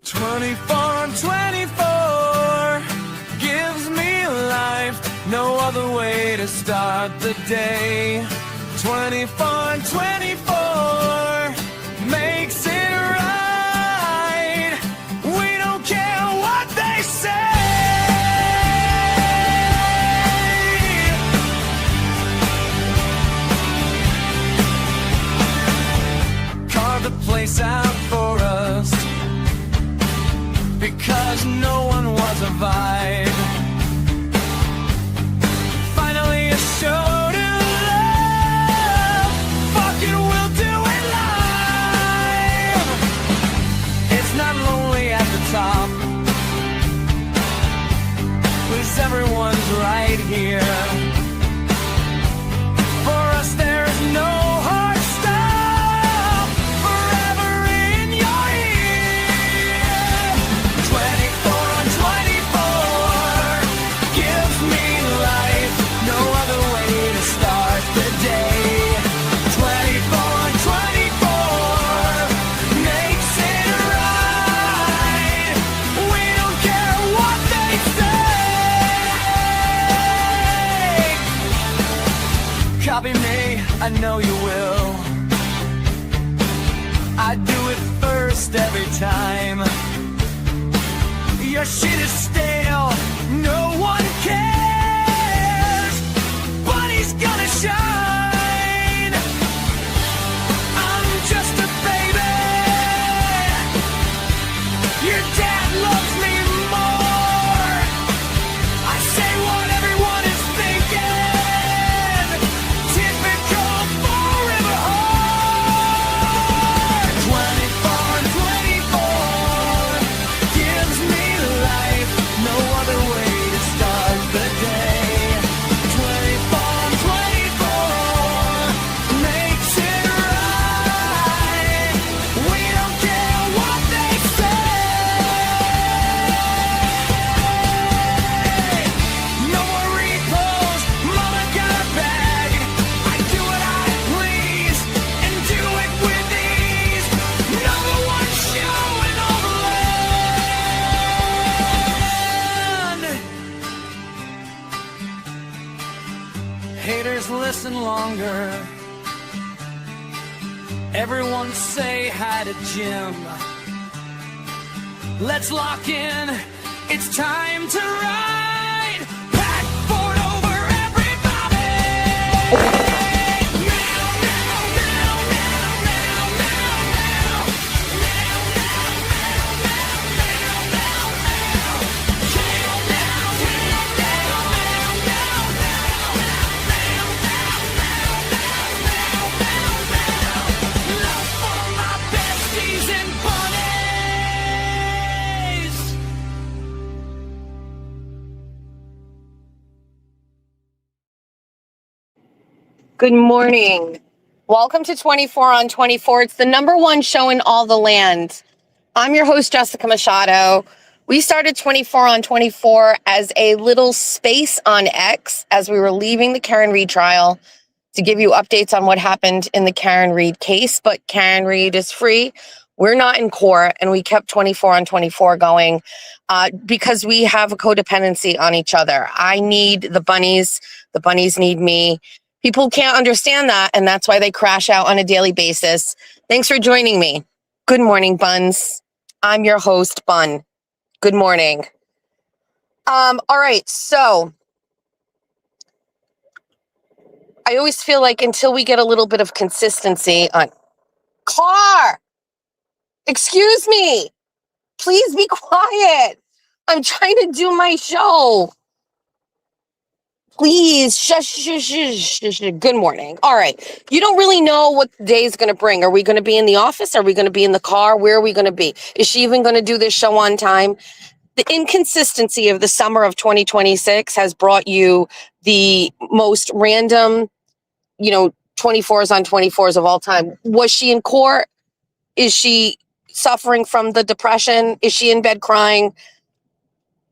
24 on 24 gives me life, no other way to start the day. 24 on 24 makes it right. We don't care what they say. Carve the place out for us, because no one was a vibe. Finally a show to love. Fuck it, we'll do it live. It's not lonely at the top, 'cause everyone's right here. For us there's no hard stop. Forever in your ear. 24 on 24 gives me life, no other way to start the day. 24 on 24 makes it right. We don't care what they say. Copy me, I know you will. I do it first every time. Your shit is stale, no one cares. Bunny's gonna shine. I'm just a baby. Your dad loves me more. I say what everyone is thinking. Typical forever hard. 24 on 24 gives me life, no other way to start the day. 24 on 24 makes it right. We don't care what they say. No more repos, mama got a bag. I do what I please and do it with ease. Number one show in all the land. Haters listen longer. Everyone say hi to Jim. Let's lock in. It's time to ride. Pack board over everybody. Meow, meow, meow, meow, meow, meow, meow. Meow, meow, meow, meow, meow, meow, meow. Meow, meow, meow, meow, meow, meow, meow. Meow, meow, meow, meow, meow, meow, meow. Love for my besties and bunnies. Good morning. Welcome to 24 on 24. It's the number one show in all the land. I'm your host, Jessica Machado. We started 24 on 24 as a little space on X as we were leaving the Karen Reed trial to give you updates on what happened in the Karen Reed case. But Karen Reed is free. We're not in court, and we kept 24 on 24 going because we have a codependency on each other. I need the bunnies. The bunnies need me. People can't understand that, and that's why they crash out on a daily basis. Thanks for joining me. Good morning, Buns. I'm your host, Bun. Good morning. All right, so I always feel like until we get a little bit of consistency on car, excuse me, please be quiet. I'm trying to do my show. Please, shush, shush, shush, shush. Good morning. All right. You don't really know what the day is going to bring. Are we going to be in the office? Are we going to be in the car? Where are we going to be? Is she even going to do this show on time? The inconsistency of the summer of 2026 has brought you the most random, 24s on 24s of all time. Was she in court? Is she suffering from the depression? Is she in bed crying?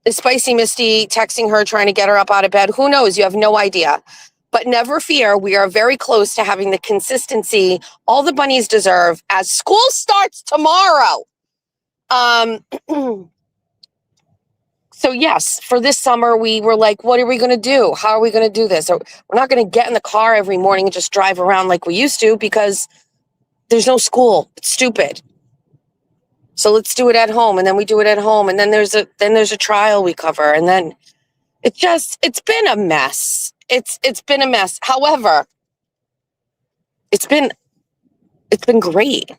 Is Spicy Misty texting her, trying to get her up out of bed? Who knows? You have no idea. But never fear, we are very close to having the consistency all the bunnies deserve as school starts tomorrow. So yes, for this summer, we were like, what are we going to do? How are we going to do this? Or we're not going to get in the car every morning and just drive around like we used to because there's no school. It's stupid. So let's do it at home. And then we do it at home. And then there's a trial we cover. And then it's been a mess. It's been a mess. However, it's been great,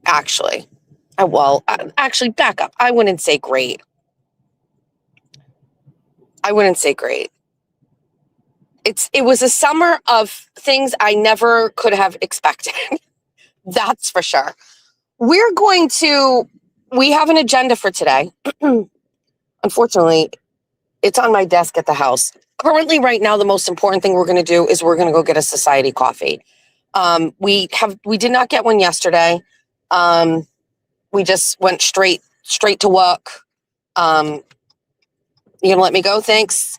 actually. Actually, back up. I wouldn't say great. It was a summer of things I never could have expected. That's for sure. We have an agenda for today. Unfortunately, it's on my desk at the house. Currently, right now, the most important thing we're going to do is we're going to go get a society coffee. We did not get one yesterday. We just went straight to work. You gonna let me go? Thanks.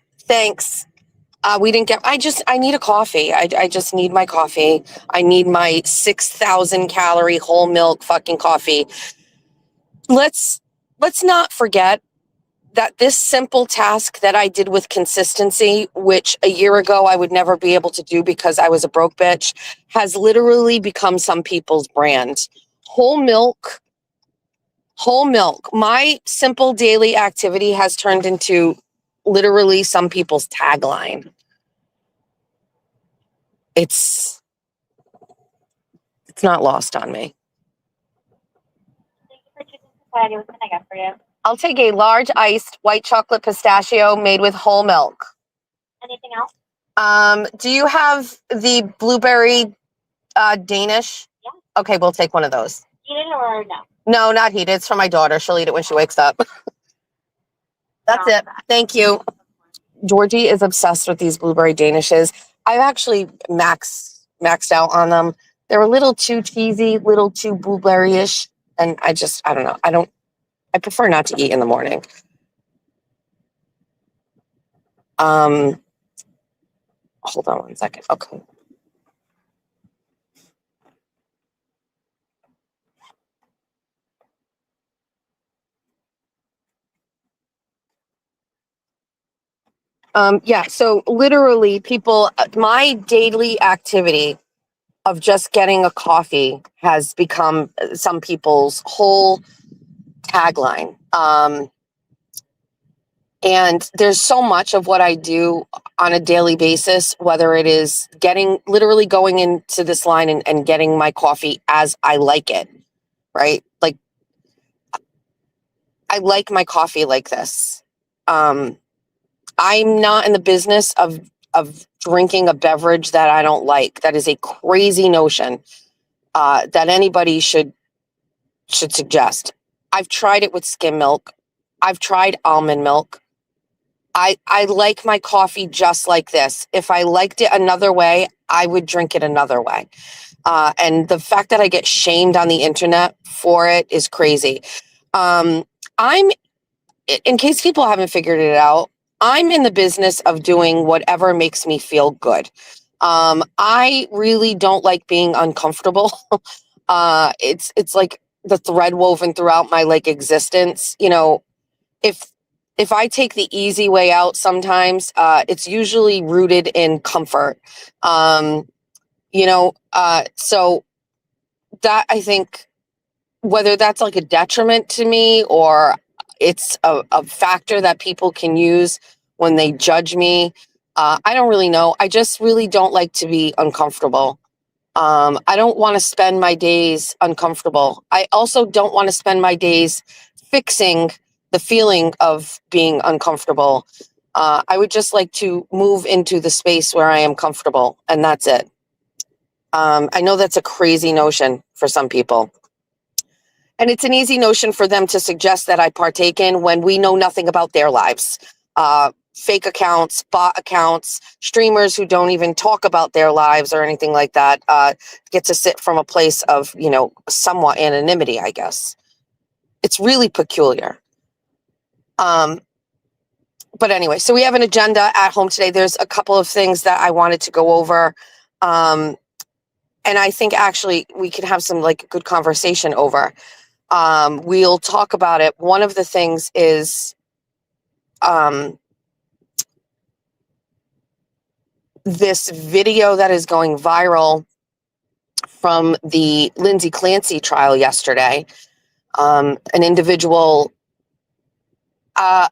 We didn't get, I need a coffee. I just need my coffee. I need my 6,000 calorie whole milk fucking coffee. Let's not forget that this simple task that I did with consistency, which a year ago I would never be able to do because I was a broke bitch, has literally become some people's brand. Whole milk. My simple daily activity has turned into literally some people's tagline. It's not lost on me. Thank you for choosing Society. What can I get for you? I'll take a large iced white chocolate pistachio made with whole milk. Anything else? Do you have the blueberry Danish? Yeah. Okay, we'll take one of those. Heated or no? No, not heated. It's for my daughter. She'll eat it when she wakes up. That's it. Thank you. Georgie is obsessed with these blueberry Danishes. I've actually maxed out on them. They're a little too cheesy, little too blueberry-ish. And I don't know. I prefer not to eat in the morning. Hold on one second. Okay. Yeah, so literally people, my daily activity of just getting a coffee has become some people's whole tagline. And there's so much of what I do on a daily basis, whether it is literally going into this line and getting my coffee as I like it, right? Like, I like my coffee like this. I'm not in the business of drinking a beverage that I don't like. That is a crazy notion that anybody should suggest. I've tried it with skim milk. I've tried almond milk. I like my coffee just like this. If I liked it another way, I would drink it another way. And the fact that I get shamed on the internet for it is crazy. In case people haven't figured it out, I'm in the business of doing whatever makes me feel good. I really don't like being uncomfortable. It's like the thread woven throughout my existence. You know, if I take the easy way out sometimes, it's usually rooted in comfort. So that, I think, whether that's like a detriment to me or it's a factor that people can use when they judge me, I don't really know. I just really don't like to be uncomfortable. I don't want to spend my days uncomfortable. I also don't want to spend my days fixing the feeling of being uncomfortable. I would just like to move into the space where I am comfortable, and that's it. I know that's a crazy notion for some people. And it's an easy notion for them to suggest that I partake in when we know nothing about their lives. Fake accounts, bot accounts, streamers who don't even talk about their lives or anything like that get to sit from a place of, somewhat anonymity, I guess. It's really peculiar. But anyway, so we have an agenda at home today. There's a couple of things that I wanted to go over. And I think actually we could have some good conversation over. We'll talk about it. One of the things is this video that is going viral from the Lindsay Clancy trial yesterday. An individual, I'm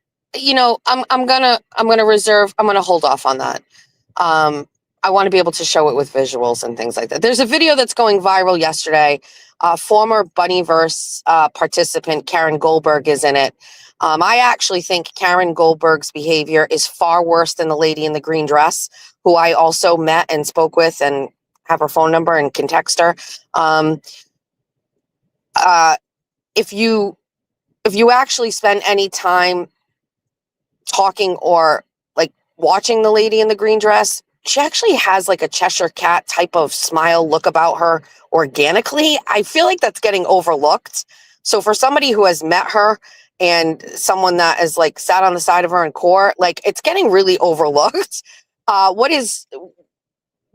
gonna hold off on that. I want to be able to show it with visuals and things like that. There's a video that's going viral yesterday. Former Bunnyverse participant Karen Goldberg is in it. I actually think Karen Goldberg's behavior is far worse than the lady in the green dress, who I also met and spoke with and have her phone number and can text her. If you actually spend any time talking or like watching the lady in the green dress, she actually has like a Cheshire cat type of smile look about her organically. I feel like that's getting overlooked. So for somebody who has met her and someone that is like sat on the side of her in court, like it's getting really overlooked. What is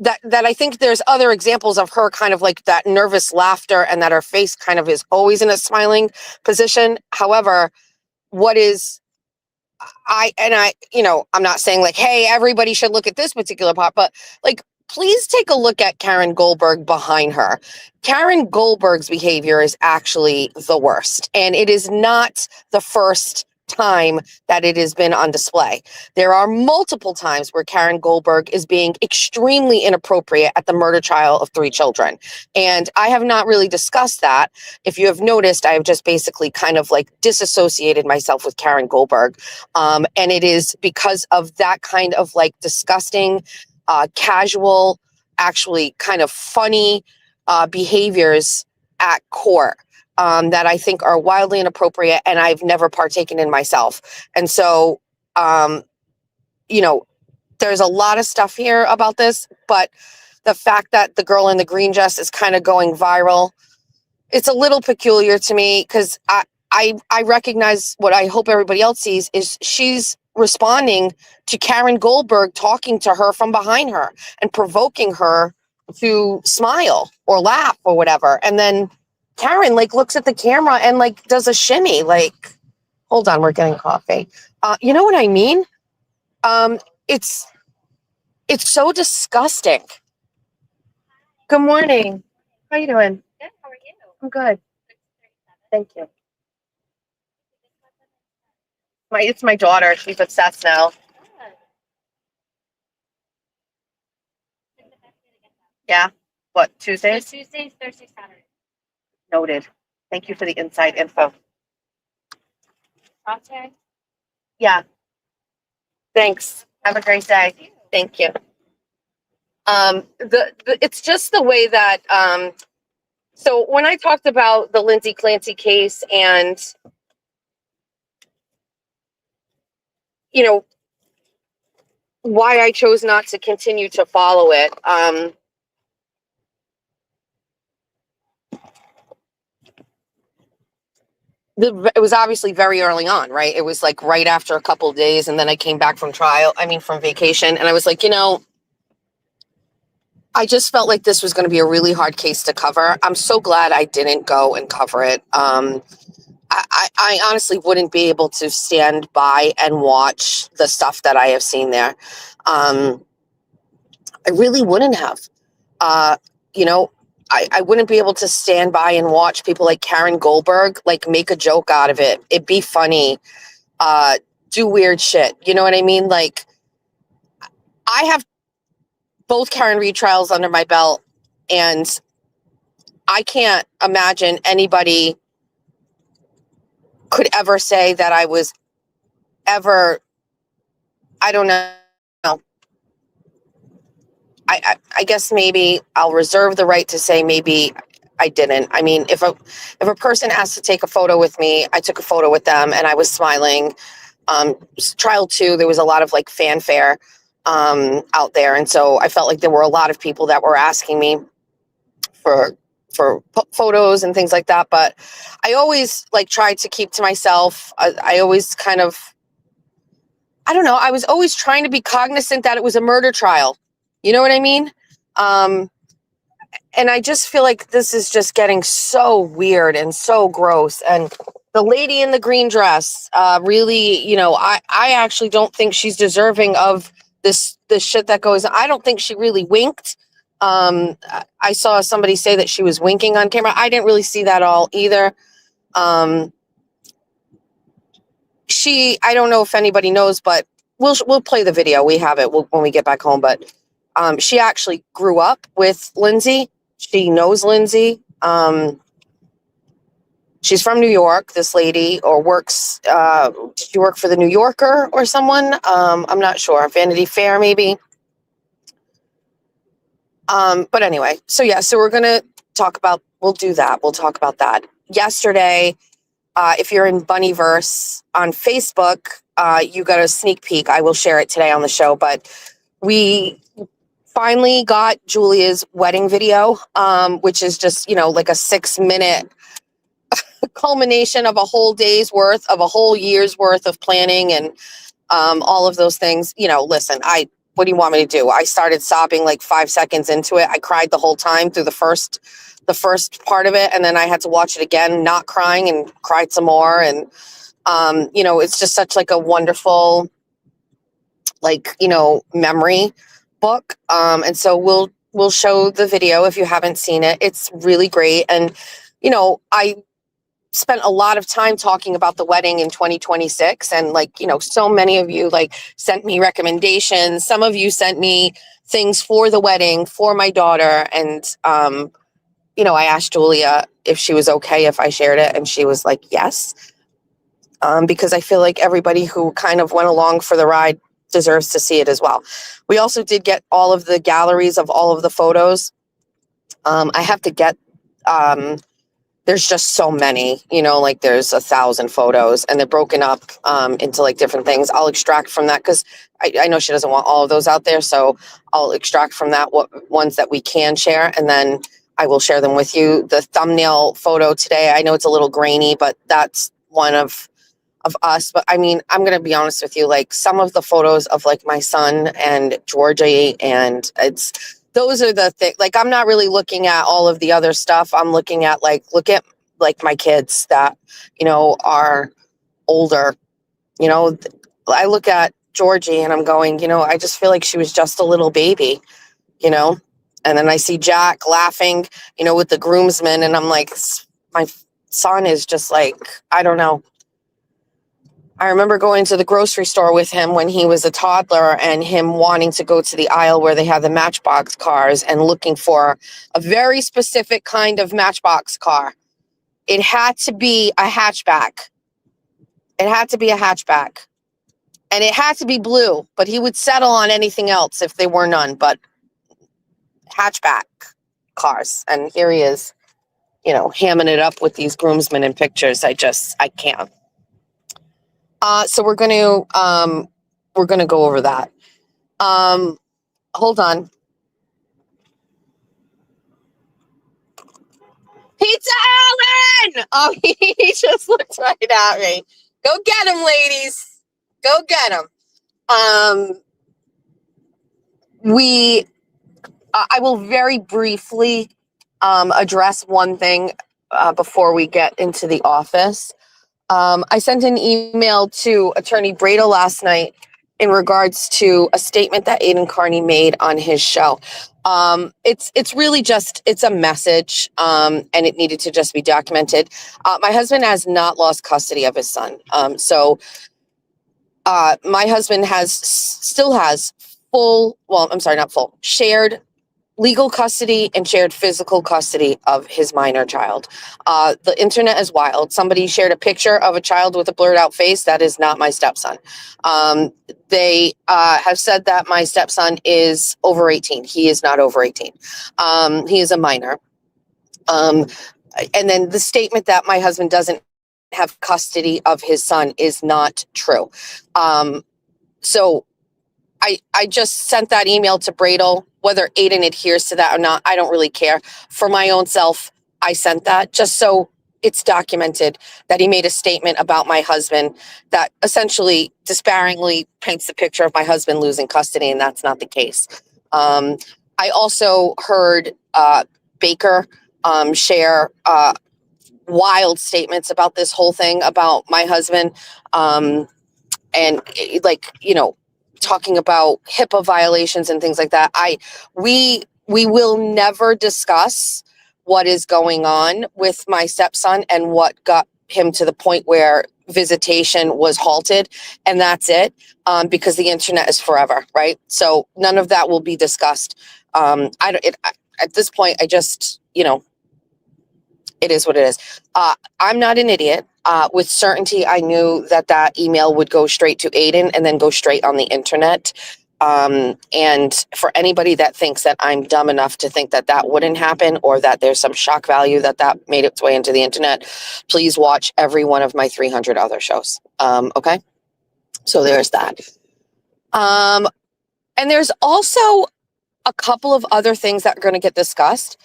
that I think there's other examples of her kind of like that nervous laughter and that her face kind of is always in a smiling position. However, what is I'm not saying like, hey, everybody should look at this particular part, but like, please take a look at Karen Goldberg behind her. Karen Goldberg's behavior is actually the worst, and it is not the first time that it has been on display. There are multiple times where Karen Goldberg is being extremely inappropriate at the murder trial of 3 children. And I have not really discussed that. If you have noticed, I have just basically kind of like disassociated myself with Karen Goldberg. And it is because of that kind of like disgusting, casual, actually kind of funny behaviors at court. That I think are wildly inappropriate and I've never partaken in myself. And so, there's a lot of stuff here about this, but the fact that the girl in the green dress is kind of going viral, it's a little peculiar to me because I recognize what I hope everybody else sees is she's responding to Karen Goldberg talking to her from behind her and provoking her to smile or laugh or whatever. And then Karen like looks at the camera and like does a shimmy, like, hold on, we're getting coffee. You know what I mean? It's so disgusting. Good morning. How you doing? Good. How are you? I'm good. Thank you. It's my daughter. She's obsessed now. Yeah. What, Tuesdays? Tuesdays, Thursdays, Saturdays. Noted. Thank you for the inside info. Okay. Yeah. Thanks. Have a great day. Thank you. It's just the way that so when I talked about the Lindsay Clancy case and why I chose not to continue to follow it, it was obviously very early on, right? It was like right after a couple of days, and then I came back from from vacation, and I was like, I just felt like this was going to be a really hard case to cover. I'm so glad I didn't go and cover it. I honestly wouldn't be able to stand by and watch the stuff that I have seen there. I really wouldn't have. I wouldn't be able to stand by and watch people like Karen Goldberg like make a joke out of it. It'd be funny, do weird shit. You know what I mean? Like, I have both Karen Reed trials under my belt, and I can't imagine anybody could ever say that I was ever, I don't know. I guess maybe I'll reserve the right to say maybe I didn't. I mean, if a person asked to take a photo with me, I took a photo with them and I was smiling. Trial 2, there was a lot of like fanfare out there, and so I felt like there were a lot of people that were asking me for photos and things like that. But I always like tried to keep to myself. I always kind of, I don't know. I was always trying to be cognizant that it was a murder trial. You know what I mean? and I just feel like this is just getting so weird and so gross. And the lady in the green dress, really, I actually don't think she's deserving of this shit that goes. I don't think she really winked. I saw somebody say that she was winking on camera. I didn't really see that all either. I don't know if anybody knows, but we'll play the video. We have it when we get back home. But she actually grew up with Lindsay. She knows Lindsay. She's from New York, this lady, or works. Did she work for the New Yorker or someone? I'm not sure. Vanity Fair, maybe. But anyway, so we're going to we'll do that. We'll talk about that. Yesterday, if you're in Bunnyverse on Facebook, you got a sneak peek. I will share it today on the show, but we finally got Julia's wedding video, which is just, like a 6-minute culmination of a whole day's worth, of a whole year's worth of planning and all of those things. Listen, what do you want me to do? I started sobbing like 5 seconds into it. I cried the whole time through the first part of it. And then I had to watch it again, not crying, and cried some more. And, it's just such like a wonderful, memory book. And so we'll show the video if you haven't seen it. It's really great. And, I spent a lot of time talking about the wedding in 2026. And so many of you sent me recommendations. Some of you sent me things for the wedding for my daughter. And, I asked Julia if she was okay if I shared it. And she was like, yes. Because I feel like everybody who kind of went along for the ride deserves to see it as well. We also did get all of the galleries of all of the photos. I have to get, there's just so many, there's 1,000 photos, and they're broken up into different things. I'll extract from that because I know she doesn't want all of those out there. So I'll extract from that what ones that we can share, and then I will share them with you. The thumbnail photo today, I know it's a little grainy, but that's one of us. But I mean, I'm going to be honest with you, some of the photos of my son and Georgie, and those are the things, I'm not really looking at all of the other stuff. I'm looking at look at my kids that, are older, I look at Georgie and I'm going, I just feel like she was just a little baby, and then I see Jack laughing, with the groomsmen. And I'm like, my son is just I don't know. I remember going to the grocery store with him when he was a toddler, and him wanting to go to the aisle where they have the Matchbox cars and looking for a very specific kind of Matchbox car. It had to be a hatchback. It had to be a hatchback. And it had to be blue, but he would settle on anything else if there were none, but hatchback cars. And here he is, hamming it up with these groomsmen in pictures. I can't. So we're going to go over that. Hold on. Pizza Allen! Oh, he just looked right at me. Go get him, ladies. Go get him. I will very briefly address one thing before we get into the office. I sent an email to Attorney Bradel last night in regards to a statement that Aiden Carney made on his show. It's really just, it's a message, and it needed to just be documented. My husband has not lost custody of his son. So my husband still has shared legal custody and shared physical custody of his minor child. The internet is wild. Somebody shared a picture of a child with a blurred out face. That is not my stepson. They have said that my stepson is over 18. He is not over 18. He is a minor. And then the statement that my husband doesn't have custody of his son is not true. So I just sent that email to Bradel. Whether Aiden adheres to that or not, I don't really care. For my own self, I sent that just so it's documented that he made a statement about my husband that essentially disparagingly paints the picture of my husband losing custody, and that's not the case. I also heard Baker share wild statements about this whole thing about my husband, and like, talking about HIPAA violations and things like that. We will never discuss what is going on with my stepson and what got him to the point where visitation was halted, and that's it, because the internet is forever, right? So none of that will be discussed. At this point, I just, it is what it is. I'm not an idiot. With certainty, I knew that email would go straight to Aiden and then go straight on the internet. And for anybody that thinks that I'm dumb enough to think that wouldn't happen, or that there's some shock value that made its way into the internet, please watch every one of my 300 other shows. Okay? So there's that. And there's also a couple of other things that are going to get discussed.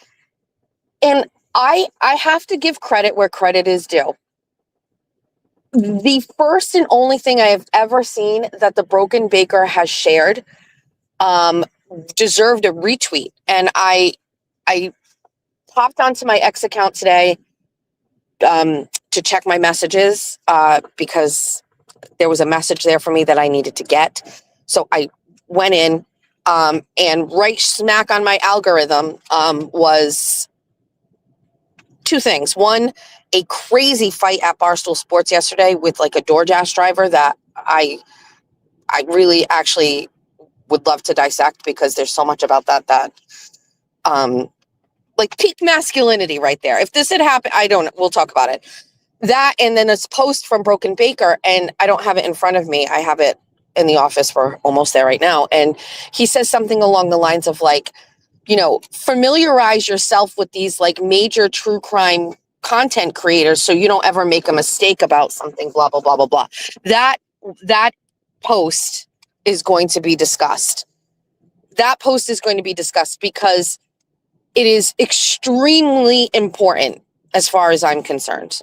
And I have to give credit where credit is due. The first and only thing I have ever seen that the Broken Baker has shared deserved a retweet. And I popped onto my X account today to check my messages because there was a message there for me that I needed to get. So I went in, and right smack on my algorithm was two things. One, a crazy fight at Barstool Sports yesterday with like a DoorDash driver that I really actually would love to dissect, because there's so much about that like peak masculinity right there. If this had happened, I don't know, we'll talk about it. That, and then this post from Broken Baker, and I don't have it in front of me. I have it in the office. We're almost there right now. And he says something along the lines of like, familiarize yourself with these like major true crime content creators so you don't ever make a mistake about something, blah, blah, blah, blah, blah. That post is going to be discussed. That post is going to be discussed because it is extremely important as far as I'm concerned.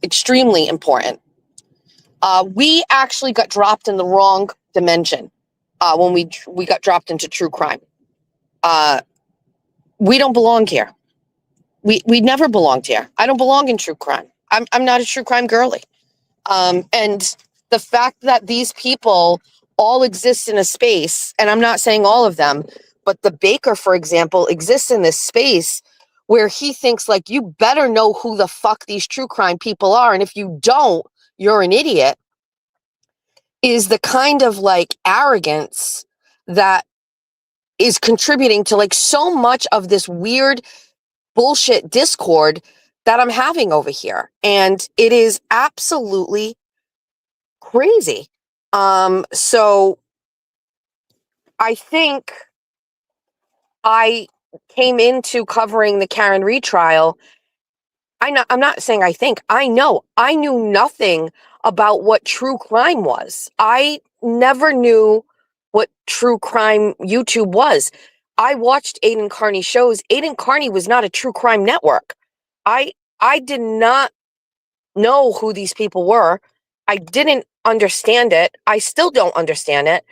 Extremely important. We actually got dropped in the wrong dimension when we got dropped into true crime. We don't belong here. We never belonged here. I don't belong in true crime. I'm not a true crime girly. And the fact that these people all exist in a space, and I'm not saying all of them, but the Baker, for example, exists in this space where he thinks like, you better know who the fuck these true crime people are. And if you don't, you're an idiot, is the kind of like arrogance that is contributing to like so much of this weird bullshit discord that I'm having over here. And it is absolutely crazy. So I think I came into covering the Karen Reed trial. I'm not saying I think, I know, I knew nothing about what true crime was. I never knew what true crime YouTube was. I watched Aiden Carney shows. Aiden Carney was not a true crime network. I did not know who these people were. I didn't understand it. I still don't understand it.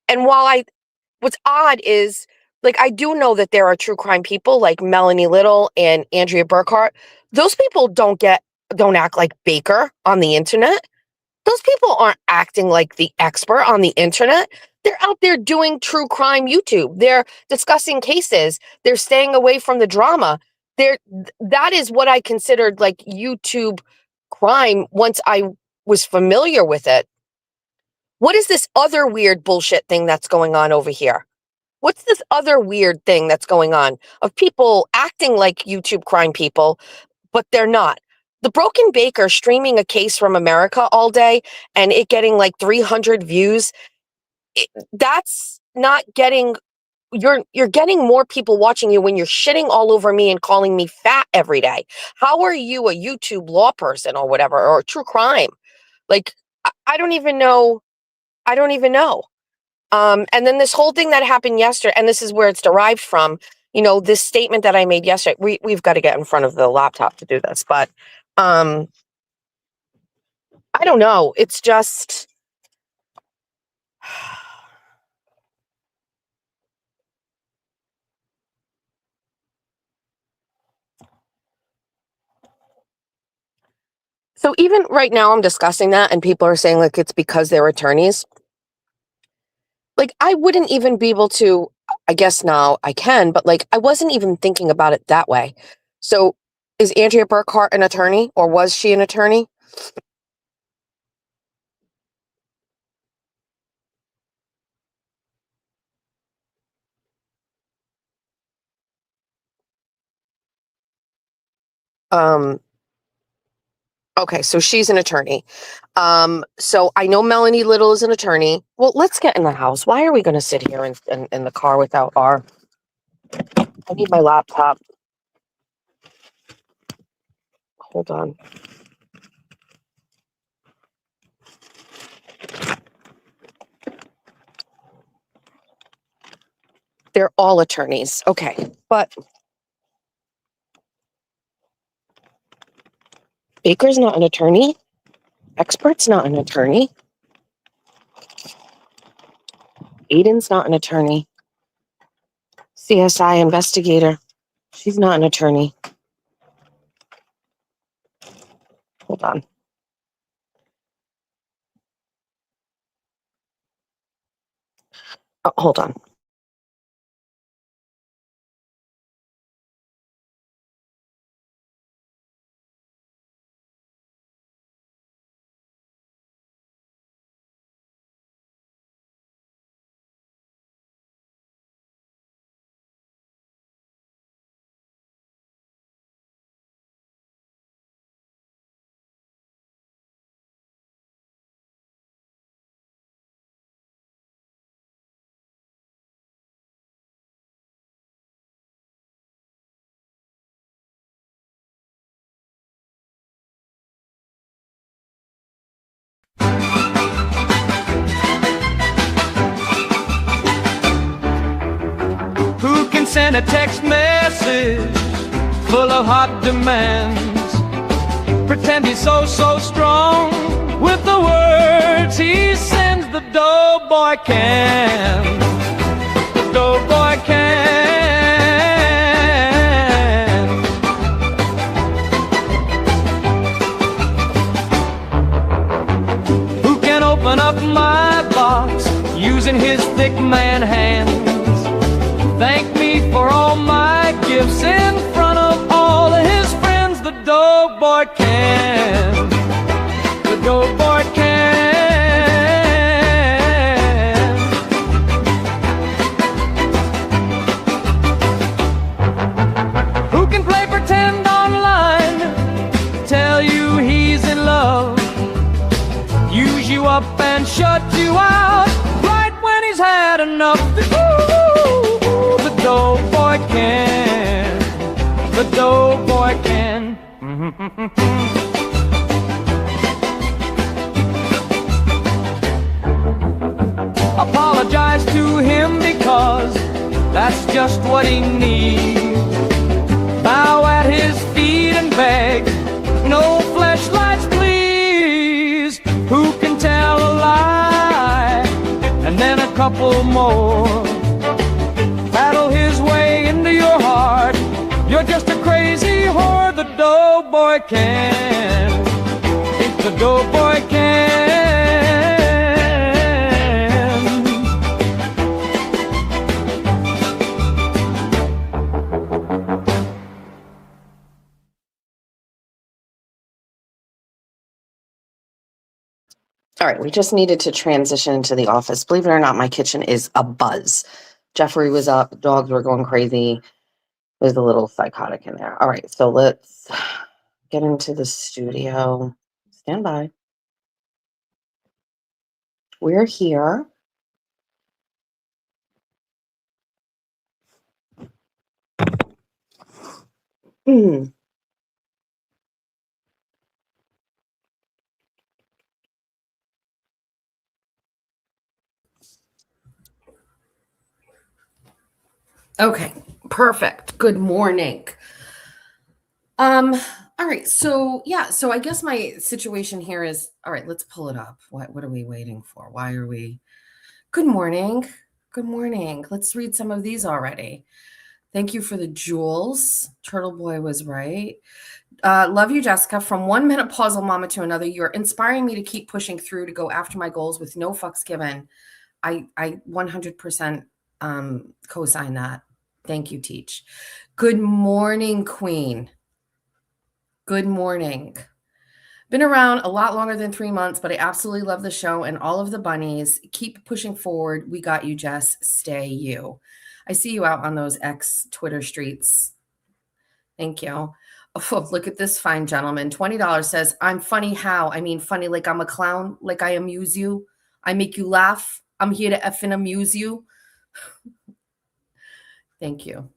And what's odd is, like, I do know that there are true crime people like Melanie Little and Andrea Burkhart. Those people don't act like Baker on the internet. Those people aren't acting like the expert on the internet. They're out there doing true crime YouTube. They're discussing cases. They're staying away from the drama. That is what I considered like YouTube crime once I was familiar with it. What is this other weird bullshit thing that's going on over here? What's this other weird thing that's going on of people acting like YouTube crime people, but they're not? The Broken Baker streaming a case from America all day and it getting like 300 views, that's not getting, you're getting more people watching you when you're shitting all over me and calling me fat every day. How are you a YouTube law person or whatever, or true crime? Like, I don't even know. I don't even know. And then this whole thing that happened yesterday, and this is where it's derived from, this statement that I made yesterday. We've got to get in front of the laptop to do this, but I don't know. It's just, So even right now I'm discussing that and people are saying like it's because they're attorneys. Like I wouldn't even be able to, I guess now I can, but like I wasn't even thinking about it that way. So is Andrea Burkhart an attorney or was she an attorney? Um, okay, so she's an attorney. So I know Melanie Little is an attorney. Well, let's get in the house. Why are we going to sit here in the car without our, I need my laptop. Hold on. They're all attorneys. Okay, but Baker's not an attorney. Expert's not an attorney. Aiden's not an attorney. CSI investigator. She's not an attorney. Hold on. Oh, hold on. Who can send a text message full of hot demands? Pretend he's so strong with the words he sends. The doughboy can. The doughboy can. Who can open up my box using his thick man hands? Thank me for all my gifts in front of all of his friends. The doughboy can. The doughboy can. Who can play pretend online? Tell you he's in love. Use you up and shut you out right when he's had enough. The doughboy can. The doughboy can. Apologize to him because that's just what he needs. Bow at his feet and beg, no fleshlights please. Who can tell a lie and then a couple more? Battle his way into your heart. You're just a crazy whore. The doughboy can. The doughboy can. All right, we just needed to transition into the office. Believe it or not, my kitchen is abuzz. Jeffrey was up, dogs were going crazy. There's a little psychotic in there. All right, so let's get into the studio. Stand by. We're here. Okay, perfect. Good morning. All right, so yeah, so I guess my situation here is, all right, let's pull it up. What are we waiting for? Why are we? Good morning. Good morning. Let's read some of these already. Thank you for the jewels. Turtle Boy was right. Love you, Jessica. From 1 minute puzzle mama to another, you're inspiring me to keep pushing through to go after my goals with no fucks given. I 100% co-sign that. Thank you, Teach. Good morning, Queen. Good morning. Been around a lot longer than 3 months, but I absolutely love the show and all of the bunnies. Keep pushing forward. We got you, Jess. Stay you. I see you out on those Twitter streets. Thank you. Oh, look at this fine gentleman. $20 says, I'm funny how? I mean, funny like I'm a clown, like I amuse you. I make you laugh. I'm here to effing amuse you. Thank you.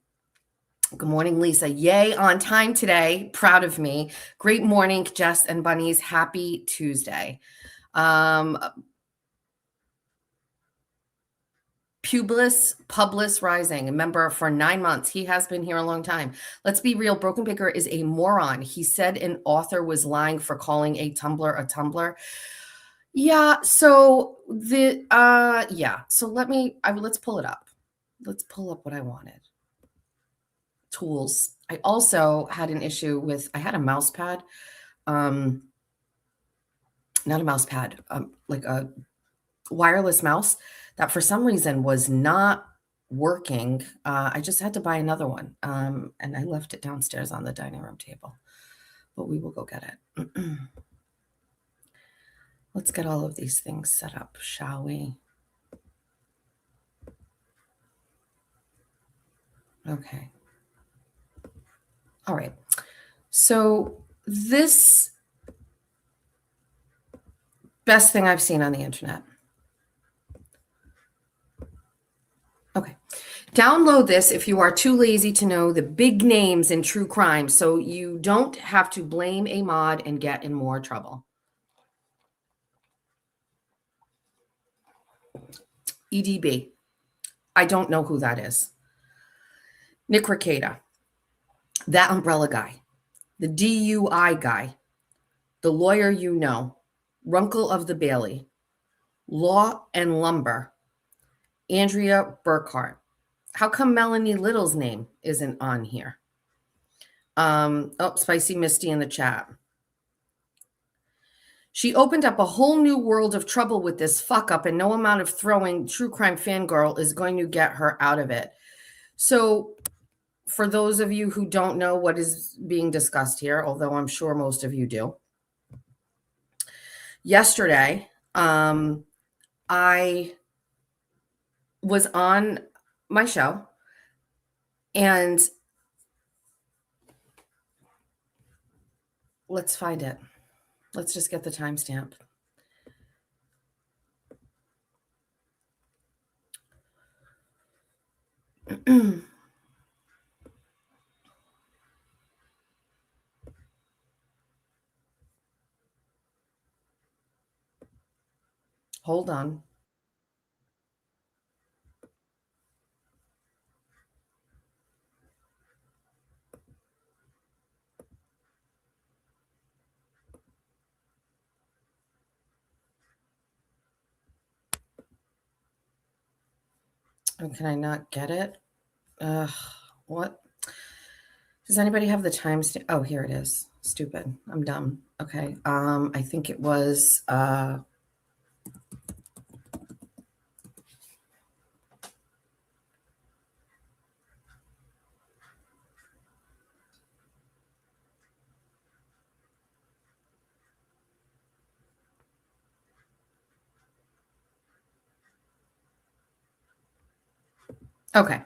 Good morning, Lisa. Yay, on time today. Proud of me. Great morning, Jess and Bunnies. Happy Tuesday. Publis Rising, a member for 9 months. He has been here a long time. Let's be real. Broken Baker is a moron. He said an author was lying for calling a Tumblr a Tumblr. Yeah. So So let's pull it up. Let's pull up what I wanted. Tools. I also had an issue with, I had a mouse pad, not a mouse pad, like a wireless mouse that for some reason was not working. I just had to buy another one. And I left it downstairs on the dining room table, but we will go get it. Let's get all of these things set up, shall we? Okay. All right. So this best thing I've seen on the internet. Okay. Download this if you are too lazy to know the big names in true crime so you don't have to blame a mod and get in more trouble. EDB. I don't know who that is. Nick Ricada. That umbrella guy. The DUI guy. The lawyer you know. Runkle of the Bailey. Law and Lumber. Andrea Burkhart. How come Melanie Little's name isn't on here? Spicy Misty in the chat. She opened up a whole new world of trouble with this fuck up, and no amount of throwing true crime fangirl is going to get her out of it. So for those of you who don't know what is being discussed here, although I'm sure most of you do, yesterday, I was on my show and let's find it. Let's just get the timestamp. Hold on. Oh, can I not get it? What? Does anybody have the timestamp? Oh, here it is. Stupid. I'm dumb. Okay. I think it was okay.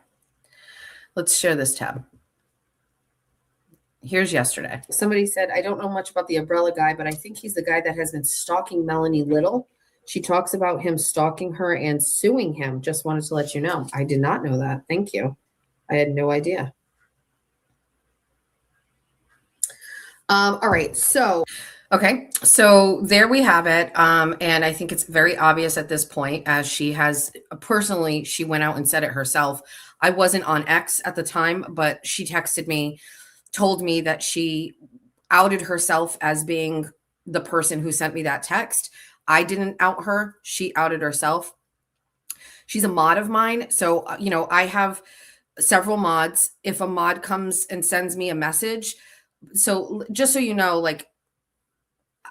Let's share this tab. Here's yesterday. Somebody said, I don't know much about the umbrella guy, but I think he's the guy that has been stalking Melanie Little. She talks about him stalking her and suing him. Just wanted to let you know. I did not know that. Thank you. I had no idea. All right. So there we have it. And I think it's very obvious at this point, as she has personally, she went out and said it herself. I wasn't on X at the time, but she texted me, told me that she outed herself as being the person who sent me that text. I didn't out her. She outed herself. She's a mod of mine. So, I have several mods. If a mod comes and sends me a message, so just so you know, like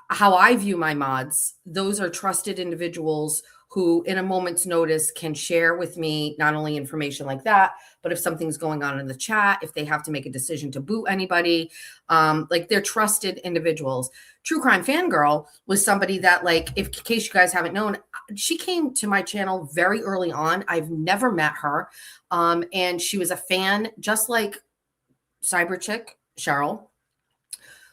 how I view my mods, those are trusted individuals who, in a moment's notice, can share with me not only information like that, but if something's going on in the chat, if they have to make a decision to boot anybody, like they're trusted individuals. True Crime Fangirl was somebody that, like, if in case you guys haven't known, she came to my channel very early on. I've never met her. And she was a fan, just like Cyber Chick, Cheryl,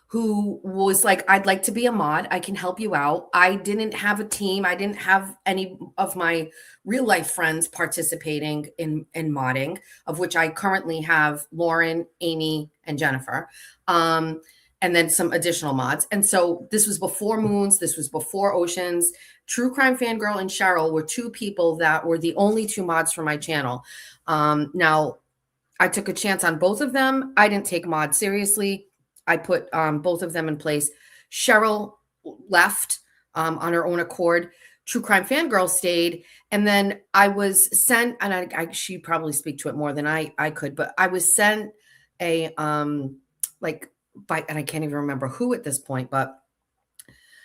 who was like, I'd like to be a mod. I can help you out. I didn't have a team. I didn't have any of my real life friends participating in modding, of which I currently have Lauren, Amy, and Jennifer. And then some additional mods. And so this was before Moons. This was before Oceans. True Crime Fangirl and Cheryl were two people that were the only two mods for my channel. Now, I took a chance on both of them. I didn't take mod seriously. I put both of them in place. Cheryl left on her own accord. True Crime Fangirl stayed. And then I was sent, and she'd probably speak to it more than I could, but I was sent a, and I can't even remember who at this point, but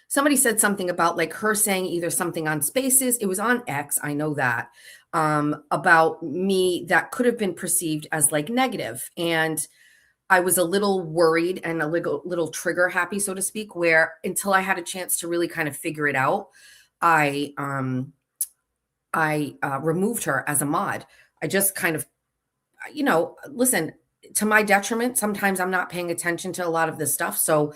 somebody said something about like her saying either something on Spaces. It was on X. I know that about me that could have been perceived as like negative. And I was a little worried and a little trigger happy, so to speak, where until I had a chance to really kind of figure it out, I removed her as a mod. I just kind of, listen, to my detriment, sometimes I'm not paying attention to a lot of this stuff. So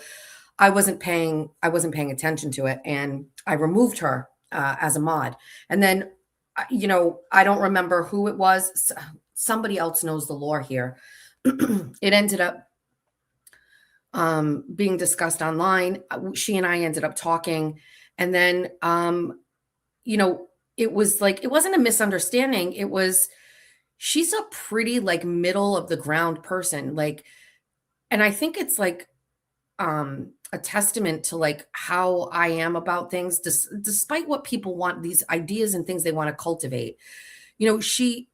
I wasn't paying attention to it. And I removed her as a mod. And then, I don't remember who it was. Somebody else knows the lore here. It ended up being discussed online. She and I ended up talking. And then, it was like, it wasn't a misunderstanding. It was, she's a pretty like middle of the ground person. Like, and I think it's like a testament to like how I am about things, despite what people want, these ideas and things they want to cultivate. She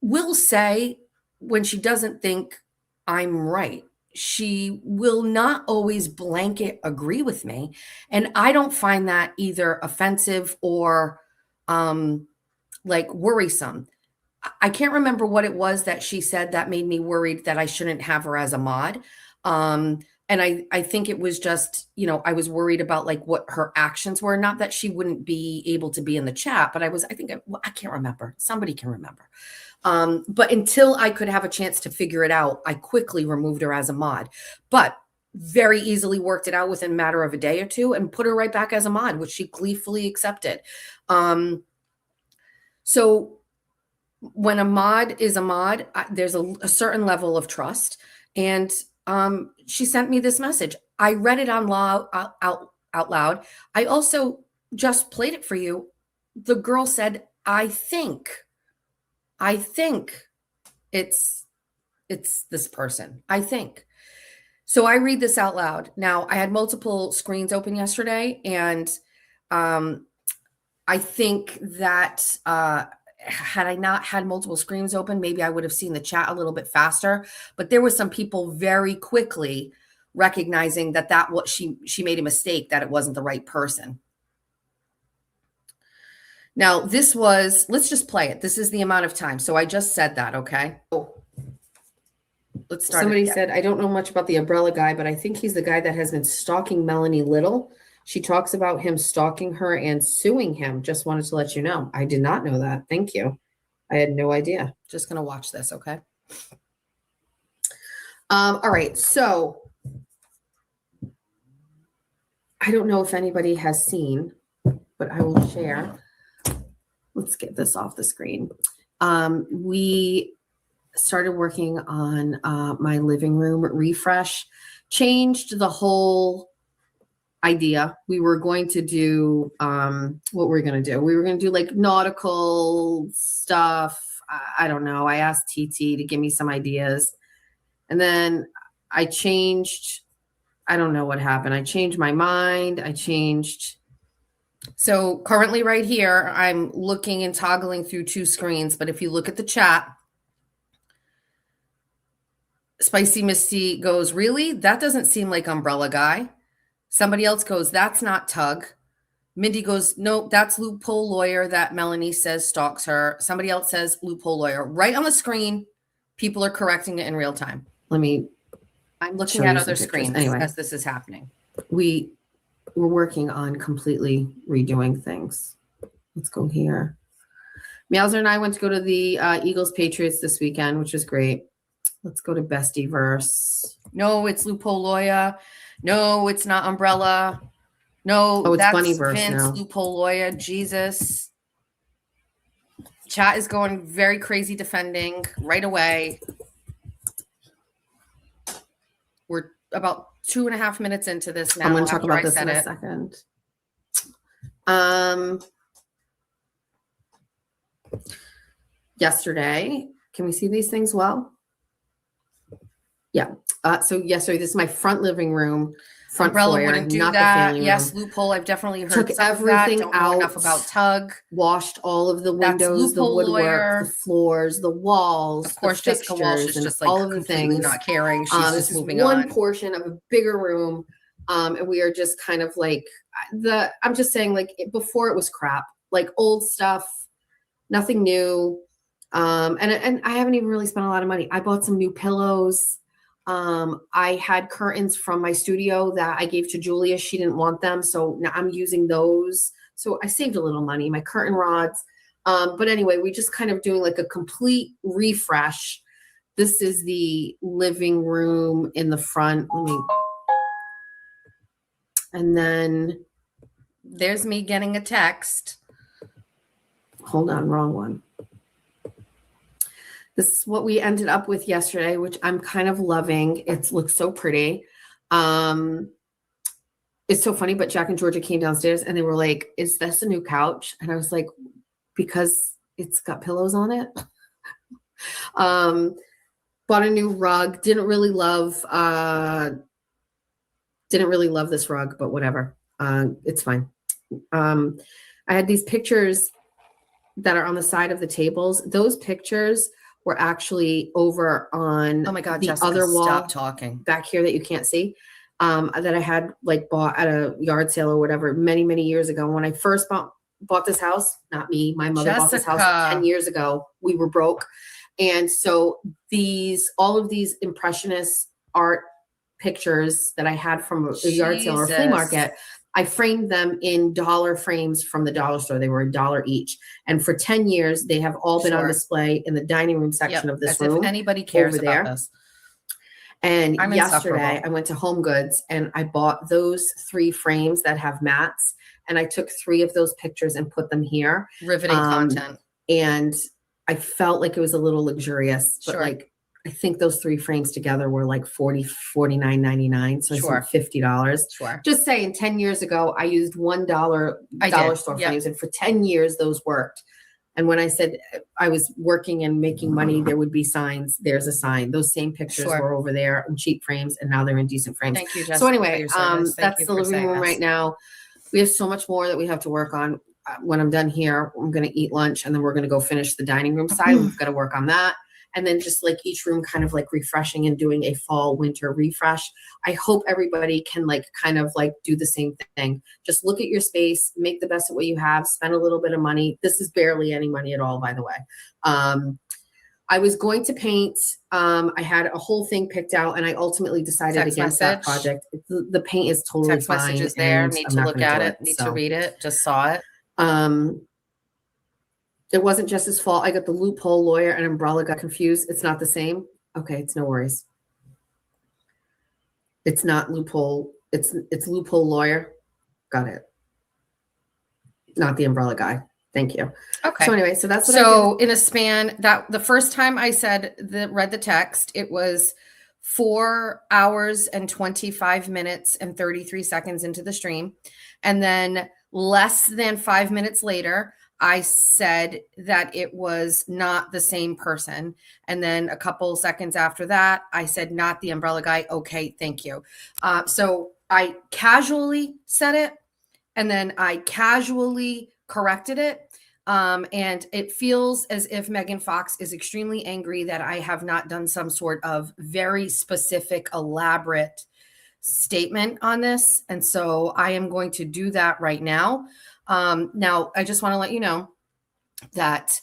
will say, when she doesn't think I'm right, she will not always blanket agree with me. And I don't find that either offensive or like worrisome. I can't remember what it was that she said that made me worried that I shouldn't have her as a mod. And I think it was just, I was worried about like what her actions were. Not that she wouldn't be able to be in the chat, but I can't remember. Somebody can remember. But until I could have a chance to figure it out, I quickly removed her as a mod, but very easily worked it out within a matter of a day or two and put her right back as a mod, which she gleefully accepted. So when a mod is a mod, there's a certain level of trust. And she sent me this message. I read it out loud. I also just played it for you. The girl said, I think it's this person. I think. So I read this out loud. Now, I had multiple screens open yesterday, and I think that had I not had multiple screens open, maybe I would have seen the chat a little bit faster. But there were some people very quickly recognizing that what she made a mistake, that it wasn't the right person. Now, let's just play it. This is the amount of time. So I just said that, okay? Let's start. Somebody said, I don't know much about the umbrella guy, but I think he's the guy that has been stalking Melanie Little. She talks about him stalking her and suing him. Just wanted to let you know. I did not know that. Thank you. I had no idea. Just going to watch this, okay? All right. So I don't know if anybody has seen, but I will share. Let's get this off the screen. We started working on my living room refresh, changed the whole idea. We were going to do what we're going to do. We were going to do like nautical stuff. I don't know. I asked TT to give me some ideas. And then I changed. I don't know what happened. I changed my mind. So currently right here, I'm looking and toggling through two screens. But if you look at the chat, Spicy Misty goes, really? That doesn't seem like Umbrella Guy. Somebody else goes, that's not Tug. Mindy goes, nope, that's Loophole Lawyer that Melanie says stalks her. Somebody else says Loophole Lawyer. Right on the screen, people are correcting it in real time. I'm looking at other screens as this is happening. We're working on completely redoing things. Let's go here. Meowser and I went to go to the Eagles Patriots this weekend, which was great. Let's go to Bestie Verse. No, it's Loophole Lawyer. No, it's not Umbrella. No, it's that's Bunnyverse Vince, now. Loophole Lawyer. Jesus. Chat is going very crazy defending right away. We're about 2.5 minutes into this now. I'm going to talk about this in a second. Yesterday, can we see these things well? Yeah. So yesterday, this is my front living room. Front Umbrella foyer, wouldn't do not the that. family Yes, room. Loophole. I've definitely heard Took some of that. everything Don't know enough out. about Tug. Washed all of the That's windows, the Loophole woodwork, Lawyer. the floors, the walls. Of course, the Jessica Walsh is fixtures, just like all of the completely things. not caring. She's This just is moving one on. portion of a bigger room, and we are just kind of like I'm just saying, like before it was crap, like old stuff, nothing new. And I haven't even really spent a lot of money. I bought some new pillows. I had curtains from my studio that I gave to Julia. She didn't want them, so now I'm using those. So I saved a little money. My curtain rods. But anyway, we just kind of doing like a complete refresh. This is the living room in the front. And then There's me getting a text. hold on, wrong one. This is what we ended up with yesterday, which I'm kind of loving. It looks so pretty. It's so funny, but Jack and Georgia came downstairs and they were like, is this a new couch? And I was like, because it's got pillows on it. Bought a new rug. Didn't really love this rug, but whatever. It's fine. I had these pictures that are on the side of the tables. Those pictures were actually over on Oh my God, the Jessica, other wall stop talking. back here that you can't see, that I had like bought at a yard sale or whatever many, many years ago. When I first bought this house, not me, my mother bought this house Jessica. 10 years ago. We were broke. And so all of these impressionist art pictures that I had from a yard sale or a flea Jesus. market, I framed them in dollar frames from the dollar store. They were $1 each. And for 10 years, they have all been on Sure. display in the dining room section of this As room. if anybody cares over about there. this. And I'm yesterday insufferable. I went to Home Goods and I bought those 3 frames that have mats. And I took 3 of those pictures and put them here. Riveting content. And I felt like it was a little luxurious, but Sure. like, I think those 3 frames together were like $49.99. So Sure. I spent $50. Sure. Just saying, 10 years ago, I used $1 I dollar did. store Yep. frames. And for 10 years, those worked. And when I said I was working and making money, there would be signs. There's a sign. Those same pictures Sure. were over there in cheap frames, and now they're in decent frames. Thank you, Jessica. So anyway, for your service. Thank that's you the for living saying room this. right now. We have so much more that we have to work on. When I'm done here, I'm going to eat lunch, and then we're going to go finish the dining room side. We've got to work on that. And then just like each room kind of like refreshing and doing a fall winter refresh. I hope everybody can like kind of like do the same thing. Just look at your space, make the best of what you have, spend a little bit of money. This is barely any money at all, by the way. I was going to paint. I had a whole thing picked out and I ultimately decided Text against that message. project. The paint is totally Text fine. messages there. and Need I'm to not look gonna at do it. Need to so. read it. Just saw it. It wasn't just his fault. I got the Loophole Lawyer and Umbrella got confused. It's not the same. Okay, it's no worries. It's not Loophole. It's Loophole Lawyer. Got it. Not the Umbrella Guy. Thank you. Okay. So anyway, so that's what I So in a span that the first time I read the text, it was 4 hours and 25 minutes and 33 seconds into the stream. And then less than 5 minutes later, I said that it was not the same person. And then a couple seconds after that, I said, not the Umbrella Guy. Okay, thank you. So I casually said it, and then I casually corrected it. And it feels as if Megan Fox is extremely angry that I have not done some sort of very specific, elaborate statement on this. And so I am going to do that right now. Now, I just want to let you know that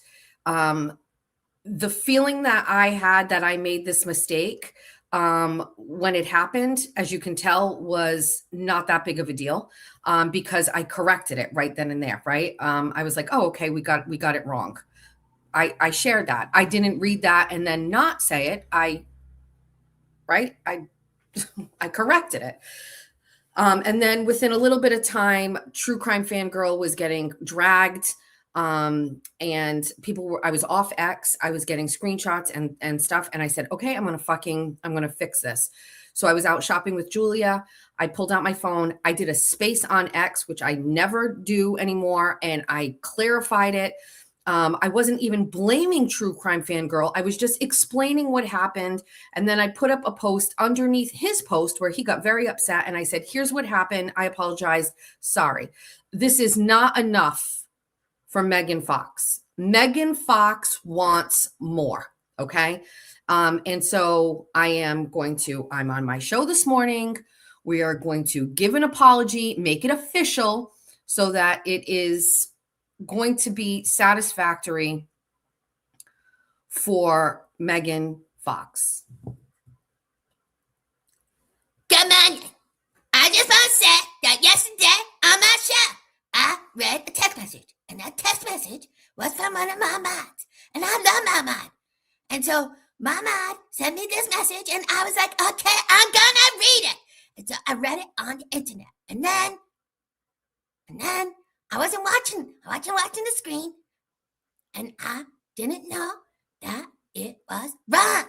the feeling that I had that I made this mistake when it happened, as you can tell, was not that big of a deal because I corrected it right then and there. Right? I was like, "Oh, okay, we got it wrong." I shared that. I didn't read that and then not say it. I corrected it. And then within a little bit of time, True Crime Fangirl was getting dragged. And I was off X. I was getting screenshots and stuff. And I said, okay, I'm going to fix this. So I was out shopping with Julia. I pulled out my phone. I did a space on X, which I never do anymore. And I clarified it. I wasn't even blaming True Crime Fangirl. I was just explaining what happened. And then I put up a post underneath his post where he got very upset. And I said, here's what happened. I apologize. Sorry. This is not enough for Megan Fox. Megan Fox wants more. Okay. And so I'm on my show this morning. We are going to give an apology, make it official so that it is going to be satisfactory for Megan Fox. Good morning. I just want to say that yesterday on my show, I read a text message. And that text message was from one of my mods. And I love my mod. And so my mod sent me this message and I was like, okay, I'm gonna read it. And so I read it on the internet. And then I wasn't watching the screen. And I didn't know that it was wrong.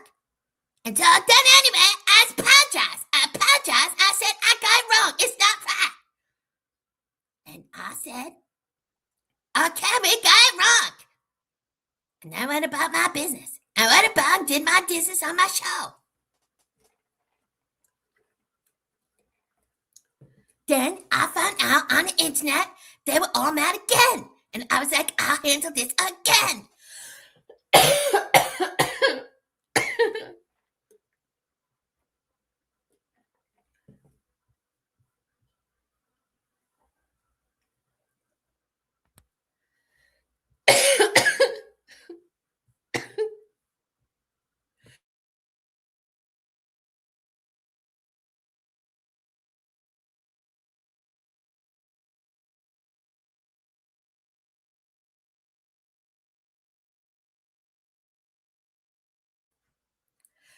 And so then anyway, I apologized. I said, I got it wrong. It's not right. And I said, okay, we got it wrong. And I went about my business. I went about and did my business on my show. Then I found out on the internet they were all mad again. And I was like, I'll handle this again.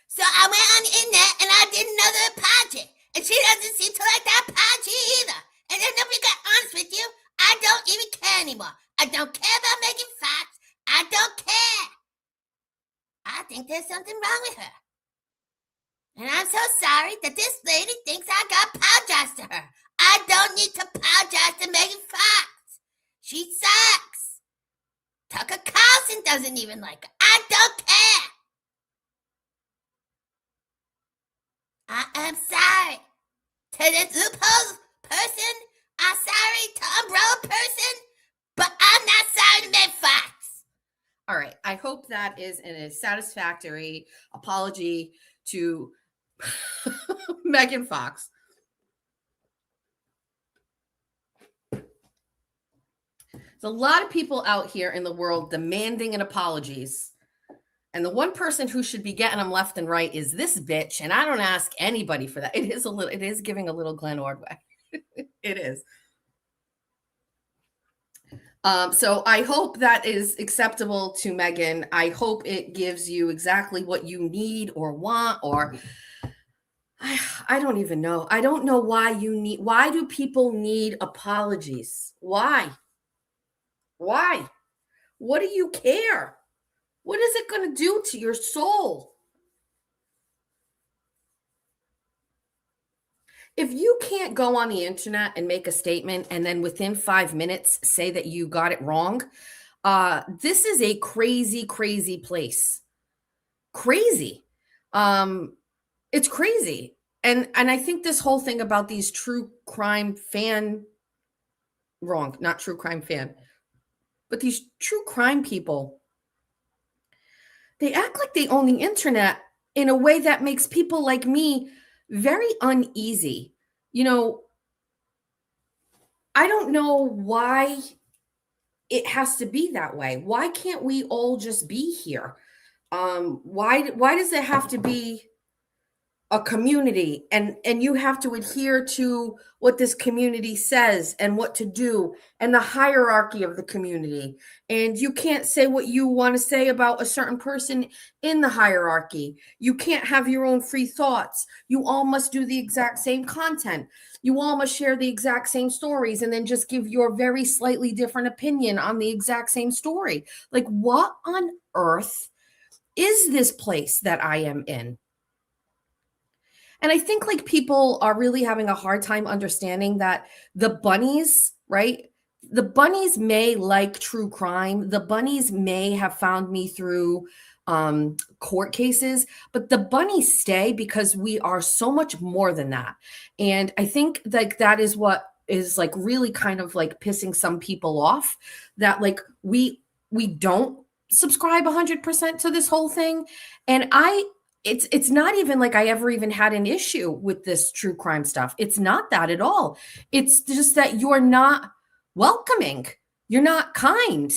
So I went on the internet and I did another apology. And she doesn't seem to like that apology either. And then to be honest with you, I don't even care anymore. I don't care about making facts. I don't care. I think there's something wrong with her. And I'm so sorry that this lady thinks I gotta apologize to her. I don't need to apologize to Megan Fox. She sucks. Tucker Carlson doesn't even like her. I don't care. I am sorry to the loophole person. I'm sorry to umbrella person, but I'm not sorry to Megan Fox. All right. I hope that is a satisfactory apology to Megan Fox. There's a lot of people out here in the world demanding an apologies. And the one person who should be getting them left and right is this bitch. And I don't ask anybody for that. It is giving a little Glenn Ordway. It is. So I hope that is acceptable to Megan. I hope it gives you exactly what you need or want, or I don't even know. I don't know why do people need apologies? Why? What do you care? What is it going to do to your soul? If you can't go on the internet and make a statement and then within 5 minutes say that you got it wrong, this is a crazy, crazy place. Crazy. It's crazy. And I think this whole thing about these true crime fan, wrong, not true crime fan. But these true crime people, they act like they own the internet in a way that makes people like me very uneasy. You know, I don't know why it has to be that way. Why can't we all just be here? Why does it have to be a community, and you have to adhere to what this community says and what to do and the hierarchy of the community, and you can't say what you want to say about a certain person in the hierarchy. You can't have your own free thoughts. You all must do the exact same content. You all must share the exact same stories and then just give your very slightly different opinion on the exact same story. Like, what on earth is this place that I am in? And I think like people are really having a hard time understanding that the bunnies, right? The bunnies may like true crime. The bunnies may have found me through court cases, but the bunnies stay because we are so much more than that. And I think like that is what is like really kind of like pissing some people off, that like we don't subscribe 100% to this whole thing. And it's not even like I ever even had an issue with this true crime stuff. It's not that at all. It's just that you're not welcoming. You're not kind.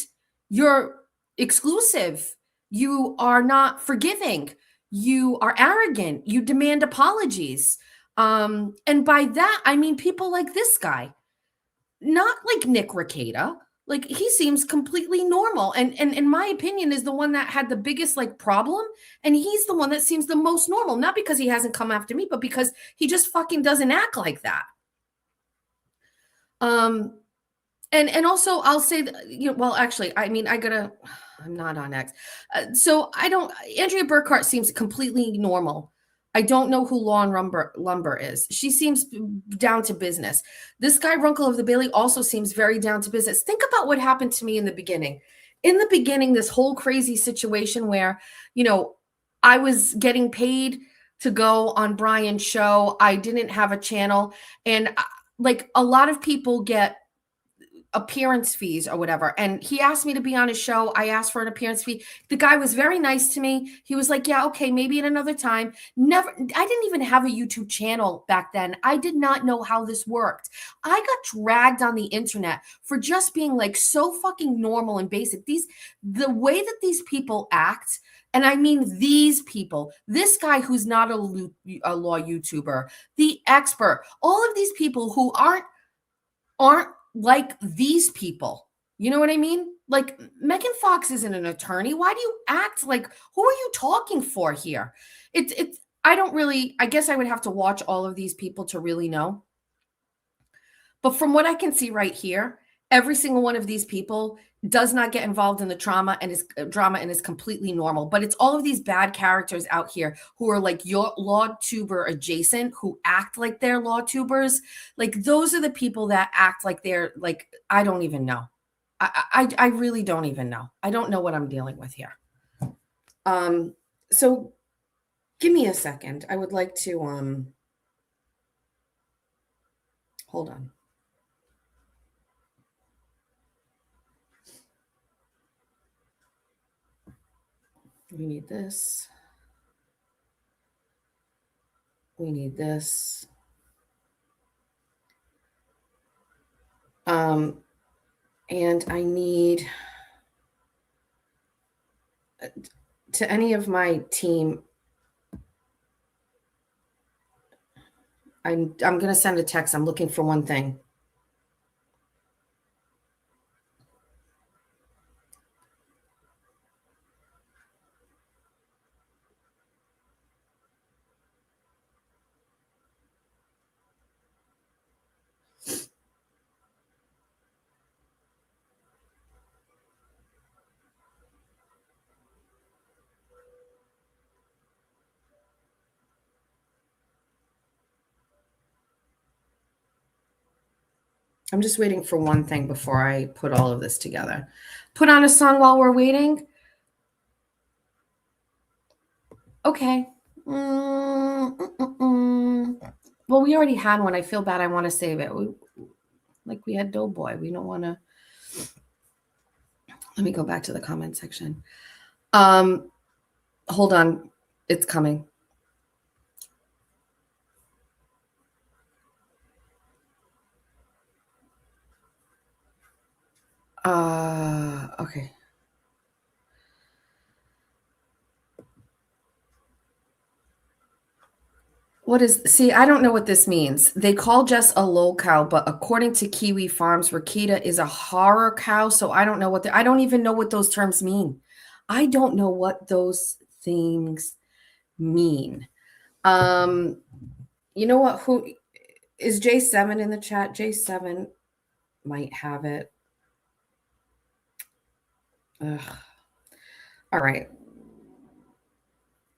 You're exclusive. You are not forgiving. You are arrogant. You demand apologies. And by that, I mean people like this guy, not like Nick Rekieta. Like he seems completely normal, and in my opinion is the one that had the biggest like problem, and he's the one that seems the most normal, not because he hasn't come after me, but because he just fucking doesn't act like that. And also I'll say that, you know, well actually I mean I'm not on X, so I don't. Andrea Burkhart seems completely normal. I don't know who Lawn Lumber is. She seems down to business. This guy, Runkle of the Bailey, also seems very down to business. Think about what happened to me in the beginning. In the beginning, this whole crazy situation where, you know, I was getting paid to go on Brian's show. I didn't have a channel. And like a lot of people get appearance fees or whatever. And he asked me to be on his show. I asked for an appearance fee. The guy was very nice to me. He was like, yeah, okay, maybe at another time. Never, I didn't even have a YouTube channel back then. I did not know how this worked. I got dragged on the internet for just being like so fucking normal and basic. The way that these people act, and I mean these people, this guy who's not a law YouTuber, the expert, all of these people who aren't like these people. You know what I mean? Like Megan Fox isn't an attorney. Why do you act like, who are you talking for here? I don't really, I guess I would have to watch all of these people to really know. But from what I can see right here, every single one of these people does not get involved in the drama and is completely normal. But it's all of these bad characters out here who are like your law tuber adjacent, who act like they're law tubers. Like those are the people that act like they're like, I don't even know. I really don't even know. I don't know what I'm dealing with here. So give me a second. I would like to hold on. We need this. We need this. And I need to any of my team. I'm going to send a text. I'm looking for one thing. I'm just waiting for one thing before I put all of this together. Put on a song while we're waiting. Okay. Well, we already had one. I feel bad. I want to save it. We had Doughboy. We don't want to. Let me go back to the comment section. Hold on. It's coming. Okay. See, I don't know what this means. They call Jess a lol cow, but according to Kiwi Farms, Rakita is a horror cow. So I don't know I don't even know what those terms mean. I don't know what those things mean. You know what? Who is J7 in the chat? J7 might have it. Ugh. All right.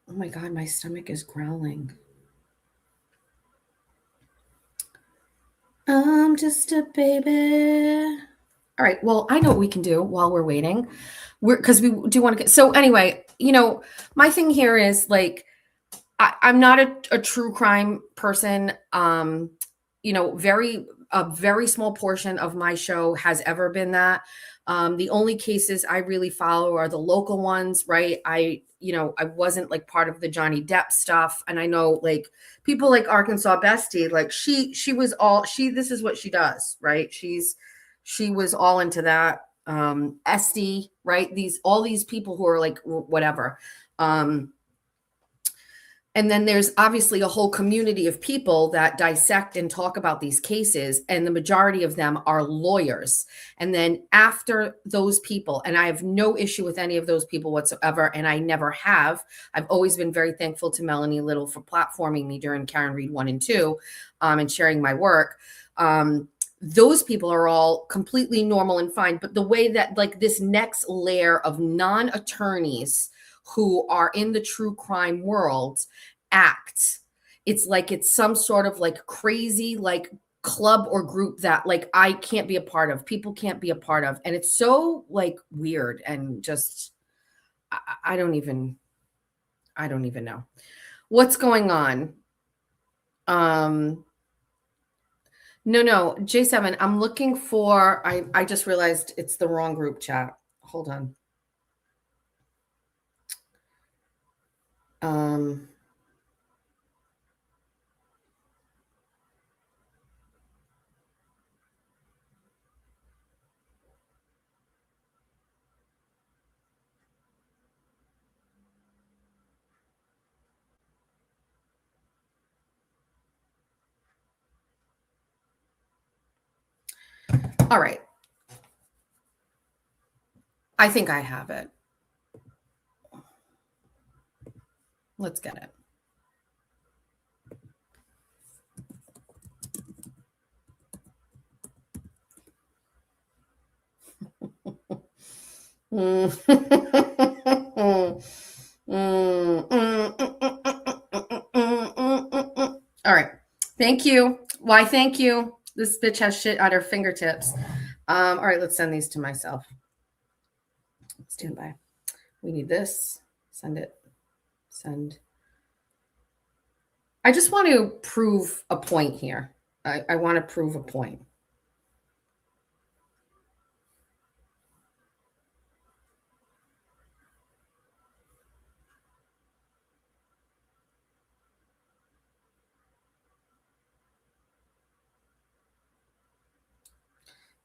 Oh my God, my stomach is growling. I'm just a baby. All right. Well, I know what we can do while we're waiting. Because we do want to get. So anyway, my thing here is like, I'm not a true crime person. A very small portion of my show has ever been that. The only cases I really follow are the local ones, right? I wasn't like part of the Johnny Depp stuff. And I know like people like Arkansas Bestie, like she was all this is what she does, right? She was all into that. Esty, right? All these people who are like whatever. And then there's obviously a whole community of people that dissect and talk about these cases. And the majority of them are lawyers. And then after those people, and I have no issue with any of those people whatsoever, and I never have. I've always been very thankful to Melanie Little for platforming me during Karen Read 1 and 2 and sharing my work. Those people are all completely normal and fine. But the way that like this next layer of non-attorneys who are in the true crime world act, it's like it's some sort of like crazy like club or group that like I can't be a part of, people can't be a part of, and it's so like weird and just I don't even know what's going on. No, J7, I'm looking for I just realized it's the wrong group chat. Hold on. All right. I think I have it. Let's get it. All right. Thank you. Why, thank you. This bitch has shit at her fingertips. All right, let's send these to myself. Stand by. We need this. Send it. Send. I just want to prove a point here. I want to prove a point.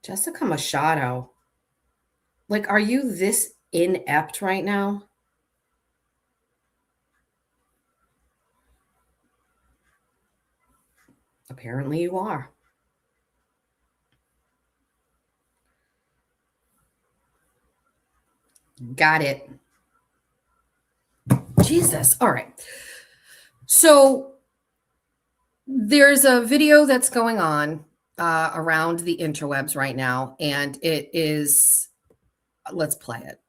Jessica Machado. Like, are you this inept right now? Apparently you are. Got it. Jesus. All right. So there's a video that's going on around the interwebs right now, and it is, let's play it.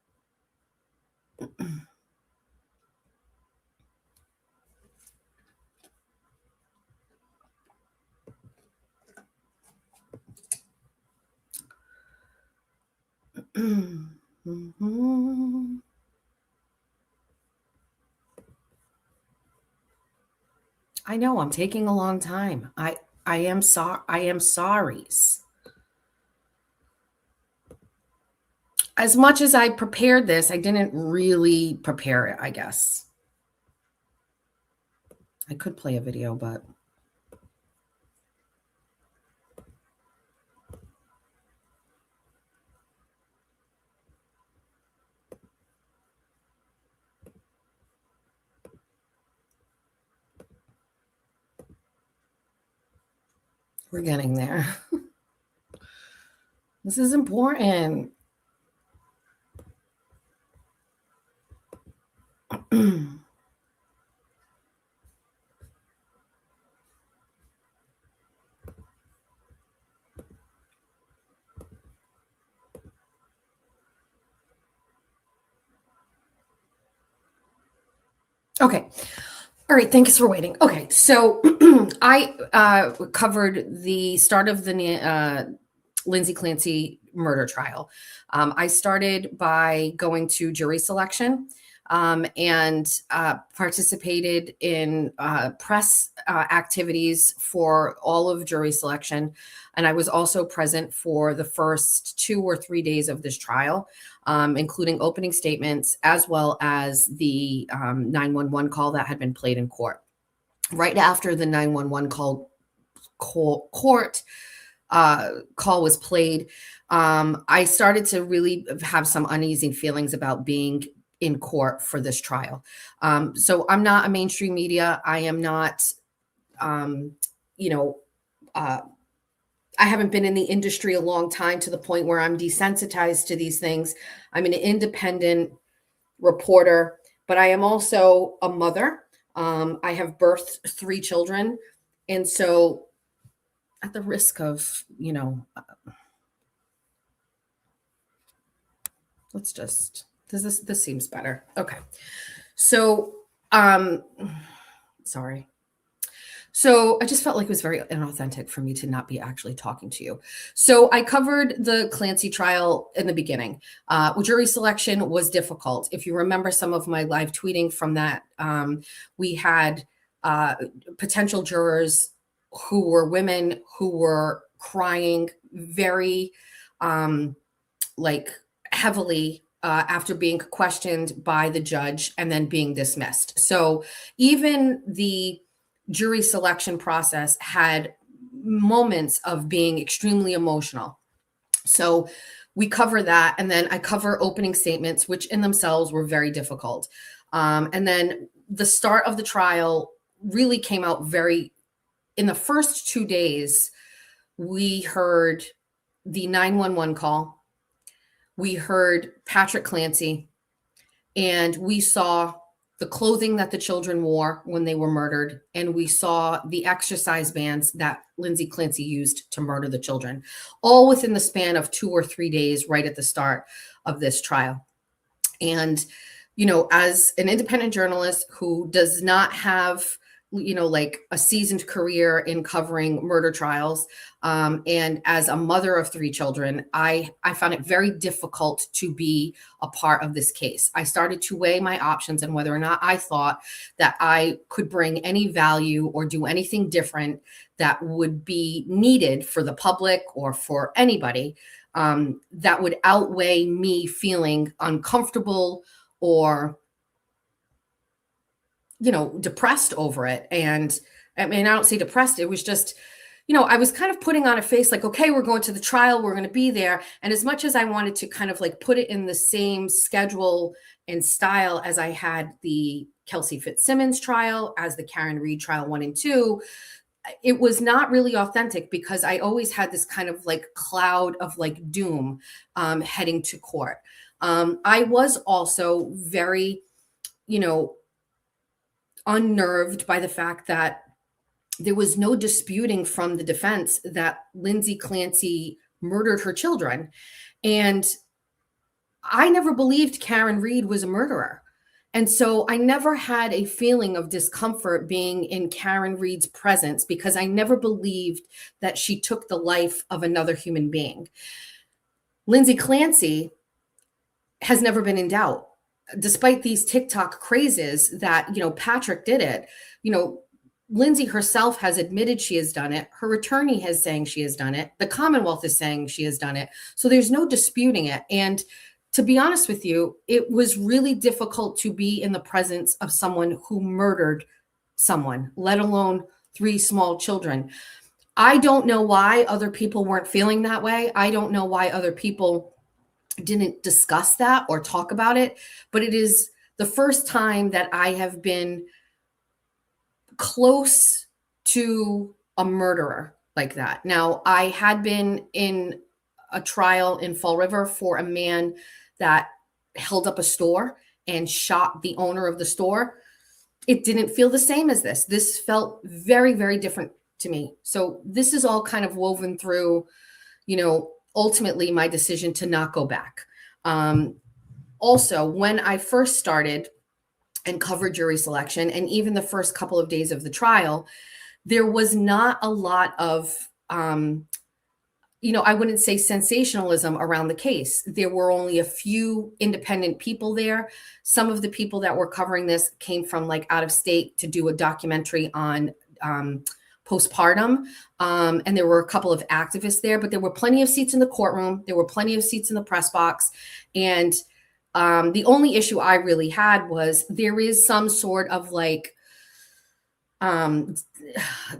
I know I'm taking a long time. I am sorry. I am sorry. as much as I prepared this, I didn't really prepare it, I guess. I could play a video, but we're getting there. This is important. Okay. All right. Thanks for waiting. Okay. So I covered the start of the Lindsay Clancy murder trial. I started by going to jury selection and participated in press activities for all of jury selection. And I was also present for the first 2 or 3 days of this trial, including opening statements, as well as the 911 call that had been played in court. Right after the 911 call was played, I started to really have some uneasy feelings about being in court for this trial. So I'm not a mainstream media. I am not, I haven't been in the industry a long time to the point where I'm desensitized to these things. I'm an independent reporter, but I am also a mother. I have birthed 3 children. And so at the risk of, let's just, this seems better. Okay. So, sorry. So I just felt like it was very inauthentic for me to not be actually talking to you. So I covered the Clancy trial in the beginning. Jury selection was difficult. If you remember some of my live tweeting from that, we had potential jurors who were women who were crying very heavily after being questioned by the judge and then being dismissed. So even the jury selection process had moments of being extremely emotional. So we cover that. And then I cover opening statements, which in themselves were very difficult. And then the start of the trial really came out in the first 2 days, we heard the 911 call. We heard Patrick Clancy, and we saw the clothing that the children wore when they were murdered, and we saw the exercise bands that Lindsay Clancy used to murder the children, all within the span of 2 or 3 days right at the start of this trial. And, as an independent journalist who does not have, a seasoned career in covering murder trials, and as a mother of 3 children, I found it very difficult to be a part of this case. I started to weigh my options and whether or not I thought that I could bring any value or do anything different that would be needed for the public or for anybody, that would outweigh me feeling uncomfortable or depressed over it. And I mean, I don't say depressed. It was just, I was kind of putting on a face like, okay, we're going to the trial. We're going to be there. And as much as I wanted to kind of put it in the same schedule and style as I had the Kelsey Fitzsimmons trial, as the Karen Reed trial 1 and 2, it was not really authentic because I always had this kind of cloud of doom heading to court. I was also very, unnerved by the fact that there was no disputing from the defense that Lindsay Clancy murdered her children. And I never believed Karen Reed was a murderer. And so I never had a feeling of discomfort being in Karen Reed's presence because I never believed that she took the life of another human being. Lindsay Clancy has never been in doubt. Despite these TikTok crazes that, Patrick did it, Lindsay herself has admitted she has done it. Her attorney has saying she has done it. The Commonwealth is saying she has done it. So there's no disputing it. And to be honest with you, it was really difficult to be in the presence of someone who murdered someone, let alone 3 small children. I don't know why other people weren't feeling that way. I don't know why other people didn't discuss that or talk about it, but it is the first time that I have been close to a murderer like that. Now, I had been in a trial in Fall River for a man that held up a store and shot the owner of the store. It didn't feel the same as this. This felt very, very different to me. So this is all kind of woven through, ultimately my decision to not go back. Also, when I first started and covered jury selection, and even the first couple of days of the trial, there was not a lot of, I wouldn't say sensationalism around the case. There were only a few independent people there. Some of the people that were covering this came from like out of state to do a documentary on postpartum. And there were a couple of activists there, but there were plenty of seats in the courtroom. There were plenty of seats in the press box. And the only issue I really had was there is some sort of like,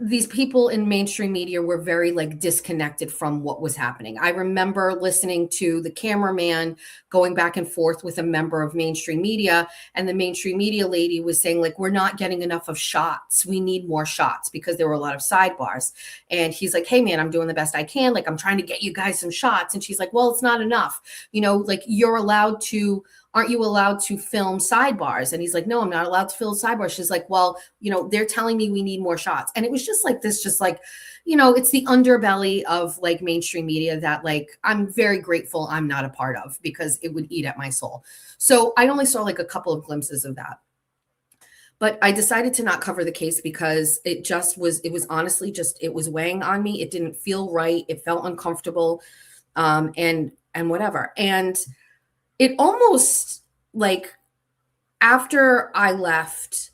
these people in mainstream media were very like disconnected from what was happening. I remember listening to the cameraman going back and forth with a member of mainstream media, and the mainstream media lady was saying like, we're not getting enough of shots. We need more shots, because there were a lot of sidebars. And he's like, hey man, I'm doing the best I can. Like, I'm trying to get you guys some shots. And she's like, well, it's not enough. Like aren't you allowed to film sidebars? And he's like, no, I'm not allowed to film sidebars. She's like, well, they're telling me we need more shots. And it was just like this, just like, it's the underbelly of like mainstream media that like, I'm very grateful I'm not a part of, because it would eat at my soul. So I only saw like a couple of glimpses of that. But I decided to not cover the case because it was honestly it was weighing on me. It didn't feel right. It felt uncomfortable, and whatever. And it almost like after I left,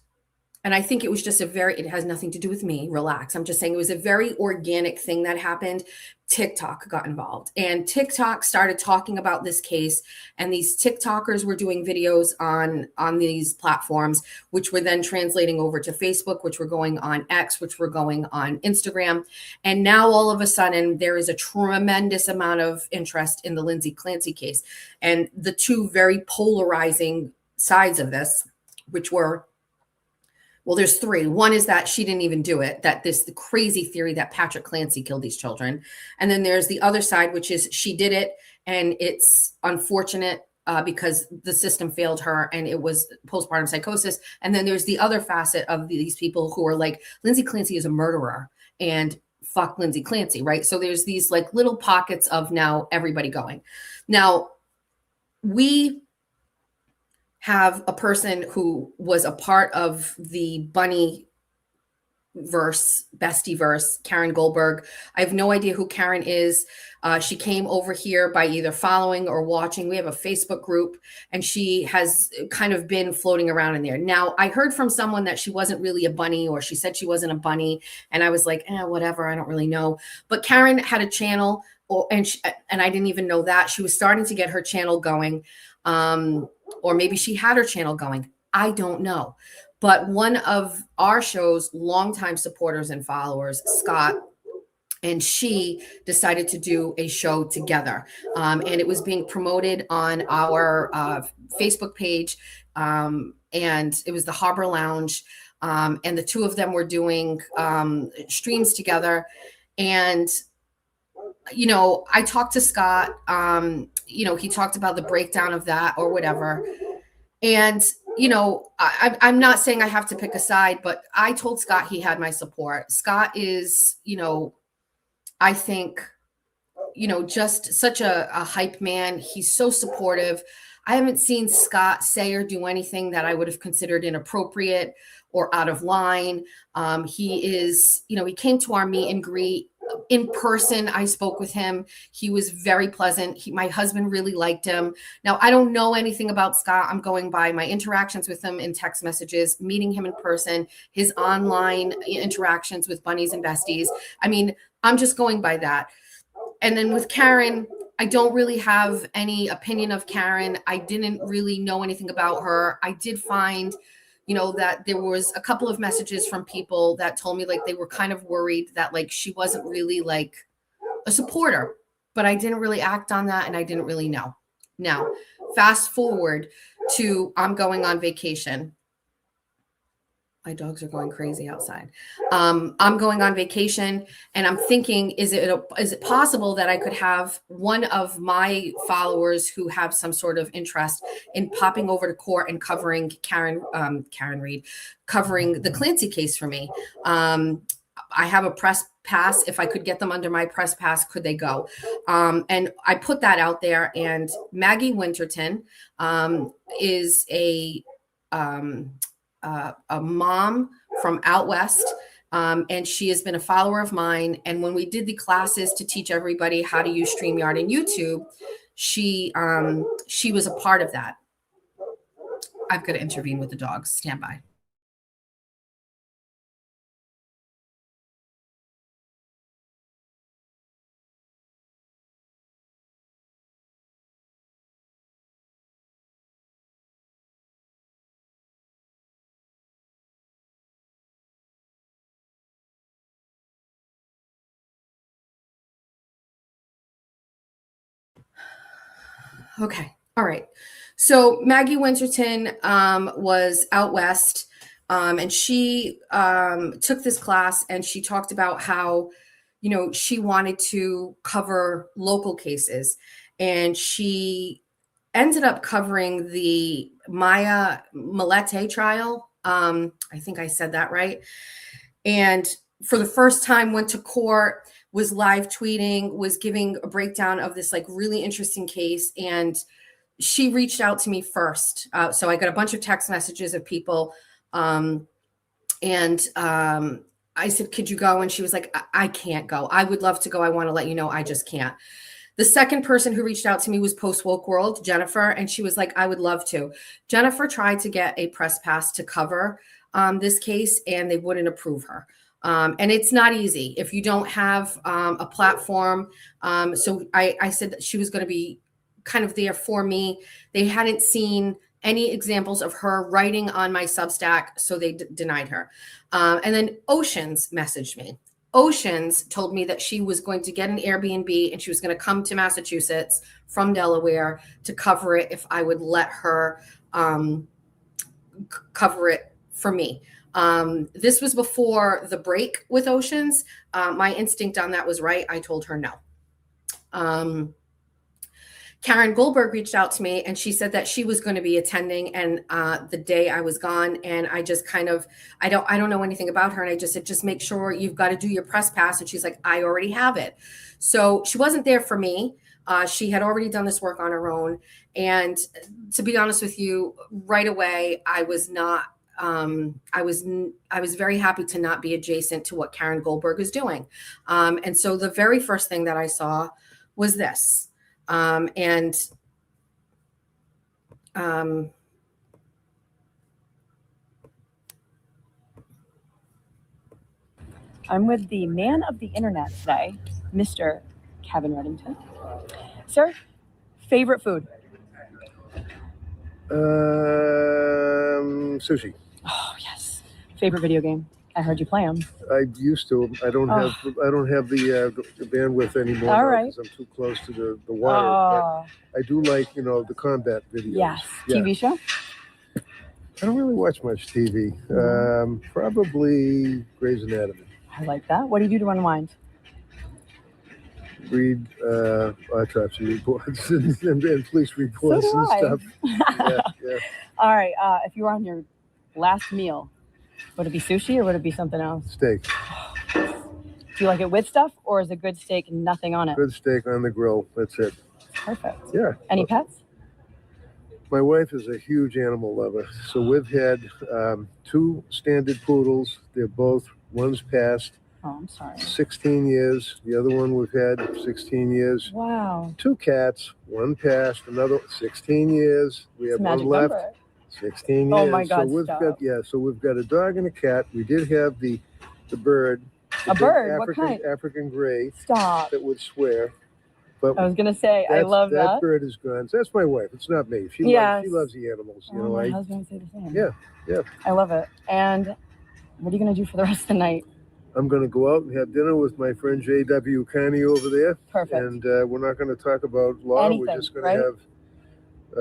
and I think it was just it has nothing to do with me, relax. I'm just saying it was a very organic thing that happened. TikTok got involved, and TikTok started talking about this case, and these TikTokers were doing videos on these platforms, which were then translating over to Facebook, which were going on X, which were going on Instagram. And now all of a sudden there is a tremendous amount of interest in the Lindsay Clancy case. And the two very polarizing sides of this, which were, well, there's 3. One is that she didn't even do it, the crazy theory that Patrick Clancy killed these children. And then there's the other side, which is she did it, and it's unfortunate because the system failed her and it was postpartum psychosis. And then there's the other facet of these people who are like, Lindsay Clancy is a murderer and fuck Lindsay Clancy, right? So there's these like little pockets of now everybody going. Now, we have a person who was a part of the bunny bestie verse, Karen Goldberg. I have no idea who Karen is. She came over here by either following or watching. We have a Facebook group, and she has kind of been floating around in there. Now, I heard from someone that she wasn't really a bunny, or she said she wasn't a bunny. And I was like, whatever, I don't really know. But Karen had a channel, and I didn't even know that. She was starting to get her channel going. Or maybe she had her channel going. I don't know. But one of our show's longtime supporters and followers, Scott, and she decided to do a show together. And it was being promoted on our Facebook page. And it was the Harbor Lounge. And the two of them were doing streams together. And I talked to Scott, he talked about the breakdown of that or whatever. And, I'm not saying I have to pick a side, but I told Scott he had my support. Scott is, I think, just such a hype man. He's so supportive. I haven't seen Scott say or do anything that I would have considered inappropriate or out of line. He is, he came to our meet and greet in person. I spoke with him. He was very pleasant. My husband really liked him. Now, I don't know anything about Scott. I'm going by my interactions with him in text messages, meeting him in person, his online interactions with bunnies and besties. I mean, I'm just going by that. And then with Karen, I don't really have any opinion of Karen. I didn't really know anything about her. I did find, that there was a couple of messages from people that told me like they were kind of worried that like she wasn't really like a supporter, but I didn't really act on that and I didn't really know. Now, fast forward to I'm going on vacation. My dogs are going crazy outside. I'm going on vacation and I'm thinking, is it possible that I could have one of my followers who have some sort of interest in popping over to court and covering Karen Reed, covering the Clancy case for me? I have a press pass. If I could get them under my press pass, could they go? And I put that out there. And Maggie Winterton is a mom from out west, and she has been a follower of mine. And when we did the classes to teach everybody how to use StreamYard and YouTube, she was a part of that. I've got to intervene with the dogs. Stand by. Okay. All right. So Maggie Winterton was out west, and she took this class and she talked about how, she wanted to cover local cases, and she ended up covering the Maya Malete trial. I think I said that right. And for the first time went to court, was live tweeting, was giving a breakdown of this like really interesting case. And she reached out to me first. So I got a bunch of text messages of people. I said, could you go? And she was like, I can't go. I would love to go. I want to let you know, I just can't. The second person who reached out to me was Post Woke World, Jennifer. And she was like, I would love to. Jennifer tried to get a press pass to cover this case, and they wouldn't approve her. And it's not easy if you don't have a platform. So I said that she was going to be kind of there for me. They hadn't seen any examples of her writing on my Substack, so they denied her. And then Oceans messaged me. Oceans told me that she was going to get an Airbnb and she was going to come to Massachusetts from Delaware to cover it if I would let her cover it for me. This was before the break with Oceans. My instinct on that was right. I told her no. Karen Goldberg reached out to me and she said that she was going to be attending and the day I was gone. And I just kind of, I don't know anything about her. And I just said, just make sure you've got to do your press pass. And she's like, I already have it. So she wasn't there for me. She had already done this work on her own. And to be honest with you, right away, I was not, I was very happy to not be adjacent to what Karen Goldberg is doing. And so the very first thing that I saw was this. I'm with the man of the internet today, Mr. Kevin Reddington. Sir, favorite food? Sushi. Oh, yes. Favorite video game? I heard you play them. I used to. I don't have the bandwidth anymore. All right. Because I'm too close to the water. Oh. But I do like, the combat videos. Yes. Yeah. TV show? I don't really watch much TV. Probably Grey's Anatomy. I like that. What do you do to unwind? Read autopsy reports and police reports So and do I. stuff. Yeah. All right. If you were on your last meal, would it be sushi or would it be something else? Steak. Do you like it with stuff or is it good steak and nothing on it? Good steak on the grill. That's it. Perfect. Yeah. Any pets? My wife is a huge animal lover. So we've had 2 standard poodles. They're both, one's passed. Oh, I'm sorry. 16 years. The other one we've had 16 years. Wow. 2 cats, one passed, another 16 years. We have one left. Number. 16 years. Oh my God, so we've got a dog and a cat. We did have the bird. A bird? What kind? African gray. Stop. That would swear. But I was gonna say, I love that. bird is gone. That's my wife. It's not me. She Yes. loves the animals. You Oh, know, my husband would say the same. Yeah. I love it. And what are you gonna do for the rest of the night? I'm going to go out and have dinner with my friend J.W. Connie over there. Perfect. And we're not going to talk about law. Anything, we're just going right? to have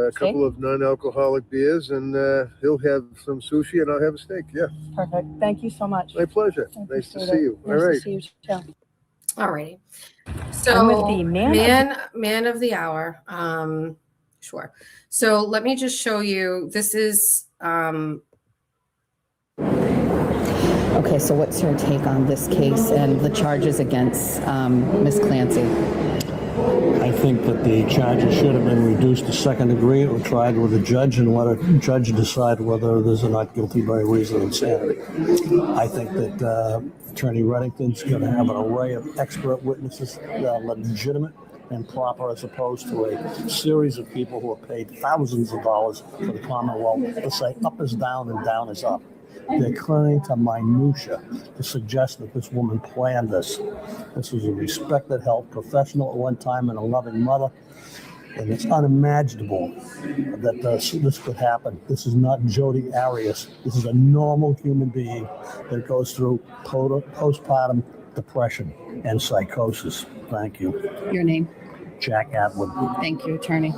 a couple of non-alcoholic beers, and he'll have some sushi, and I'll have a steak. Yeah. Perfect. Thank you so much. My pleasure. I Nice to appreciate see it. you. Nice All right. to see you too. All righty. I'm So with the man of the hour. Sure. So let me just show you. This is Okay, so what's your take on this case and the charges against Ms. Clancy? I think that the charges should have been reduced to second degree or tried with a judge and let a judge decide whether there's a not guilty by reason of insanity. I think that Attorney Reddington's going to have an array of expert witnesses that are legitimate and proper, as opposed to a series of people who are paid thousands of dollars for the Commonwealth to say up is down and down is up. They're clinging to minutia to suggest that this woman planned this. This was a respected health professional at one time and a loving mother, and it's unimaginable that this could happen. This is not Jodi Arias. This is a normal human being that goes through postpartum depression and psychosis. Thank you. Your name? Jack Atwood. Thank you, attorney.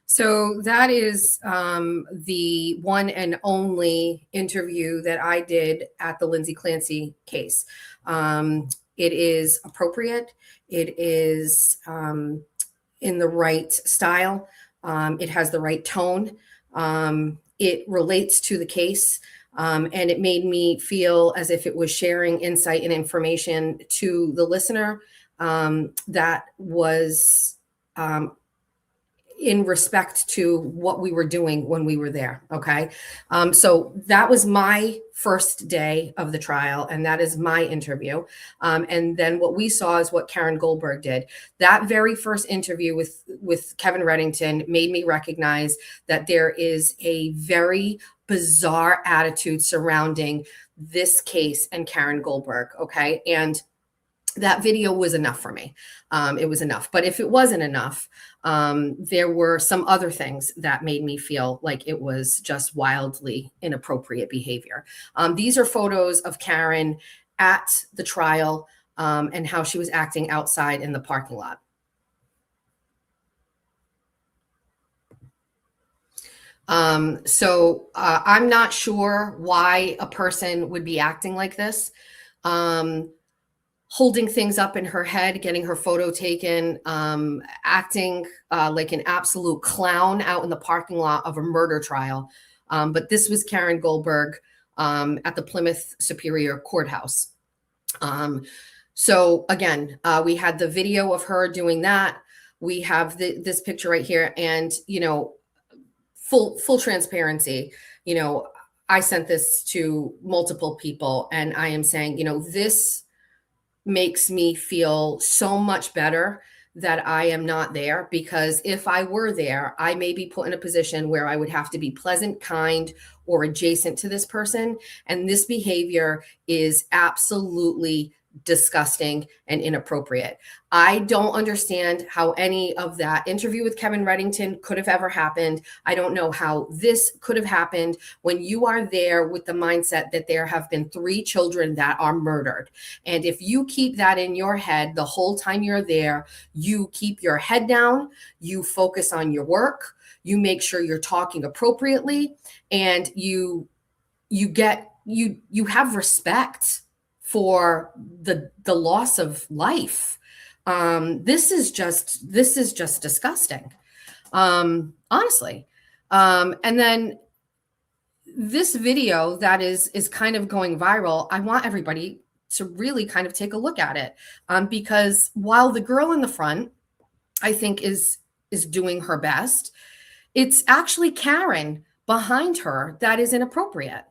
So that is the one and only interview that I did at the Lindsay Clancy case. It is appropriate. It is in the right style. It has the right tone. It relates to the case. And it made me feel as if it was sharing insight and information to the listener that was in respect to what we were doing when we were there. Okay. So that was my first day of the trial, and that is my interview. And then what we saw is what Karen Goldberg did. That very first interview with Kevin Reddington made me recognize that there is a very bizarre attitude surrounding this case and Karen Goldberg. Okay. And that video was enough for me. It was enough. But if it wasn't enough, there were some other things that made me feel like it was just wildly inappropriate behavior. These are photos of Karen at the trial and how she was acting outside in the parking lot. So I'm not sure why a person would be acting like this. Holding things up in her head, getting her photo taken, acting like an absolute clown out in the parking lot of a murder trial. But this was Karen Goldberg at the Plymouth Superior Courthouse. So again, we had the video of her doing that. We have this picture right here, and full transparency. I sent this to multiple people, and I am saying, this makes me feel so much better that I am not there, because if I were there, I may be put in a position where I would have to be pleasant, kind, or adjacent to this person. And this behavior is absolutely disgusting and inappropriate. I don't understand how any of that interview with Kevin Reddington could have ever happened. I don't know how this could have happened when you are there with the mindset that there have been 3 children that are murdered. And if you keep that in your head the whole time you're there, you keep your head down, you focus on your work, you make sure you're talking appropriately, and you have respect for the loss of life. This is just disgusting, honestly. And then this video that is kind of going viral, I want everybody to really kind of take a look at it, because while the girl in the front, I think, is doing her best, it's actually Karen behind her that is inappropriate.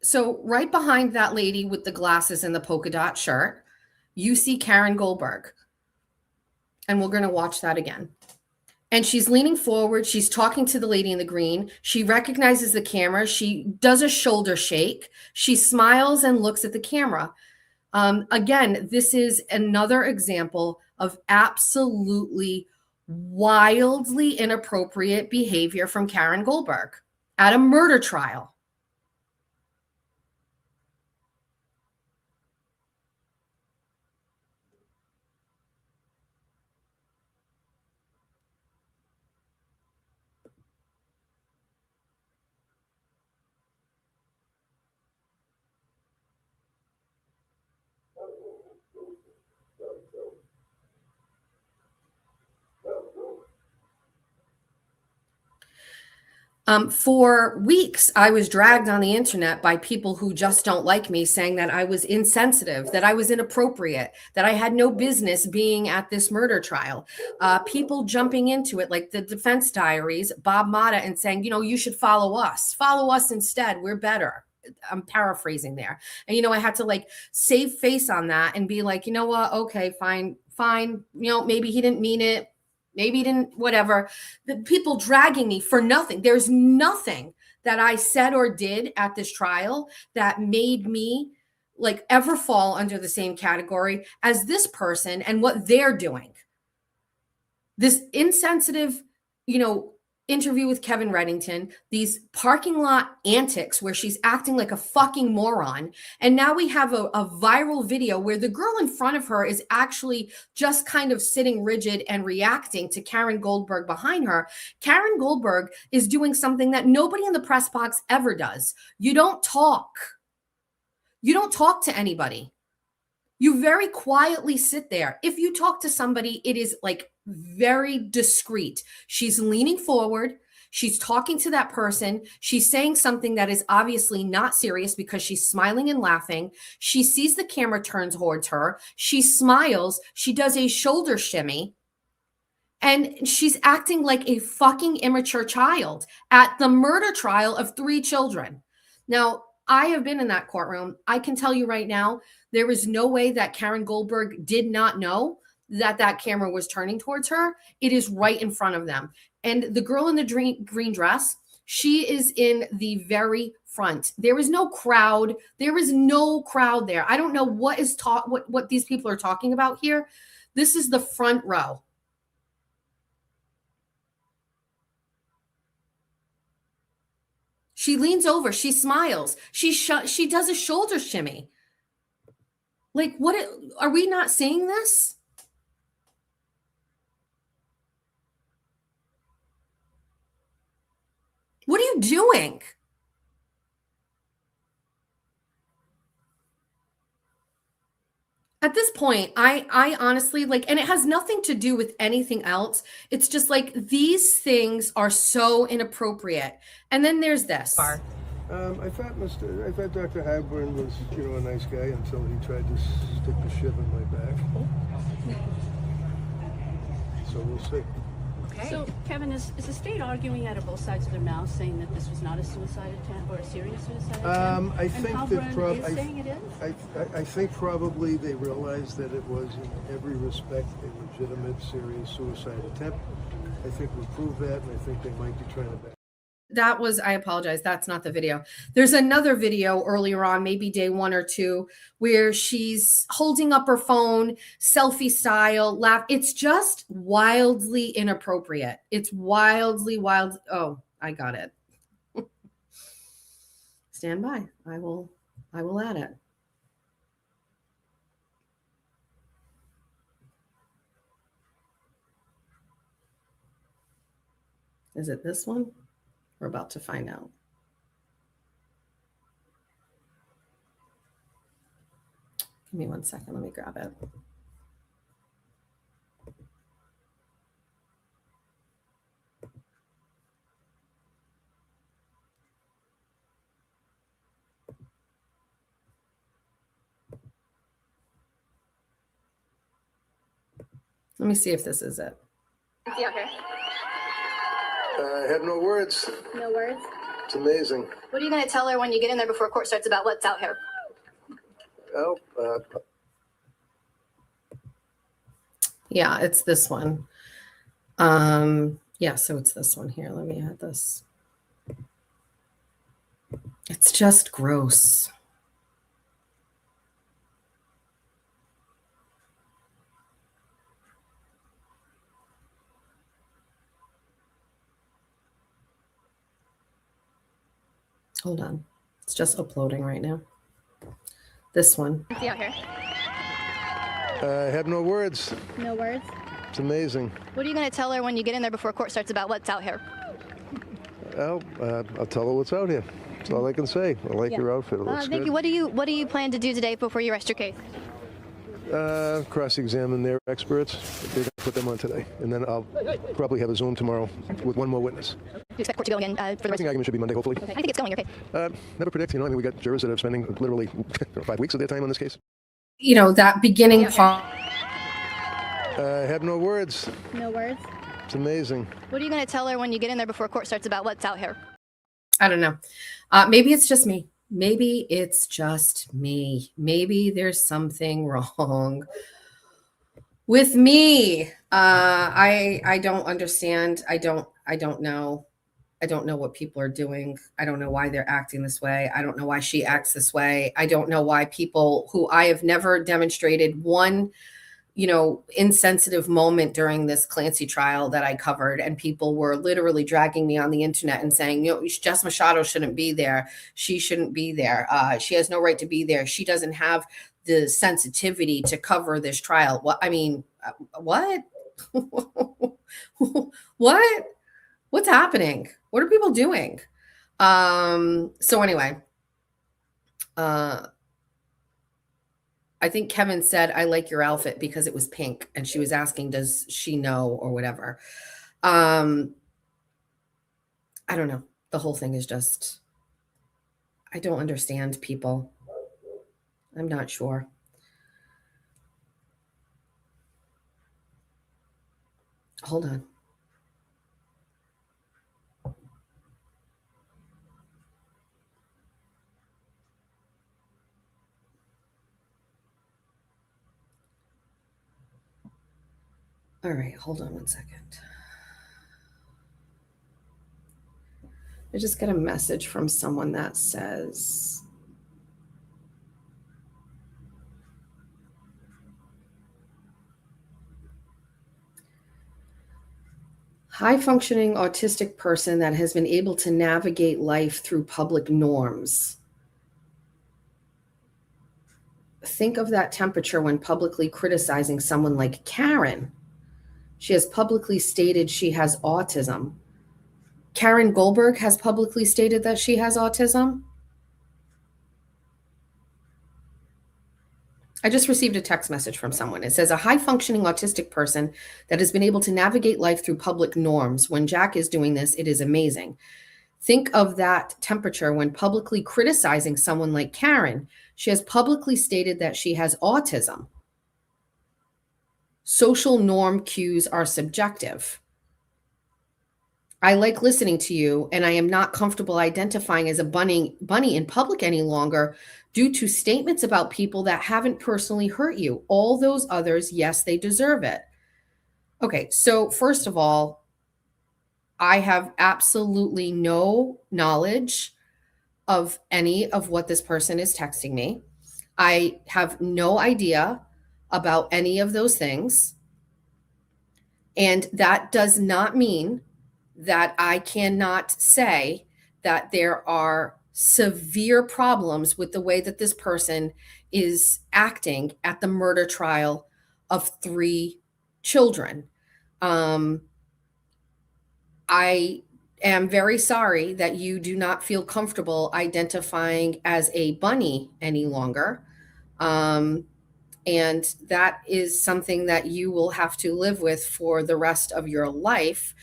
So right behind that lady with the glasses and the polka dot shirt, you see Karen Goldberg. And we're going to watch that again. And she's leaning forward. She's talking to the lady in the green. She recognizes the camera. She does a shoulder shake. She smiles and looks at the camera. Again, this is another example of absolutely wildly inappropriate behavior from Karen Goldberg at a murder trial. For weeks, I was dragged on the internet by people who just don't like me, saying that I was insensitive, that I was inappropriate, that I had no business being at this murder trial. People jumping into it, like the Defense Diaries, Bob Mata, and saying, you should follow us instead. We're better. I'm paraphrasing there. And, I had to like save face on that and be like, you know what? Okay, fine. Maybe he didn't mean it. Maybe he didn't, whatever. The people dragging me for nothing. There's nothing that I said or did at this trial that made me like ever fall under the same category as this person and what they're doing. This insensitive, interview with Kevin Reddington, these parking lot antics where she's acting like a fucking moron. And now we have a viral video where the girl in front of her is actually just kind of sitting rigid and reacting to Karen Goldberg behind her. Karen Goldberg is doing something that nobody in the press box ever does. You don't talk. You don't talk to anybody. You very quietly sit there. If you talk to somebody, it is like very discreet. She's leaning forward. She's talking to that person. She's saying something that is obviously not serious because she's smiling and laughing. She sees the camera turn towards her. She smiles. She does a shoulder shimmy. And she's acting like a fucking immature child at the murder trial of 3 children. Now, I have been in that courtroom. I can tell you right now, there is no way that Karen Goldberg did not know that camera was turning towards her. It is right in front of them. And the girl in the green dress, she is in the very front. There is no crowd. There is no crowd there. I don't know what is what these people are talking about here. This is the front row. She leans over. She smiles. She does a shoulder shimmy. Like, what are we not seeing this? What are you doing? At this point, I honestly like, and it has nothing to do with anything else. It's just like these things are so inappropriate. And then there's this. I thought Dr. Hagburn was, a nice guy until he tried to stick the shit in my back. So we'll see. Okay. So, Kevin, is the state arguing out of both sides of their mouth, saying that this was not a suicide attempt or a serious suicide attempt? I think that saying it is? I think probably they realized that it was in every respect a legitimate, serious suicide attempt. I think we proved that, and I think they might be trying to back. That was, I apologize, that's not the video. There's another video earlier on, maybe day 1 or 2, where she's holding up her phone, selfie style, laugh. It's just wildly inappropriate. It's wildly wild. Oh, I got it. Stand by. I will add it. Is it this one? We're about to find out. Give me 1 second. Let me grab it. Let me see if this is it. Yeah, okay. I have no words. No words. It's amazing. What are you going to tell her when you get in there before court starts about what's out here? Oh, Yeah, it's this one. Yeah, so it's this one here. Let me add this. It's just gross. Hold on. It's just uploading right now. This one. See out here. I have no words. No words. It's amazing. What are you going to tell her when you get in there before court starts about what's out here? Well, I'll tell her what's out here. That's all I can say. I like your outfit. It looks Thank good. you. What do you plan to do today before you rest your case? Cross-examine their experts. They're going to put them on today. And then I'll probably have a Zoom tomorrow with one more witness. Do you expect court to go again for the I rest? think the argument should be Monday, hopefully. Okay. I think it's going. Your case. Never predict, I mean, we got jurors that are spending literally 5 weeks of their time on this case. That beginning part. I have no words. No words. It's amazing. What are you going to tell her when you get in there before court starts about what's out here? I don't know. Maybe it's just me. Maybe it's just me. Maybe there's something wrong with me. I don't understand. I don't know. I don't know what people are doing. I don't know why they're acting this way. I don't know why she acts this way. I don't know why people who I have never demonstrated one, insensitive moment during this Clancy trial that I covered, and people were literally dragging me on the internet and saying, Jess Machado shouldn't be there. She shouldn't be there. She has no right to be there. She doesn't have the sensitivity to cover this trial. What? What? What? What's happening? What are people doing? So anyway, I think Kevin said, I like your outfit because it was pink. And she was asking, does she know or whatever? I don't know. The whole thing is just, I don't understand people. I'm not sure. Hold on. All right, hold on one second. I just got a message from someone that says, high-functioning autistic person that has been able to navigate life through public norms. Think of that temperature when publicly criticizing someone like Karen. She has publicly stated she has autism. Karen Goldberg has publicly stated that she has autism. I just received a text message from someone. It says, a high-functioning autistic person that has been able to navigate life through public norms. When Jack is doing this, it is amazing. Think of that temperature when publicly criticizing someone like Karen. She has publicly stated that she has autism. Social norm cues are subjective. I like listening to you, and I am not comfortable identifying as a bunny in public any longer due to statements about people that haven't personally hurt you. All those others, yes, they deserve it. Okay, so first of all, I have absolutely no knowledge of any of what this person is texting me. I have no idea about any of those things. And that does not mean that I cannot say that there are severe problems with the way that this person is acting at the murder trial of 3 children. I am very sorry that you do not feel comfortable identifying as a bunny any longer. And that is something that you will have to live with for the rest of your life.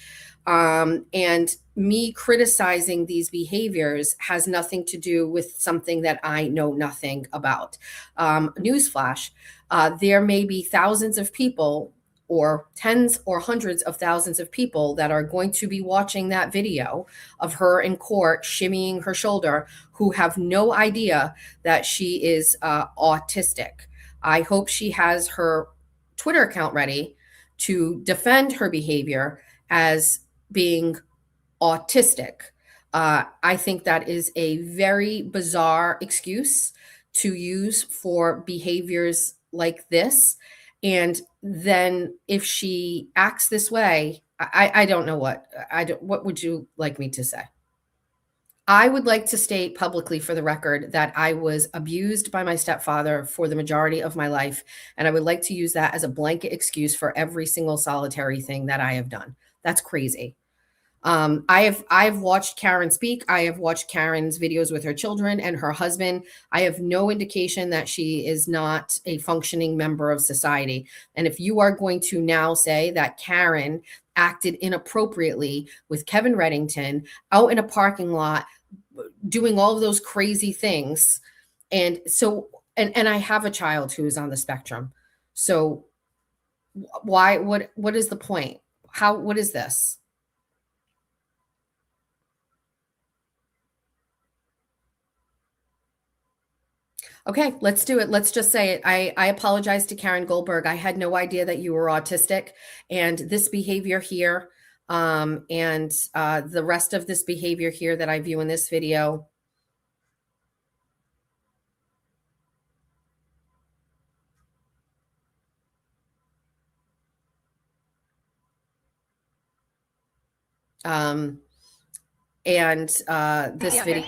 And me criticizing these behaviors has nothing to do with something that I know nothing about. Newsflash, there may be thousands of people or tens or hundreds of thousands of people that are going to be watching that video of her in court shimmying her shoulder who have no idea that she is autistic. I hope she has her Twitter account ready to defend her behavior as being autistic. I think that is a very bizarre excuse to use for behaviors like this. And then if she acts this way, I don't know what would you like me to say? I would like to state publicly for the record that I was abused by my stepfather for the majority of my life. And I would like to use that as a blanket excuse for every single solitary thing that I have done. That's crazy. I've watched Karen speak. I have watched Karen's videos with her children and her husband. I have no indication that she is not a functioning member of society. And if you are going to now say that Karen acted inappropriately with Kevin Reddington out in a parking lot, doing all of those crazy things, and I have a child who is on the spectrum. So why? What is the point? What is this? Okay, let's do it. Let's just say it. I apologize to Karen Goldberg. I had no idea that you were autistic, and this behavior here, and the rest of this behavior here that I view in this video. This video.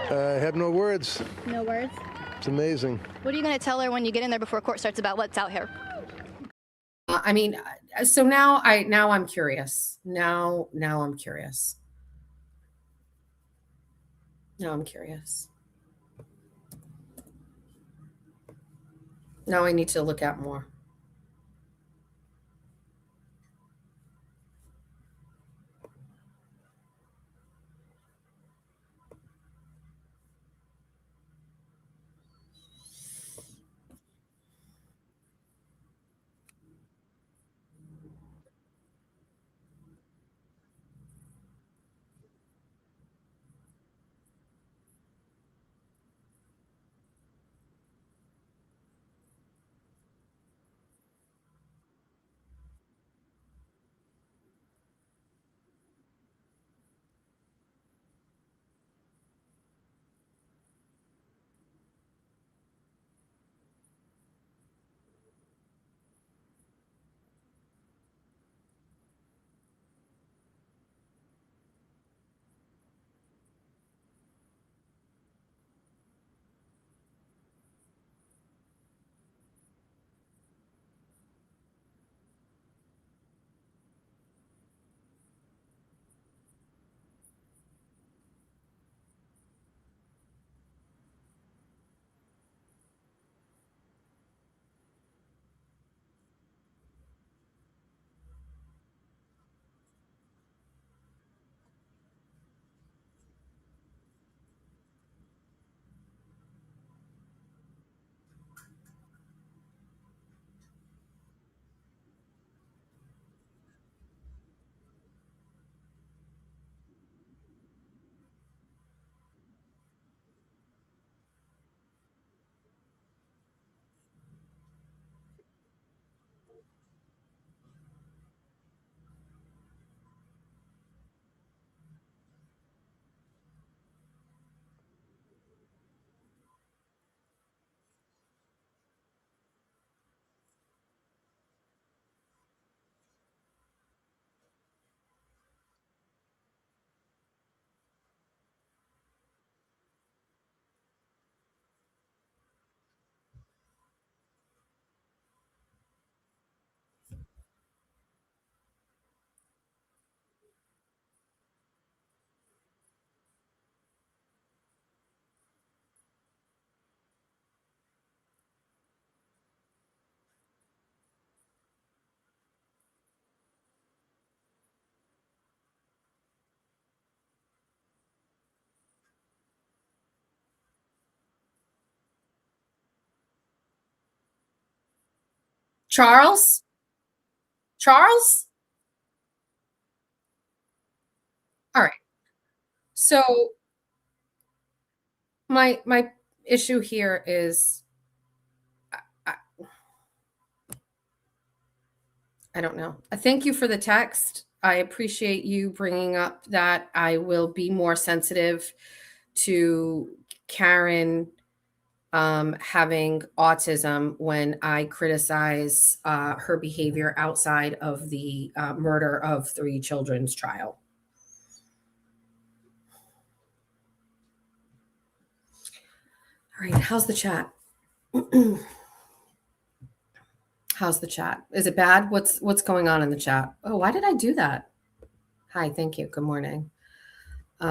I have no words. No words. It's amazing. What are you going to tell her when you get in there before court starts about what's out here? I mean, so now I'm curious. Now I'm curious. Now I'm curious. Now I need to look at more. Charles? Charles? All right. So my issue here is I don't know. Thank you for the text. I appreciate you bringing up that. I will be more sensitive to Karen having autism when I criticize her behavior outside of the murder of 3 children's trial. All right, how's the chat? How's the chat? Is it bad? What's going on in the chat? Oh, why did I do that? Hi, thank you. Good morning. I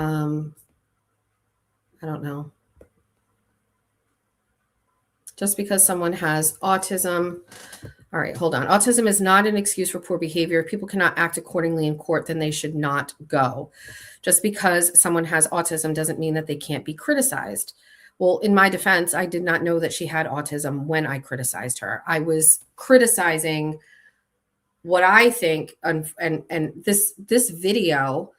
don't know. Just because someone has autism. All right, hold on. Autism is not an excuse for poor behavior. If people cannot act accordingly in court, then they should not go. Just because someone has autism doesn't mean that they can't be criticized. Well, in my defense, I did not know that she had autism when I criticized her. I was criticizing what I think, and this video,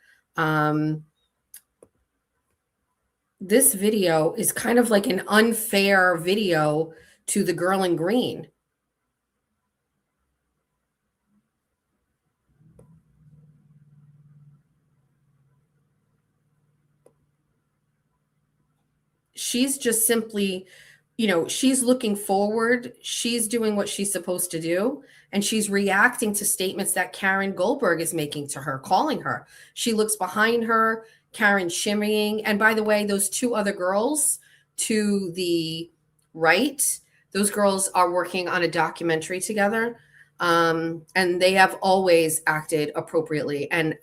this video is kind of like an unfair video to the girl in green. She's just simply, she's looking forward. She's doing what she's supposed to do. And she's reacting to statements that Karen Goldberg is making to her, calling her. She looks behind her, Karen shimmying. And by the way, those 2 other girls to the right, those girls are working on a documentary together. And they have always acted appropriately. And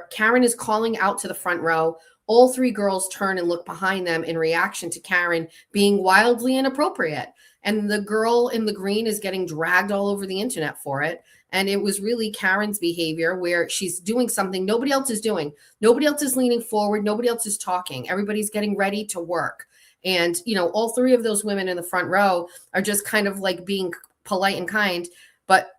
Karen is calling out to the front row. All 3 girls turn and look behind them in reaction to Karen being wildly inappropriate. And the girl in the green is getting dragged all over the internet for it. And it was really Karen's behavior where she's doing something nobody else is doing. Nobody else is leaning forward. Nobody else is talking. Everybody's getting ready to work. And, all 3 of those women in the front row are just kind of like being polite and kind. But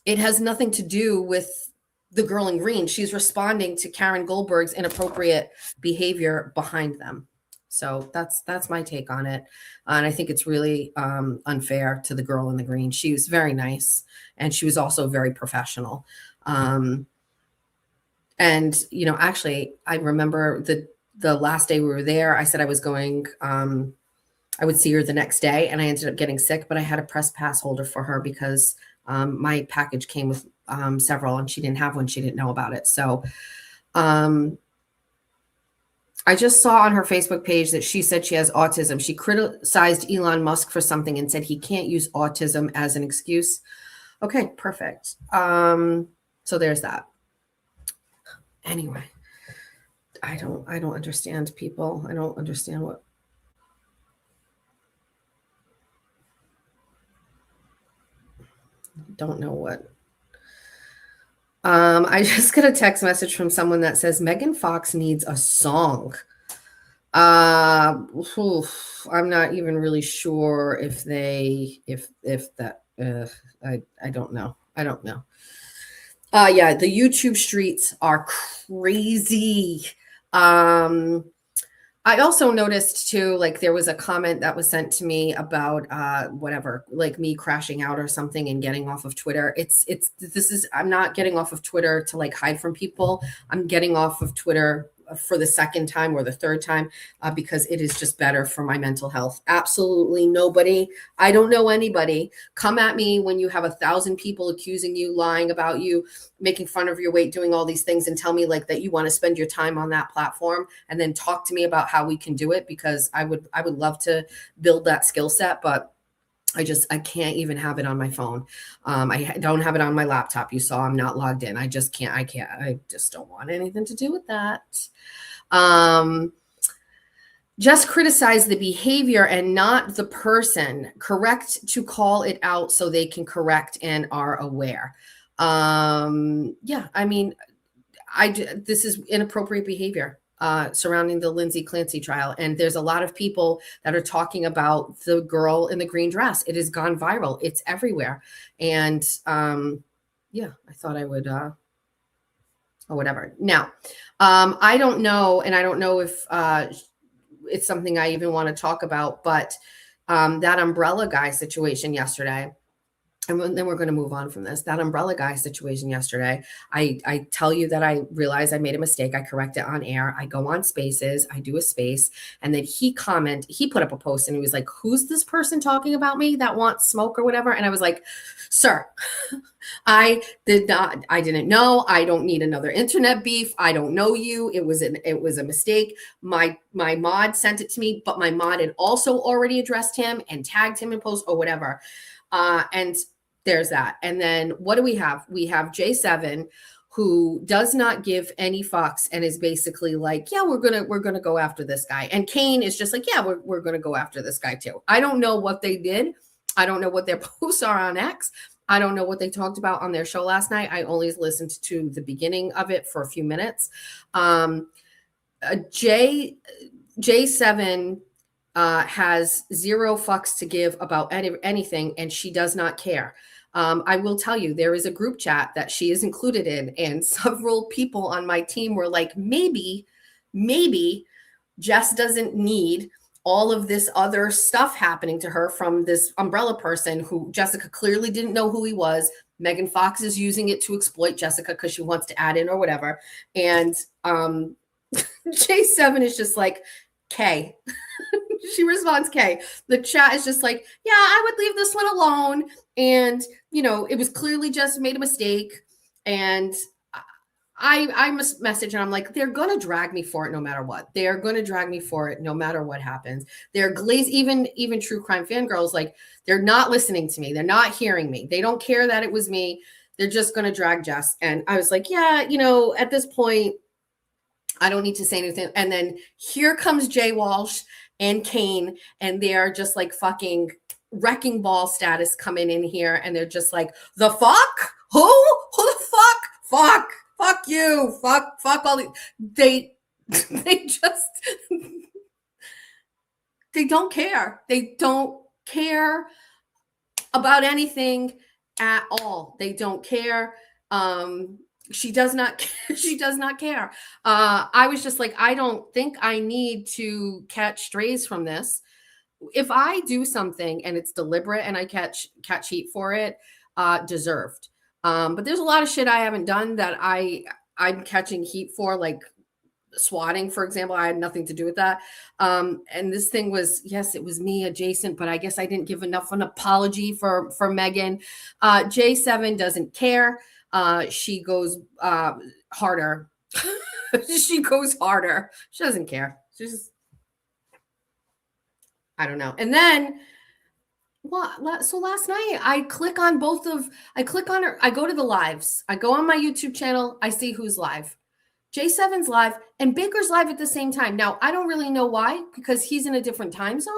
it has nothing to do with the girl in green. She's responding to Karen Goldberg's inappropriate behavior behind them. So that's my take on it. And I think it's really unfair to the girl in the green. She was very nice, and she was also very professional. And, actually, I remember the last day we were there, I said I was going, I would see her the next day, and I ended up getting sick, but I had a press pass holder for her because my package came with several, and she didn't have one. She didn't know about it. So I just saw on her Facebook page that she said she has autism. She criticized Elon Musk for something and said he can't use autism as an excuse. Okay, perfect. So there's that. Anyway, I don't understand people. I don't understand what. Don't know what. I just got a text message from someone that says Megan Fox needs a song. I'm not even really sure if that. I don't know. Yeah, the YouTube streets are crazy. I also noticed too, like there was a comment that was sent to me about whatever, like me crashing out or something and getting off of Twitter. I'm not getting off of Twitter to like hide from people. I'm getting off of Twitter for the second time or the third time because it is just better for my mental health. Absolutely nobody. I don't know anybody. Come at me when you have 1,000 people accusing you, lying about you, making fun of your weight, doing all these things, and tell me like that you want to spend your time on that platform, and then talk to me about how we can do it, because I would love to build that skill set, but I can't even have it on my phone. I don't have it on my laptop. You saw I'm not logged in. I just can't. I just don't want anything to do with that. Just criticize the behavior and not the person. Correct to call it out so they can correct and are aware. Yeah, I mean, this is inappropriate behavior surrounding the Lindsay Clancy trial. And there's a lot of people that are talking about the girl in the green dress. It has gone viral. It's everywhere. And yeah, I thought I would, or whatever. Now, I don't know. And I don't know if it's something I even want to talk about, but that umbrella guy situation yesterday, and then we're going to move on from this. That umbrella guy situation yesterday, I tell you that I realized I made a mistake. I correct it on air. I go on Spaces. I do a space. And then he put up a post and he was like, who's this person talking about me that wants smoke or whatever? And I was like, sir, I didn't know. I don't need another internet beef. I don't know you. It was a mistake. My mod sent it to me, but my mod had also already addressed him and tagged him in post or whatever. And there's that. And then what do we have? We have J7, who does not give any fucks and is basically like, yeah, we're gonna go after this guy. And Kane is just like, yeah, we're gonna go after this guy too. I don't know what they did. I don't know what their posts are on X. I don't know what they talked about on their show last night. I only listened to the beginning of it for a few minutes. J7 has zero fucks to give about anything, and she does not care. I will tell you, there is a group chat that she is included in, and several people on my team were like, maybe Jess doesn't need all of this other stuff happening to her from this umbrella person who Jessica clearly didn't know who he was. Megan Fox is using it to exploit Jessica because she wants to add in or whatever. And J7 is just like, K. She responds K. The chat is just like, yeah, I would leave this one alone. And, it was clearly just made a mistake. And I message and I'm like, they're going to drag me for it no matter what. They are going to drag me for it no matter what happens. They're glazed, even true crime fangirls, like they're not listening to me. They're not hearing me. They don't care that it was me. They're just going to drag Jess. And I was like, yeah, at this point, I don't need to say anything. And then here comes Jay Walsh and Kane, and they're just like fucking wrecking ball status coming in here. And they're just like, the fuck? Who the fuck? Fuck you. Fuck all the, they just, they don't care. They don't care about anything at all. They don't care. She does not care. I was just like, I don't think I need to catch strays from this. If I do something and it's deliberate and I catch heat for it, deserved. But there's a lot of shit I haven't done that I'm catching heat for, like swatting, for example. I had nothing to do with that. And this thing was, yes, it was me adjacent, but I guess I didn't give enough an apology for Megan. J7 doesn't care. She goes harder. She goes harder. She doesn't care. She's just, I don't know. And then so last night I click on her. I go to the lives. I go on my YouTube channel. I see who's live. J7's live and Baker's live at the same time. Now, I don't really know why, because he's in a different time zone,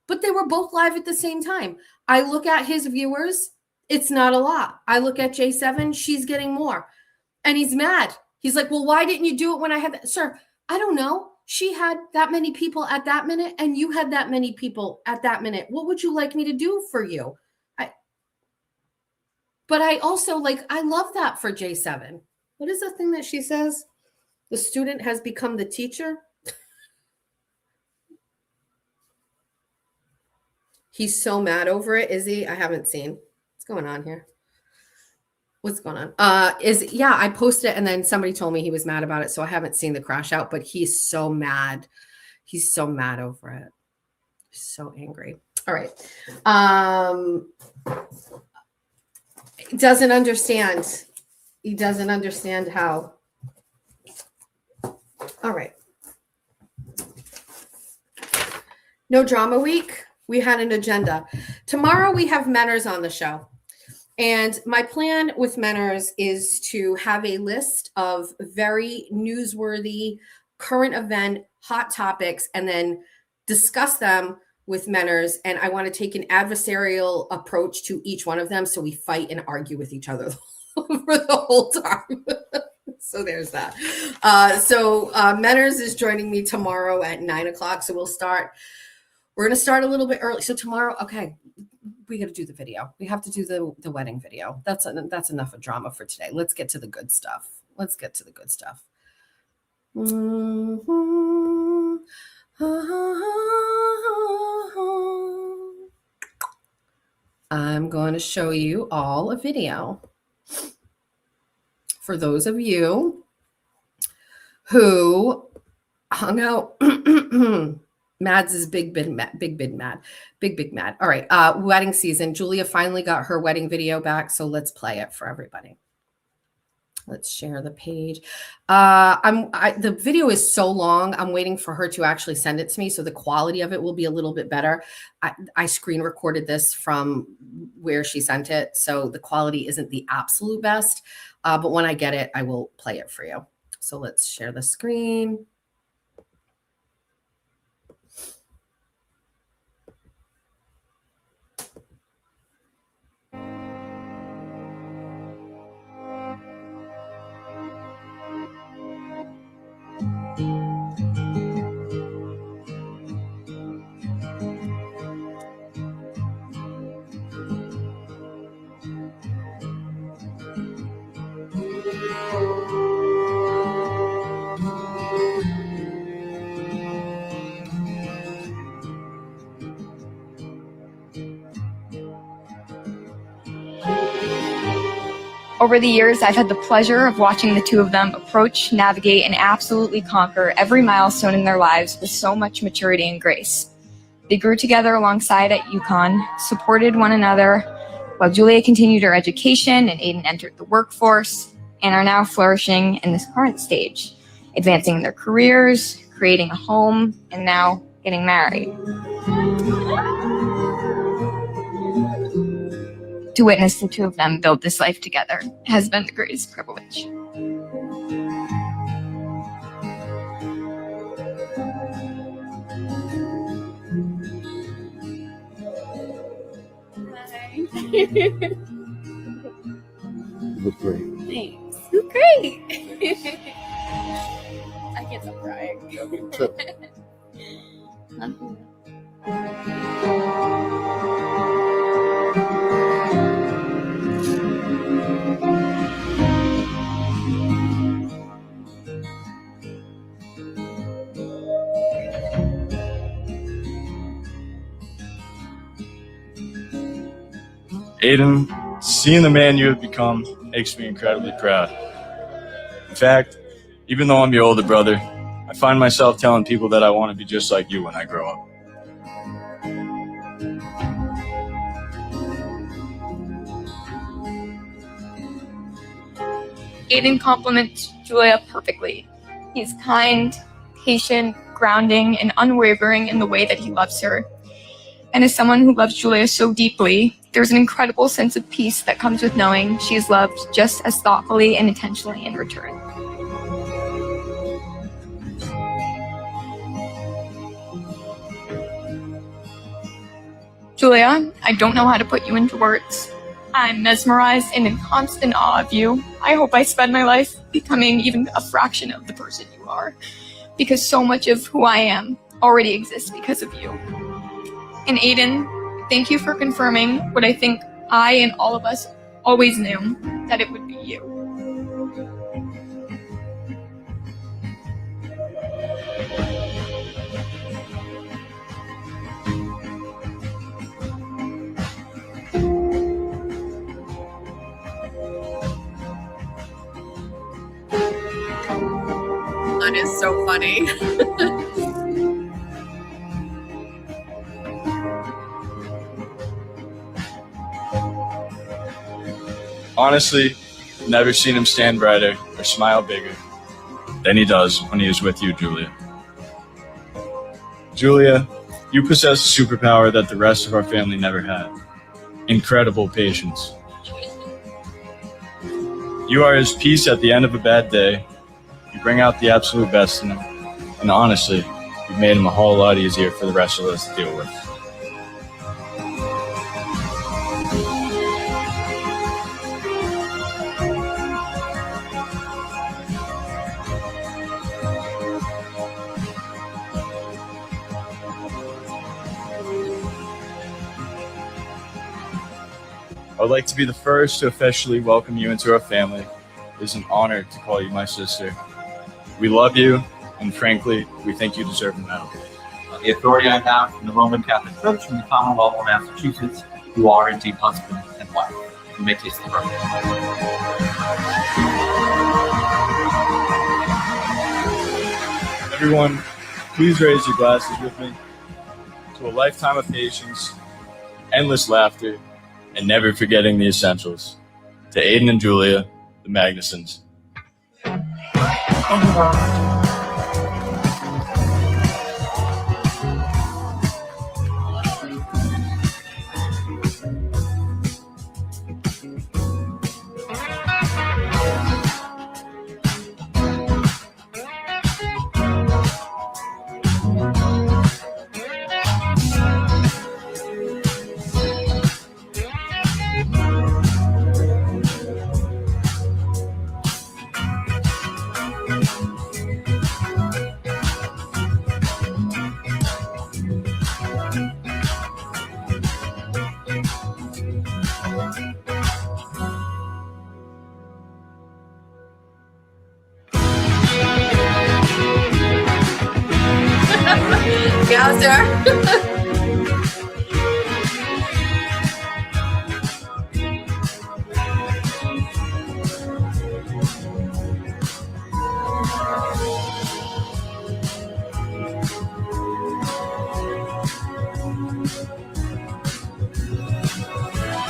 but they were both live at the same time. I look at his viewers. It's not a lot. I look at J7. She's getting more. And he's mad. He's like, well, why didn't you do it when I had that? Sir, I don't know. She had that many people at that minute, and you had that many people at that minute. What would you like me to do for you? But I also I love that for J7. What is the thing that she says? The student has become the teacher. He's so mad over it, is he? I haven't seen. What's going on here? What's going on? I posted it and then somebody told me he was mad about it. So I haven't seen the crash out, but he's so mad. He's so mad over it. So angry. All right. He doesn't understand. He doesn't understand how. All right. No drama week. We had an agenda. Tomorrow we have Menners on the show. And my plan with Menners is to have a list of very newsworthy, current event, hot topics, and then discuss them with Menners. And I want to take an adversarial approach to each one of them, so we fight and argue with each other for the whole time. So there's that. Menners is joining me tomorrow at 9:00. So we're going to start a little bit early. So tomorrow, okay, we got to do the video. We have to do the wedding video. That's enough of drama for today. Let's get to the good stuff. I'm going going to show you all a video. For those of you who hung out, Mads is big mad. All right, wedding season. Julia finally got her wedding video back, so let's play it for everybody. Let's share the page. The video is so long. I'm waiting for her to actually send it to me, so the quality of it will be a little bit better. I screen recorded this from where she sent it, so the quality isn't the absolute best. But when I get it, I will play it for you. So let's share the screen. Over the years, I've had the pleasure of watching the two of them approach, navigate, and absolutely conquer every milestone in their lives with so much maturity and grace. They grew together alongside at UConn, supported one another, while Julia continued her education and Aiden entered the workforce, and are now flourishing in this current stage, advancing in their careers, creating a home, and now getting married. To witness the two of them build this life together has been the greatest privilege. You look great. Thanks. You're great. I can't stop crying. Aiden, seeing the man you have become makes me incredibly proud. In fact, even though I'm your older brother, I find myself telling people that I want to be just like you when I grow up. Aiden compliments Julia perfectly. He's kind, patient, grounding, and unwavering in the way that he loves her. And as someone who loves Julia so deeply, there's an incredible sense of peace that comes with knowing she is loved just as thoughtfully and intentionally in return. Julia, I don't know how to put you into words. I'm mesmerized and in constant awe of you. I hope I spend my life becoming even a fraction of the person you are, because so much of who I am already exists because of you. And Aiden, thank you for confirming what I think I and all of us always knew, that it would be you. That is so funny. Honestly, never seen him stand brighter or smile bigger than he does when he is with you, Julia. Julia, you possess a superpower that the rest of our family never had. Incredible patience. You are his peace at the end of a bad day. You bring out the absolute best in him. And honestly, you've made him a whole lot easier for the rest of us to deal with. I would like to be the first to officially welcome you into our family. It is an honor to call you my sister. We love you, and frankly, we think you deserve a medal. The authority I have from the Roman Catholic Church and the Commonwealth of Massachusetts, you are indeed husband and What? You may taste the rum. Everyone, please raise your glasses with me to a lifetime of patience, endless laughter, and never forgetting the essentials. To Aiden and Julia, the Magnusons. Yeah, sir.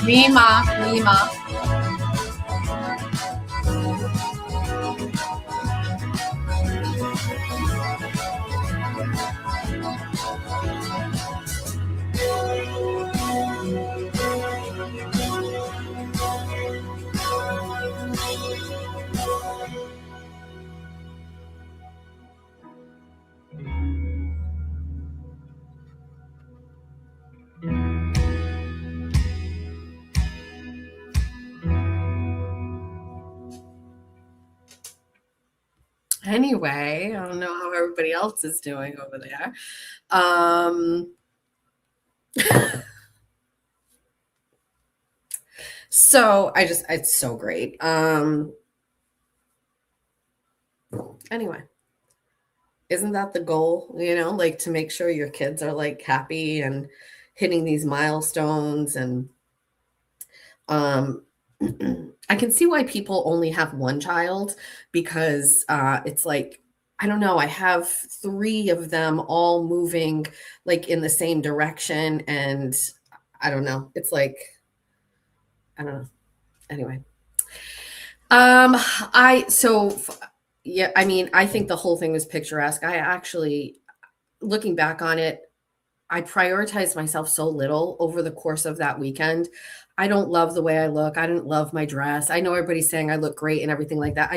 Mima. Anyway, I don't know how everybody else is doing over there. So it's so great. Anyway, isn't that the goal? You know, like to make sure your kids are like happy and hitting these milestones. And I can see why people only have one child, because it's like, I don't know, I have 3 of them all moving like in the same direction. And I don't know. It's like, I don't know. Anyway. Yeah, I mean, I think the whole thing was picturesque. I actually, looking back on it, I prioritized myself so little over the course of that weekend. I don't love the way I look. I didn't love my dress. I know everybody's saying I look great and everything like that.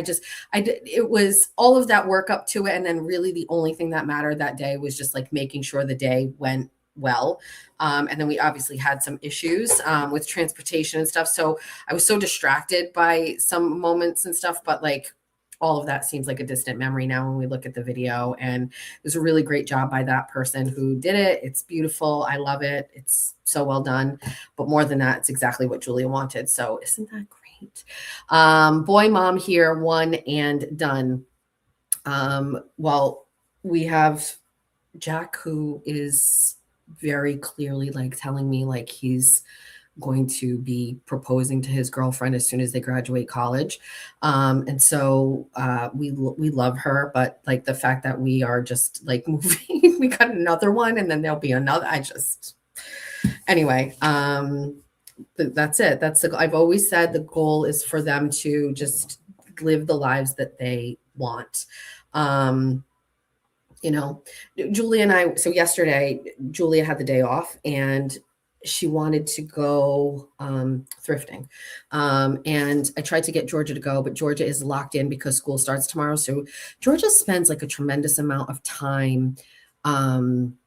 It was all of that work up to it. And then really the only thing that mattered that day was just like making sure the day went well. And then we obviously had some issues with transportation and stuff. So I was so distracted by some moments and stuff, but like all of that seems like a distant memory now when we look at the video. And it was a really great job by that person who did it. It's beautiful. I love it. It's so well done. But more than that, it's exactly what Julia wanted. So isn't that great? Boy, mom here, one and done. Well, we have Jack, who is very clearly like telling me like he's going to be proposing to his girlfriend as soon as they graduate college. And so we love her, but like the fact that we are just like moving, we got another one and then there'll be another. Anyway, that's it. I've always said the goal is for them to just live the lives that they want. You know, Julia and I, so yesterday, Julia had the day off and she wanted to go thrifting. And I tried to get Georgia to go, but Georgia is locked in because school starts tomorrow. So Georgia spends like a tremendous amount of time getting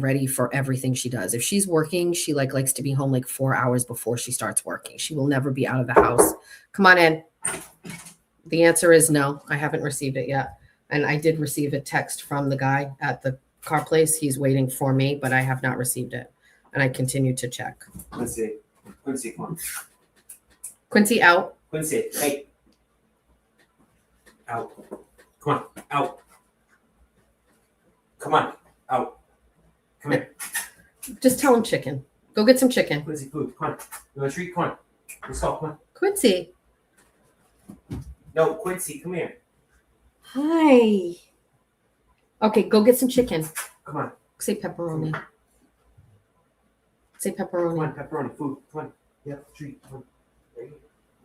ready for everything she does. If she's working, she like likes to be home like 4 hours before she starts working. She will never be out of the house. Come on in. The answer is no. I haven't received it yet. And I did receive a text from the guy at the car place. He's waiting for me, but I have not received it. And I continue to check. Quincy, come on. Quincy, out. Quincy, hey. Out. Come on, out. Come on, out. Come here. Just tell him chicken. Go get some chicken. Quincy, food. Come on. You want a treat? Come on. Let's go. Come on. Quincy. No, Quincy, come here. Hi. Okay, go get some chicken. Come on. Say pepperoni. Say Come pepperoni. on, pepperoni, food. Come on. Yeah, treat. Come on. There you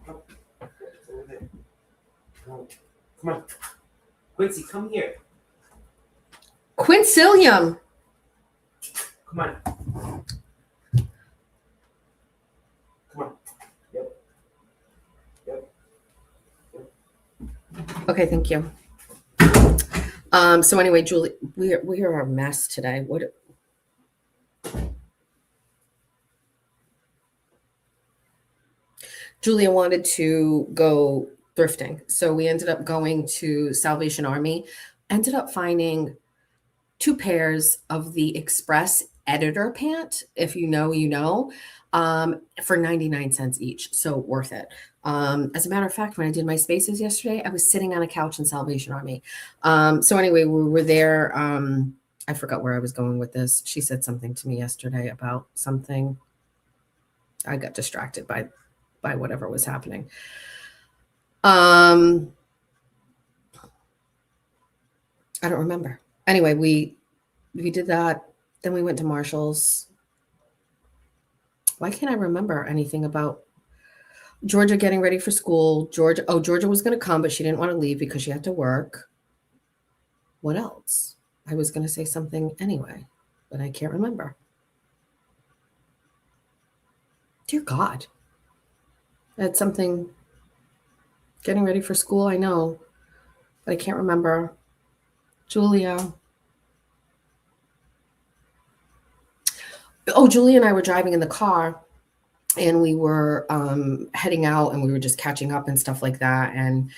go. Come. It's over there. Come on. Quincy, come here. Quincilium. Come on. Come on. Yep. Okay, thank you. So anyway, Julie, we are a mess today. What? Julia wanted to go thrifting, so we ended up going to Salvation Army. Ended up finding 2 pairs of the Express editor pant. If you know, you know. For 99 cents each. So worth it. As a matter of fact, when I did my spaces yesterday, I was sitting on a couch in Salvation Army. So anyway, we were there. I forgot where I was going with this. She said something to me yesterday about something. I got distracted by whatever was happening. I don't remember. Anyway, we did that. Then we went to Marshall's. Why can't I remember anything about Georgia getting ready for school? Georgia was going to come, but she didn't want to leave because she had to work. What else? I was going to say something anyway, but I can't remember. Dear God. That's something getting ready for school, I know, but I can't remember. Julia. Oh, Julia and I were driving in the car and we were heading out and we were just catching up and stuff like that. And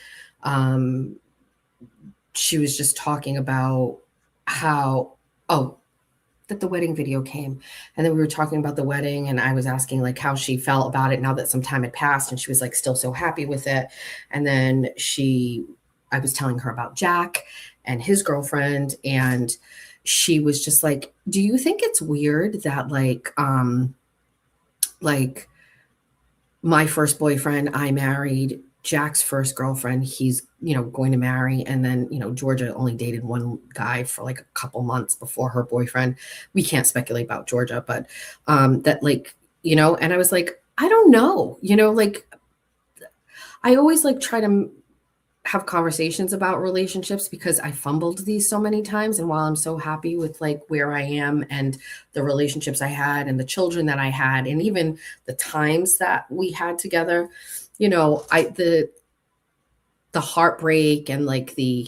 she was just talking about that the wedding video came. And then we were talking about the wedding and I was asking like how she felt about it now that some time had passed. And she was like still so happy with it. And then I was telling her about Jack and his girlfriend. And she was just like, do you think it's weird that like my first boyfriend, I married Jack's first girlfriend, he's, going to marry. And then, Georgia only dated one guy for like a couple months before her boyfriend. We can't speculate about Georgia, but that like, and I was like, I don't know, like I always like try to have conversations about relationships because I fumbled these so many times. And while I'm so happy with like where I am and the relationships I had and the children that I had, and even the times that we had together, the heartbreak and like the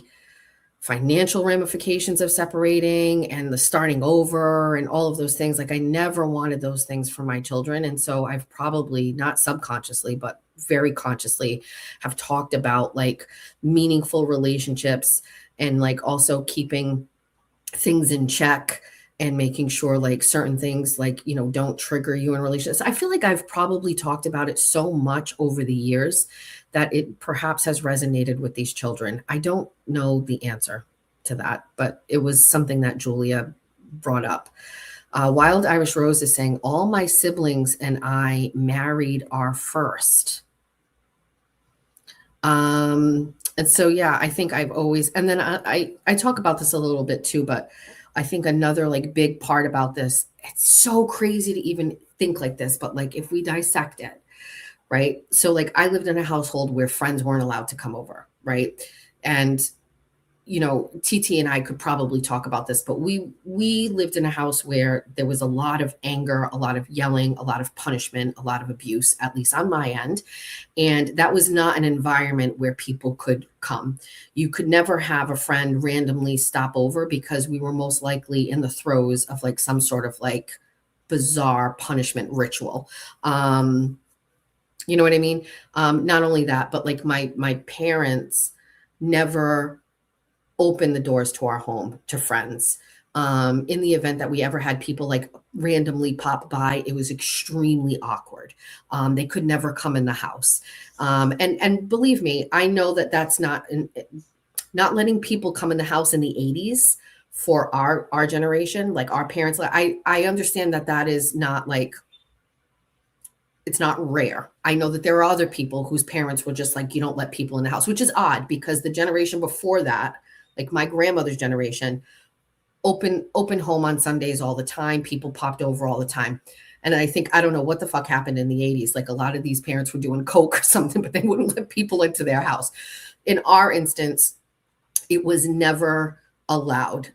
financial ramifications of separating and the starting over and all of those things, like I never wanted those things for my children. And so I've probably not subconsciously, but very consciously have talked about like meaningful relationships and like also keeping things in check and making sure like certain things like, don't trigger you in relationships. I feel like I've probably talked about it so much over the years that it perhaps has resonated with these children. I don't know the answer to that, but it was something that Julia brought up. Wild Irish Rose is saying, all my siblings and I married our first. And so, yeah, I think I've always, and then I talk about this a little bit too, but I think another like big part about this, it's so crazy to even think like this, but like if we dissect it, right? So like I lived in a household where friends weren't allowed to come over, right? And TT and I could probably talk about this, but we lived in a house where there was a lot of anger, a lot of yelling, a lot of punishment, a lot of abuse, at least on my end. And that was not an environment where people could come. You could never have a friend randomly stop over because we were most likely in the throes of like some sort of like bizarre punishment ritual. You know what I mean? Not only that, but like my parents never open the doors to our home to friends. In the event that we ever had people like randomly pop by, it was extremely awkward. They could never come in the house. And believe me, I know that that's not letting people come in the house in the 80s for our generation, like our parents. I understand that is not like it's not rare. I know that there are other people whose parents were just like, you don't let people in the house, which is odd because the generation before that, like my grandmother's generation, open home on Sundays all the time. People popped over all the time. And I think, I don't know what the fuck happened in the 80s. Like a lot of these parents were doing coke or something, but they wouldn't let people into their house. In our instance, it was never allowed.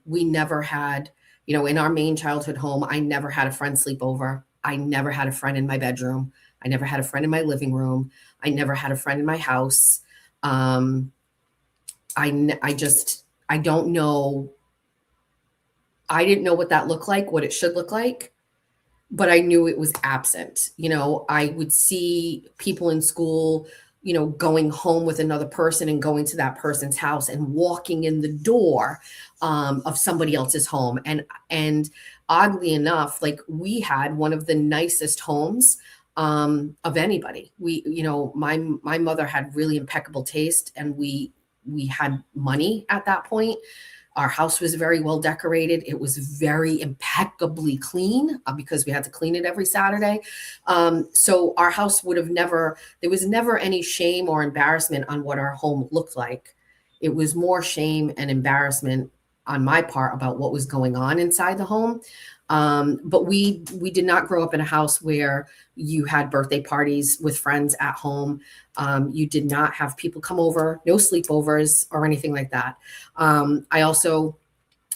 We never had, you know, in our main childhood home, I never had a friend sleep over. I never had a friend in my bedroom. I never had a friend in my living room. I never had a friend in my house. I don't know. I didn't know what that looked like, what it should look like, but I knew it was absent. You know, I would see people in school, you know, going home with another person and going to that person's house and walking in the door of somebody else's home. And oddly enough, like we had one of the nicest homes of anybody. We, you know, my mother had really impeccable taste, and we had money at that point. Our house was very well decorated. It was very impeccably clean because we had to clean it every Saturday. So our house would have never, there was never any shame or embarrassment on what our home looked like. It was more shame and embarrassment on my part about what was going on inside the home. But we did not grow up in a house where you had birthday parties with friends at home. You did not have people come over, no sleepovers or anything like that. I also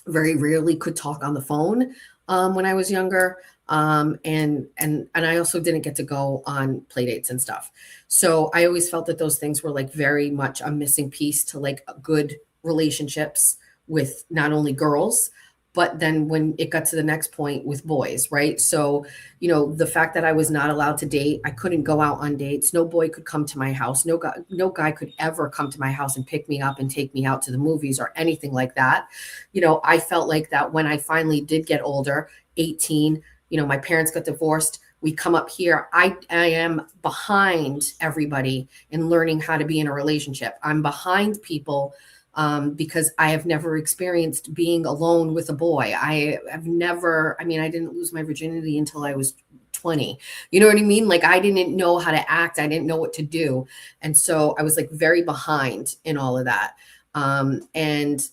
very rarely could talk on the phone when I was younger. And I also didn't get to go on play dates and stuff. So I always felt that those things were like very much a missing piece to like good relationships with not only girls, but then when it got to the next point with boys, right? So, you know, the fact that I was not allowed to date, I couldn't go out on dates. No boy could come to my house. No guy could ever come to my house and pick me up and take me out to the movies or anything like that. You know, I felt like that when I finally did get older, 18, you know, my parents got divorced. We come up here. I am behind everybody in learning how to be in a relationship. I'm behind people because I have never experienced being alone with a boy. I didn't lose my virginity until I was 20. You know what I mean? Like I didn't know how to act. I didn't know what to do. And so I was like very behind in all of that. And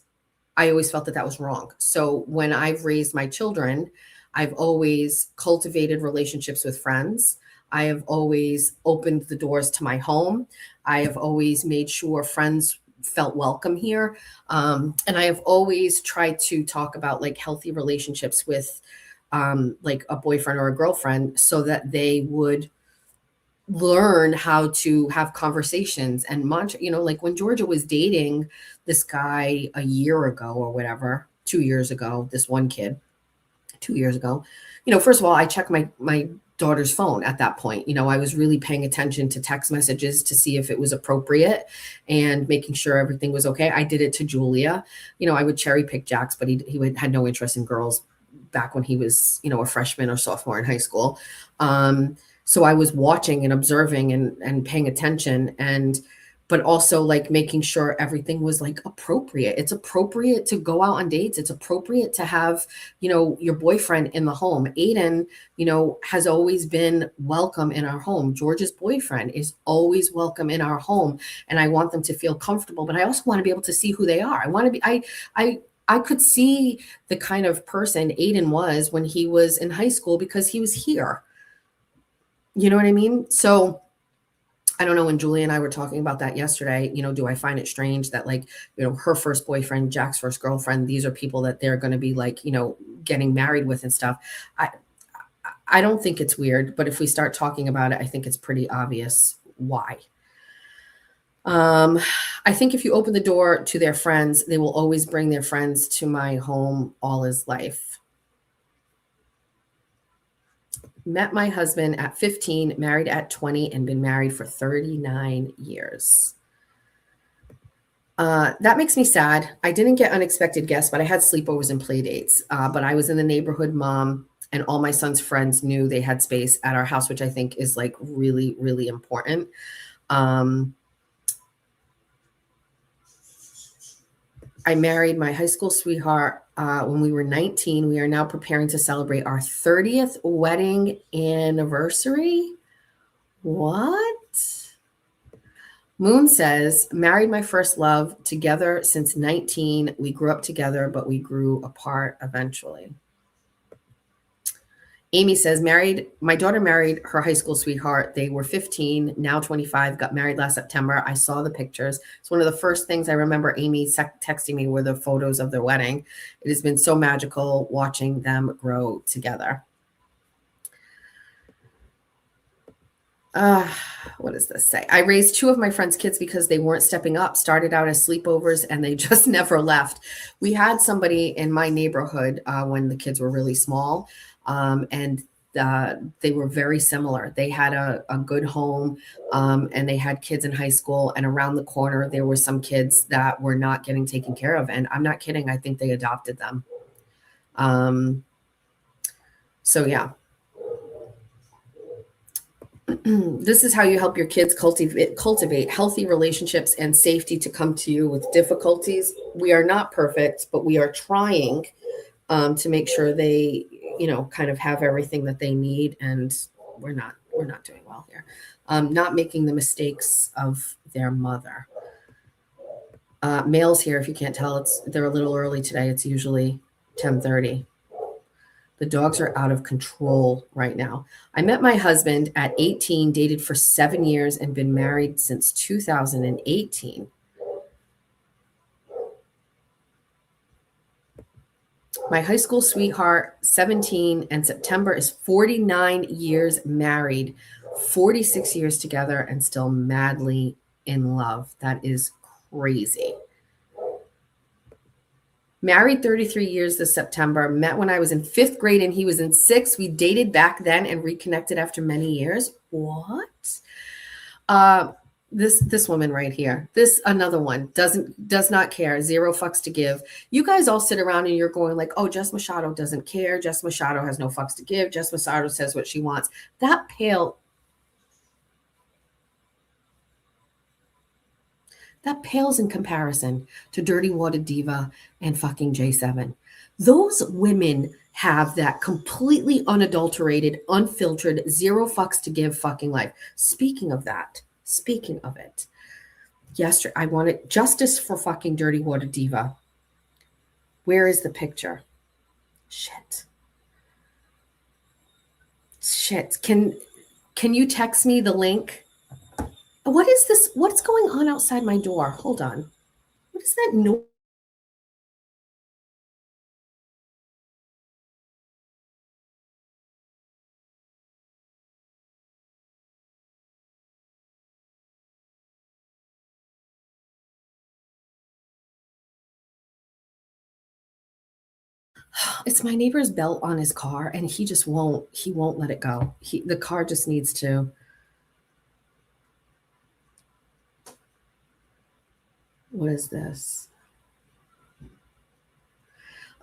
I always felt that that was wrong. So when I've raised my children, I've always cultivated relationships with friends. I have always opened the doors to my home. I have always made sure friends felt welcome here. And I have always tried to talk about like healthy relationships with like a boyfriend or a girlfriend so that they would learn how to have conversations and you know, like when Georgia was dating this guy a year ago or whatever, 2 years ago, this one kid, 2 years ago, you know, first of all, I checked my daughter's phone at that point. You know, I was really paying attention to text messages to see if it was appropriate and making sure everything was okay. I did it to Julia. You know, I would cherry pick Jax, but he had no interest in girls back when he was, you know, a freshman or sophomore in high school. So I was watching and observing and paying attention, but also like making sure everything was like appropriate. It's appropriate to go out on dates. It's appropriate to have, you know, your boyfriend in the home. Aiden, you know, has always been welcome in our home. George's boyfriend is always welcome in our home. And I want them to feel comfortable, but I also want to be able to see who they are. I could see the kind of person Aiden was when he was in high school because he was here. You know what I mean? So I don't know, when Julie and I were talking about that yesterday, you know, do I find it strange that like, you know, her first boyfriend, Jack's first girlfriend, these are people that they're going to be like, you know, getting married with and stuff. I don't think it's weird, but if we start talking about it, I think it's pretty obvious why. I think if you open the door to their friends, they will always bring their friends to my home all his life. Met my husband at 15, married at 20, and been married for 39 years. That makes me sad. I didn't get unexpected guests, but I had sleepovers and play dates. But I was in the neighborhood mom, and all my son's friends knew they had space at our house, which I think is like really, really important. I married my high school sweetheart when we were 19. We are now preparing to celebrate our 30th wedding anniversary. What? Moon says, married my first love, together since 19. We grew up together, but we grew apart eventually. Amy says, my daughter married her high school sweetheart. They were 15, now 25, got married last September. I saw the pictures. It's one of the first things I remember Amy texting me were the photos of their wedding. It has been so magical watching them grow together. What does this say? I raised two of my friends' kids because they weren't stepping up, started out as sleepovers, and they just never left. We had somebody in my neighborhood when the kids were really small, and they were very similar. They had a good home, and they had kids in high school, and around the corner, there were some kids that were not getting taken care of. And I'm not kidding. I think they adopted them. So yeah. This is how you help your kids cultivate healthy relationships and safety to come to you with difficulties. We are not perfect, but we are trying to make sure they, kind of have everything that they need. And we're not doing well here. Not making the mistakes of their mother. Mail's here. If you can't tell, they're a little early today. It's usually 10:30. The dogs are out of control right now. I met my husband at 18, dated for 7 years, and been married since 2018. My high school sweetheart, 17, and September is 49 years married, 46 years together, and still madly in love. That is crazy. Married 33 years this September. Met when I was in 5th grade and he was in 6th. We dated back then and reconnected after many years. What? This woman right here. This another one does not care. 0 fucks to give. You guys all sit around and you're going like, oh, Jess Machado doesn't care. Jess Machado has no fucks to give. Jess Machado says what she wants. That pales in comparison to Dirty Water Diva and fucking J7. Those women have that completely unadulterated, unfiltered, 0 fucks to give fucking life. Speaking of it, yesterday, I wanted justice for fucking Dirty Water Diva. Where is the picture? Shit. Can you text me the link? What is this? What's going on outside my door? Hold on. What is that noise? It's my neighbor's belt on his car, and he won't let it go. The car just needs to. What is this?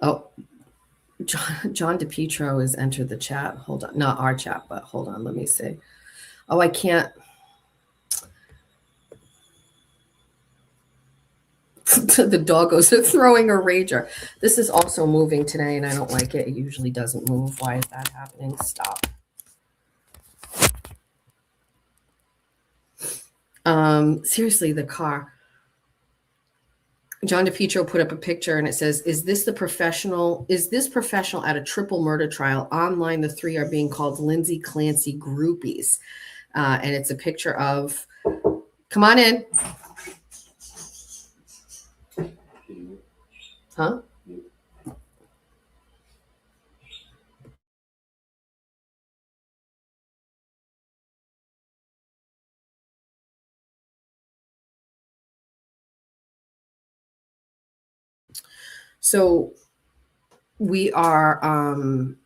Oh, John DePietro has entered the chat. Hold on. Not our chat, but hold on. Let me see. Oh, I can't. The doggos are throwing a rager. This is also moving today, and I don't like it. It usually doesn't move. Why is that happening? Stop. Seriously, the car. John DePietro put up a picture and it says, is this professional at a triple murder trial? Online, the 3 are being called Lindsay Clancy groupies. And it's a picture of, come on in. Huh? So we ran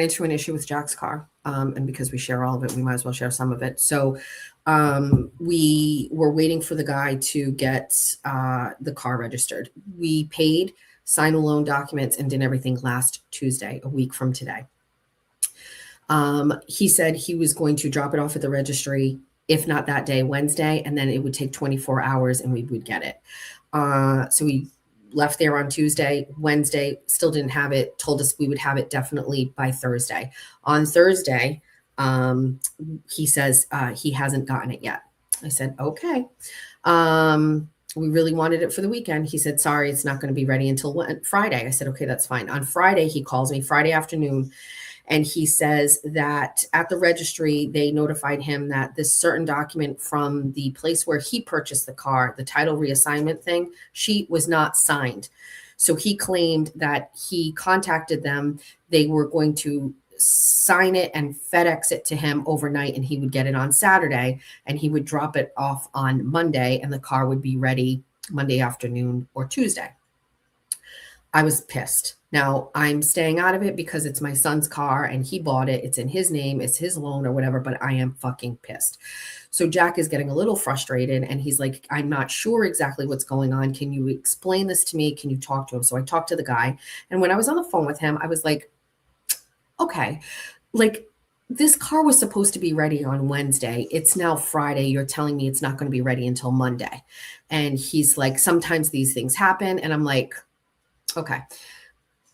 into an issue with Jack's car. And because we share all of it, we might as well share some of it. So we were waiting for the guy to get the car registered. We paid, signed the loan documents, and did everything last Tuesday, a week from today. He said he was going to drop it off at the registry, if not that day, Wednesday, and then it would take 24 hours and we would get it. So we left there on Tuesday. Wednesday, still didn't have it. Told us we would have it definitely by Thursday. On Thursday, he says he hasn't gotten it yet. I said, okay. We really wanted it for the weekend. He said, sorry, it's not going to be ready until Friday. I said, okay, that's fine. On Friday, he calls me Friday afternoon, and he says that at the registry, they notified him that this certain document from the place where he purchased the car, the title reassignment thing, sheet was not signed. So he claimed that he contacted them. They were going to sign it and FedEx it to him overnight, and he would get it on Saturday, and he would drop it off on Monday, and the car would be ready Monday afternoon or Tuesday. I was pissed. Now, I'm staying out of it because it's my son's car and he bought it. It's in his name. It's his loan or whatever, but I am fucking pissed. So Jack is getting a little frustrated, and he's like, I'm not sure exactly what's going on. Can you explain this to me? Can you talk to him? So I talked to the guy, and when I was on the phone with him, I was like, okay, like this car was supposed to be ready on Wednesday. It's now Friday. You're telling me it's not going to be ready until Monday. And he's like, sometimes these things happen. And I'm like, okay,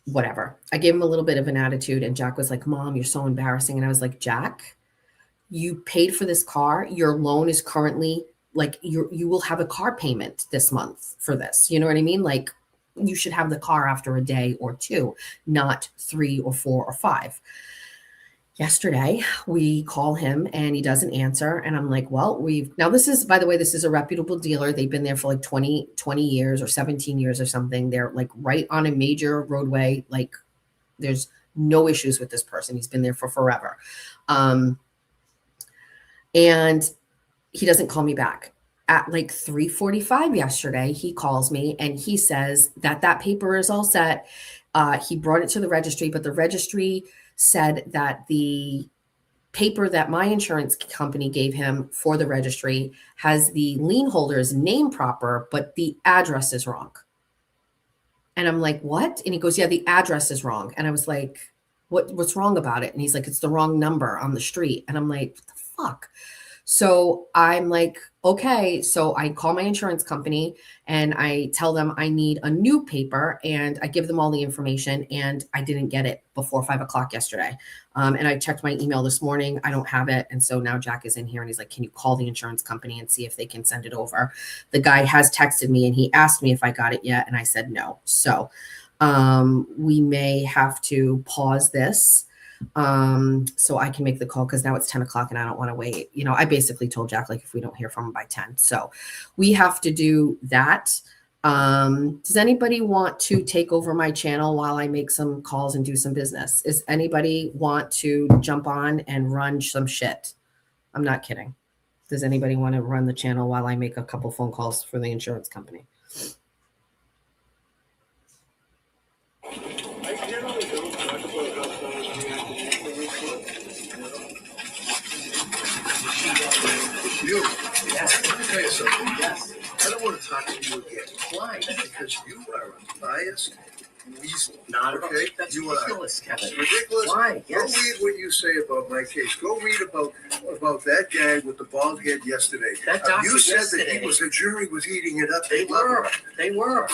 whatever. I gave him a little bit of an attitude, and Jack was like, Mom, you're so embarrassing. And I was like, Jack, you paid for this car. Your loan is currently like, you will have a car payment this month for this. You know what I mean? Like, you should have the car after a day or two, not 3 or 4 or 5. Yesterday, we call him and he doesn't answer. And I'm like, well, now this is, by the way, this is a reputable dealer. They've been there for like 20 years or 17 years or something. They're like right on a major roadway. Like there's no issues with this person. He's been there for forever. And he doesn't call me back. At like 3:45 yesterday, he calls me and he says that paper is all set. He brought it to the registry, but the registry said that the paper that my insurance company gave him for the registry has the lien holder's name proper, but the address is wrong. And I'm like, what? And he goes, yeah, the address is wrong. And I was like, what's wrong about it? And he's like, it's the wrong number on the street. And I'm like, what the fuck? So I'm like, okay. So I call my insurance company and I tell them I need a new paper, and I give them all the information, and I didn't get it before 5 o'clock yesterday. And I checked my email this morning. I don't have it. And so now Jack is in here and he's like, can you call the insurance company and see if they can send it over? The guy has texted me and he asked me if I got it yet. And I said no. So we may have to pause this so I can make the call, because now it's 10 o'clock and I don't want to wait. You know, I basically told Jack, like, if we don't hear from him by 10. So we have to do that. Does anybody want to take over my channel while I make some calls and do some business? Is anybody want to jump on and run some shit? I'm not kidding. Does anybody want to run the channel while I make a couple phone calls for the insurance company? You? Yes. Let me tell you something. Yes. I don't want to talk to you again. Why? Because you are a biased weasel. Not okay. That's you ridiculous, Kevin. Ridiculous. Why? Yes. Go read what you say about my case. Go read about that guy with the bald head yesterday. That doctor you said yesterday, that he was a jury was eating it up. They were. They were.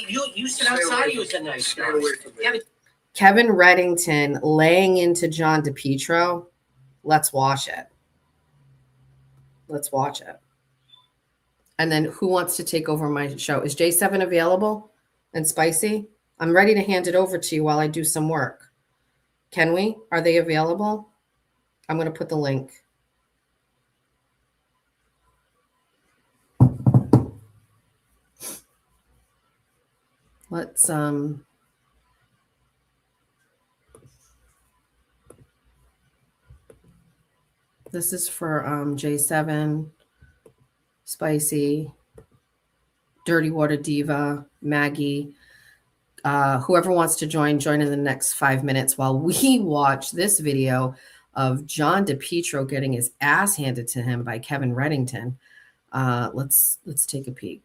You said outside he was a nice guy. Stay away from me. Kevin Reddington laying into John DePietro. Let's watch it. Let's watch it. And then who wants to take over my show? Is J7 available and Spicy? I'm ready to hand it over to you while I do some work. Can we? Are they available? I'm going to put the link. Let's this is for J7, Spicy, Dirty Water Diva, Maggie. Whoever wants to join in the next 5 minutes while we watch this video of John DePietro getting his ass handed to him by Kevin Reddington. Let's take a peek.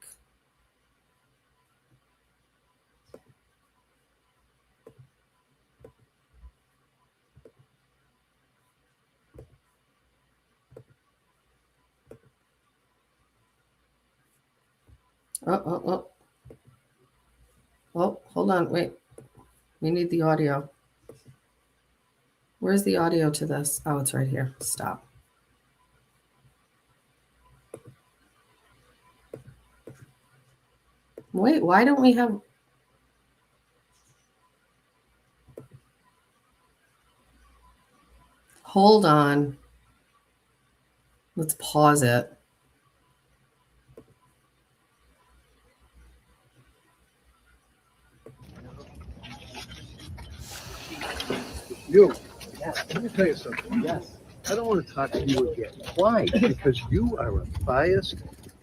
Oh. Oh, hold on. Wait. We need the audio. Where's the audio to this? Oh, it's right here. Stop. Wait, why don't we have... Hold on. Let's pause it. You. Yes. Let me tell you something. Yes. I don't want to talk to you again. Why? Because you are a biased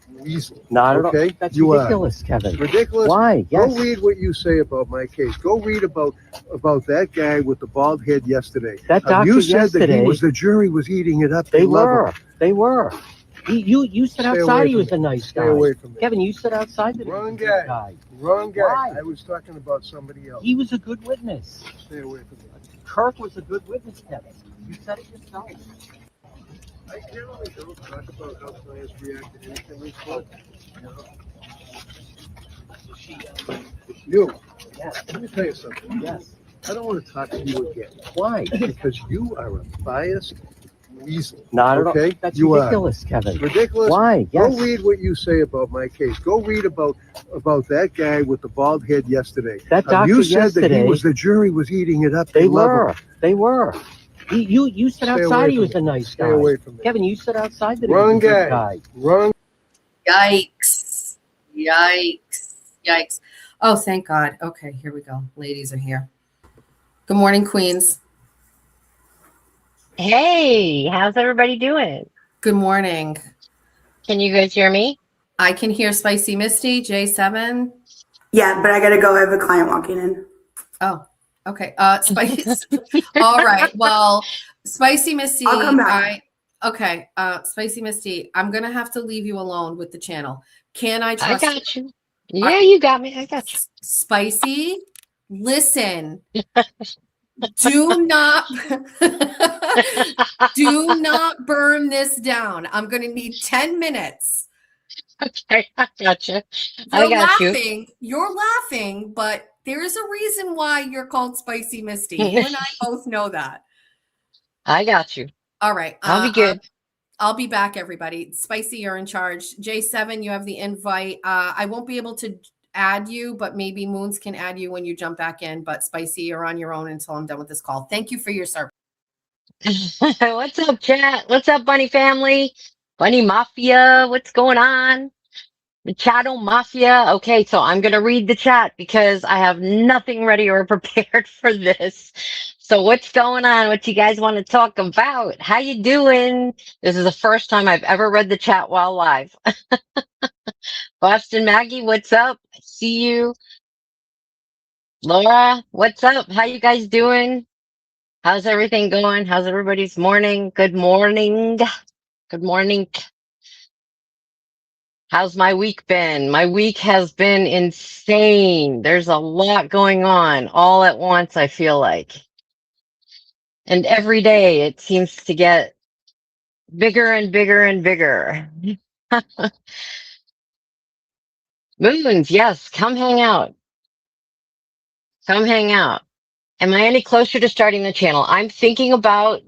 weasel. Not at all. Okay? That's you ridiculous, Kevin. Ridiculous? Why? Yes. Go read what you say about my case. Go read about that guy with the bald head yesterday. That doctor you said that yesterday, the jury was eating it up. They love were. him. They were. You said Stay outside away he from was me. a nice Stay guy. away from me. Kevin, you said outside that Wrong he was a good guy. guy. Wrong guy. Why? I was talking about somebody else. He was a good witness. Stay away from me. Kirk was a good witness, Kevin. You said it yourself. I generally don't talk about how clients react to anything we spoke. You. Yes. Let me tell you something. Yes. I don't want to talk to you again. Why? Because you are a biased weasel. Not at all. Okay? That's you ridiculous, Kevin. Ridiculous? Why? Yes. Go read what you say about my case. Go read about that guy with the bald head yesterday. That doctor you said yesterday, that the jury was eating it up. They love were. him. They were. You said Stay outside away he from was me. a nice Stay guy. away from me. Kevin, you said outside that Wrong he was a good guy. guy. Wrong. Yikes. Yikes. Yikes. Oh, thank God. Okay, here we go. Ladies are here. Good morning, Queens. Hey, how's everybody doing? Good morning. Can you guys hear me? I can hear Spicy Misty, J7. Yeah, but I gotta go. I have a client walking in. Oh, okay. Spice. All right. Well, Spicy Misty. I'll come back. Okay. Spicy Misty, I'm gonna have to leave you alone with the channel. Can I trust I got you. Yeah, you got me. I got you. Spicy? Listen. Do not burn this down. I'm gonna need 10 minutes. Okay, I got you. I got you. You're laughing, but there is a reason why you're called Spicy Misty. You and I both know that. I got you. All right. I'll be good. I'll be back, everybody. Spicy, you're in charge. J7, you have the invite. I won't be able to add you, but maybe Moons can add you when you jump back in. But Spicy, you're on your own until I'm done with this call. Thank you for your service. What's up, chat? What's up, Bunny family? Bunny Mafia, what's going on? Machado Mafia. Okay, so I'm going to read the chat because I have nothing ready or prepared for this. So what's going on? What you guys want to talk about? How you doing? This is the first time I've ever read the chat while live. Boston Maggie, what's up? I see you. Laura, what's up? How you guys doing? How's everything going? How's everybody's morning? Good morning. Good morning. How's my week been? My week has been insane. There's a lot going on all at once, I feel like. And every day it seems to get bigger and bigger and bigger. Moons, yes, come hang out. Come hang out. Am I any closer to starting the channel? I'm thinking about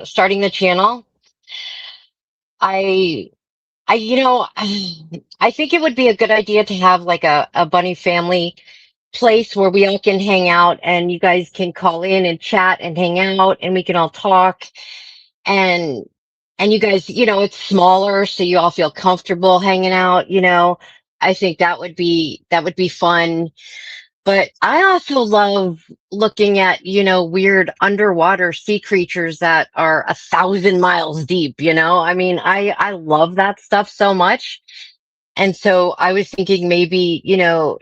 starting the channel. I think it would be a good idea to have like a bunny family place where we all can hang out and you guys can call in and chat and hang out and we can all talk and you guys, it's smaller so you all feel comfortable hanging out, I think that would be fun. But I also love looking at, weird underwater sea creatures that are 1,000 miles deep, I mean, I love that stuff so much. And so I was thinking maybe,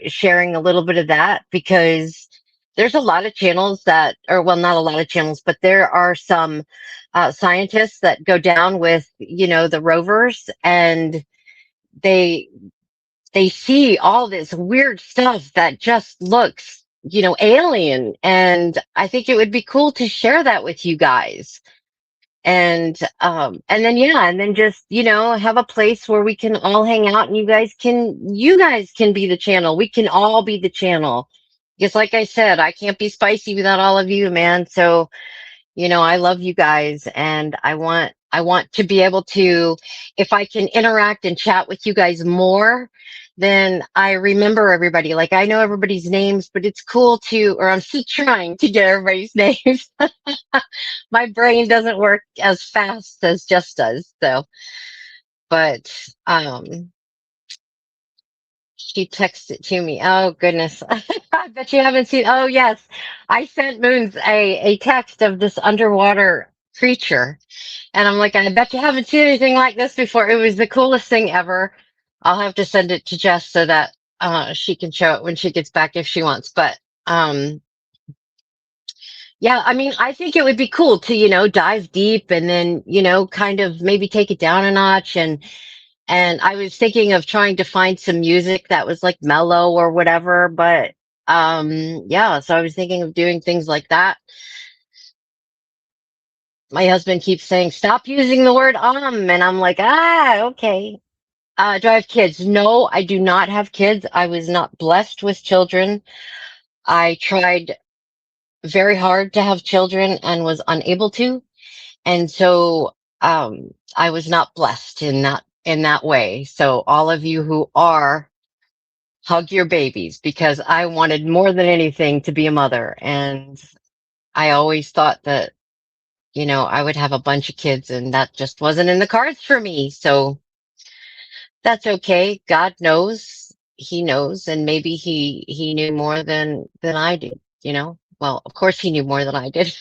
sharing a little bit of that because there's a lot of channels not a lot of channels, but there are some scientists that go down with, the rovers and they see all this weird stuff that just looks, alien. And I think it would be cool to share that with you guys. And then yeah, and then just, have a place where we can all hang out and you guys can be the channel. We can all be the channel. Because like I said, I can't be spicy without all of you, man. So, I love you guys, and I want to be able to, if I can interact and chat with you guys more, then I remember everybody. Like I know everybody's names, but it's cool or I'm still trying to get everybody's names. My brain doesn't work as fast as Jess does. So, but she texted to me. Oh goodness. I bet you haven't seen. Oh yes. I sent Moons a text of this underwater creature. And I'm like, I bet you haven't seen anything like this before. It was the coolest thing ever. I'll have to send it to Jess so that she can show it when she gets back if she wants. But yeah, I mean, I think it would be cool to, dive deep and then, kind of maybe take it down a notch. And I was thinking of trying to find some music that was like mellow or whatever. But yeah, so I was thinking of doing things like that. My husband keeps saying, stop using the word and I'm like, okay. Do I have kids? No, I do not have kids. I was not blessed with children. I tried very hard to have children and was unable to. And so I was not blessed in that way. So all of you who are, hug your babies, because I wanted more than anything to be a mother. And I always thought that, I would have a bunch of kids, and that just wasn't in the cards for me. So that's okay. God knows. He knows, and maybe he knew more than I did, Well, of course he knew more than I did.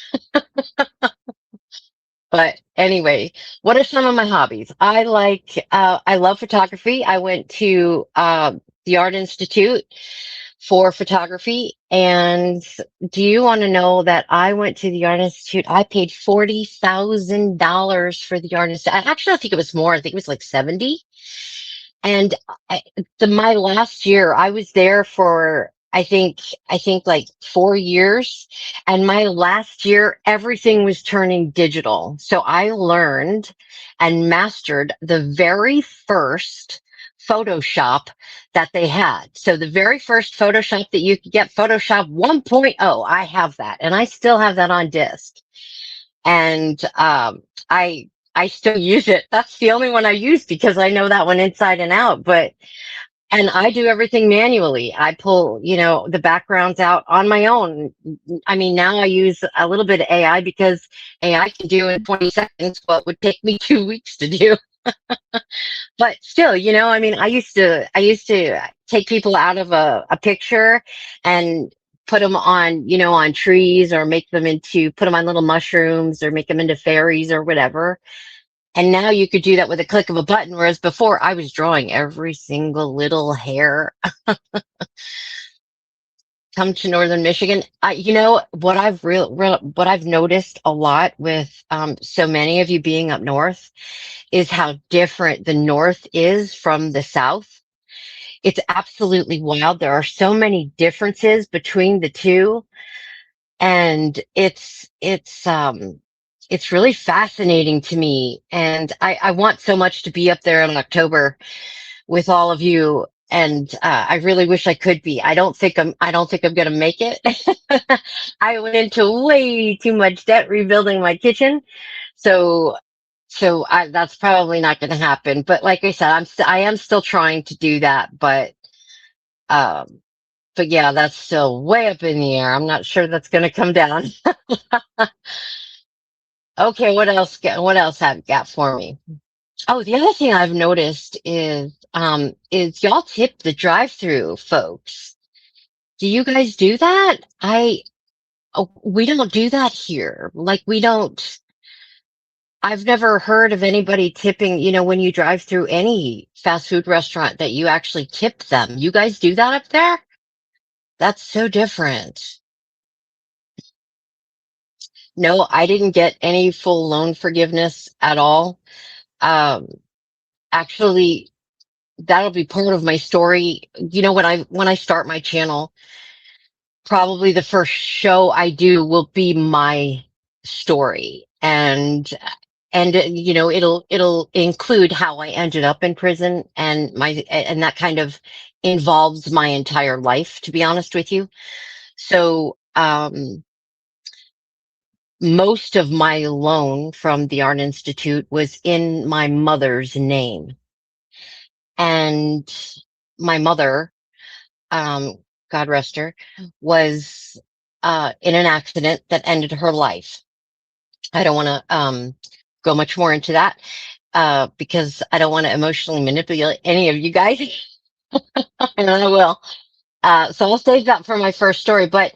But anyway, what are some of my hobbies? I love photography. I went to the Art Institute for photography. And do you want to know that I went to the Art Institute? I paid $40,000 for the Art Institute. Actually, I think it was more. I think it was like 70. And my last year, I was there for, I think like 4 years. And my last year, everything was turning digital. So I learned and mastered the very first Photoshop that they had. So the very first Photoshop that you could get, Photoshop 1.0, I have that. And I still have that on disk. And I still use it. That's the only one I use because I know that one inside and out. And I do everything manually. I pull, the backgrounds out on my own. I mean, now I use a little bit of AI because AI can do in 20 seconds what would take me 2 weeks to do. But still, I mean, I used to take people out of a picture and put them on, on trees, or put them on little mushrooms, or make them into fairies or whatever. And now you could do that with a click of a button, whereas before I was drawing every single little hair. Come to Northern Michigan. What I've noticed a lot with so many of you being up north is how different the north is from the south. It's absolutely wild. There are so many differences between the two, and it's really fascinating to me. And I want so much to be up there in October with all of you. And I really wish I could be. I don't think I'm going to make it. I went into way too much debt rebuilding my kitchen. So that's probably not going to happen. But like I said, I am still trying to do that. But yeah, that's still way up in the air. I'm not sure that's going to come down. Okay, what else? What else have you got for me? Oh, the other thing I've noticed is y'all tip the drive-through folks. Do you guys do that? We don't do that here. Like we don't. I've never heard of anybody tipping. When you drive through any fast food restaurant, that you actually tip them. You guys do that up there? That's so different. No, I didn't get any full loan forgiveness at all. Um, Actually, that'll be part of my story. When I start my channel, probably the first show I do will be my story. And and it'll include how I ended up in prison, and that kind of involves my entire life, to be honest with you. So most of my loan from the Art Institute was in my mother's name, and my mother, God rest her, was in an accident that ended her life. I don't want to go much more into that because I don't want to emotionally manipulate any of you guys, and I will. So I'll save that for my first story. But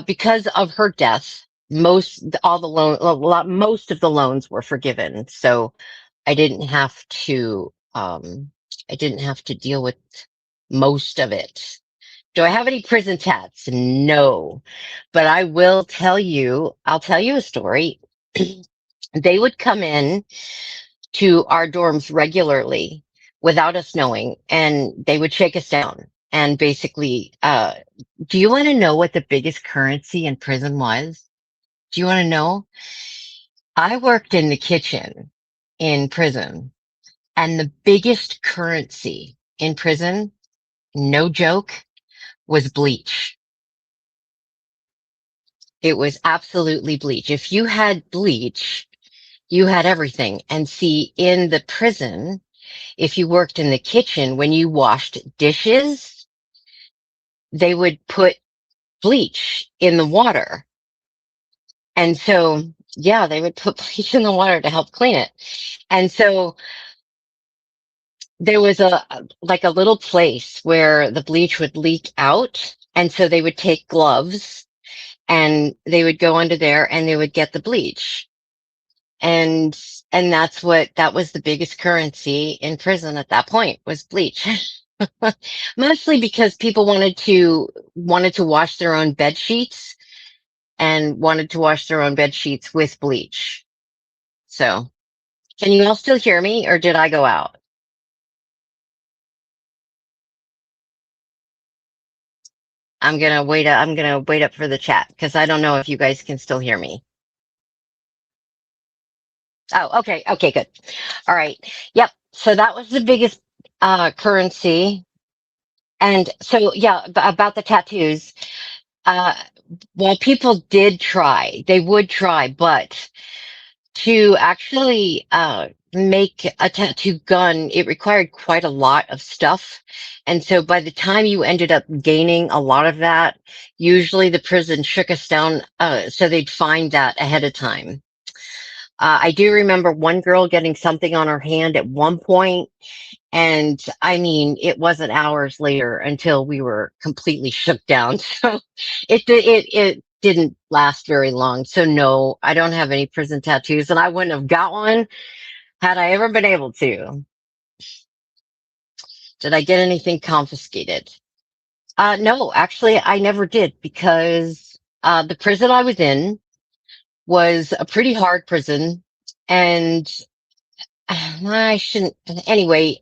because of her death, most of the loans were forgiven. So I didn't have to. I didn't have to deal with most of it. Do I have any prison tats? No, but I will tell you. I'll tell you a story. They would come in to our dorms regularly without us knowing, and they would shake us down. And basically, do you want to know what the biggest currency in prison was? Do you want to know? I worked in the kitchen in prison, and the biggest currency in prison, no joke, was bleach. It was absolutely bleach. If you had bleach, you had everything. And see, in the prison, if you worked in the kitchen, when you washed dishes, they would put bleach in the water. And so, yeah, they would put bleach in the water to help clean it. And so there was like a little place where the bleach would leak out. And so they would take gloves and they would go under there and they would get the bleach. And that was the biggest currency in prison at that point, was bleach. Mostly because people wanted to wash their own bed sheets and wanted to wash their own bed sheets with bleach. So, can you all still hear me, or did I go out? I'm gonna wait up for the chat because I don't know if you guys can still hear me. Oh, okay, good. All right. Yep. So that was the biggest currency. And so, yeah, about the tattoos. Uh, well, people they would try, but to actually make a tattoo gun, it required quite a lot of stuff. And so by the time you ended up gaining a lot of that, usually the prison shook us down so they'd find that ahead of time. I do remember one girl getting something on her hand at one point, and I mean, it wasn't hours later until we were completely shook down. So it didn't last very long. So no, I don't have any prison tattoos, and I wouldn't have got one had I ever been able to. Did I get anything confiscated? No, actually, I never did, because the prison I was in was a pretty hard prison, and I shouldn't anyway.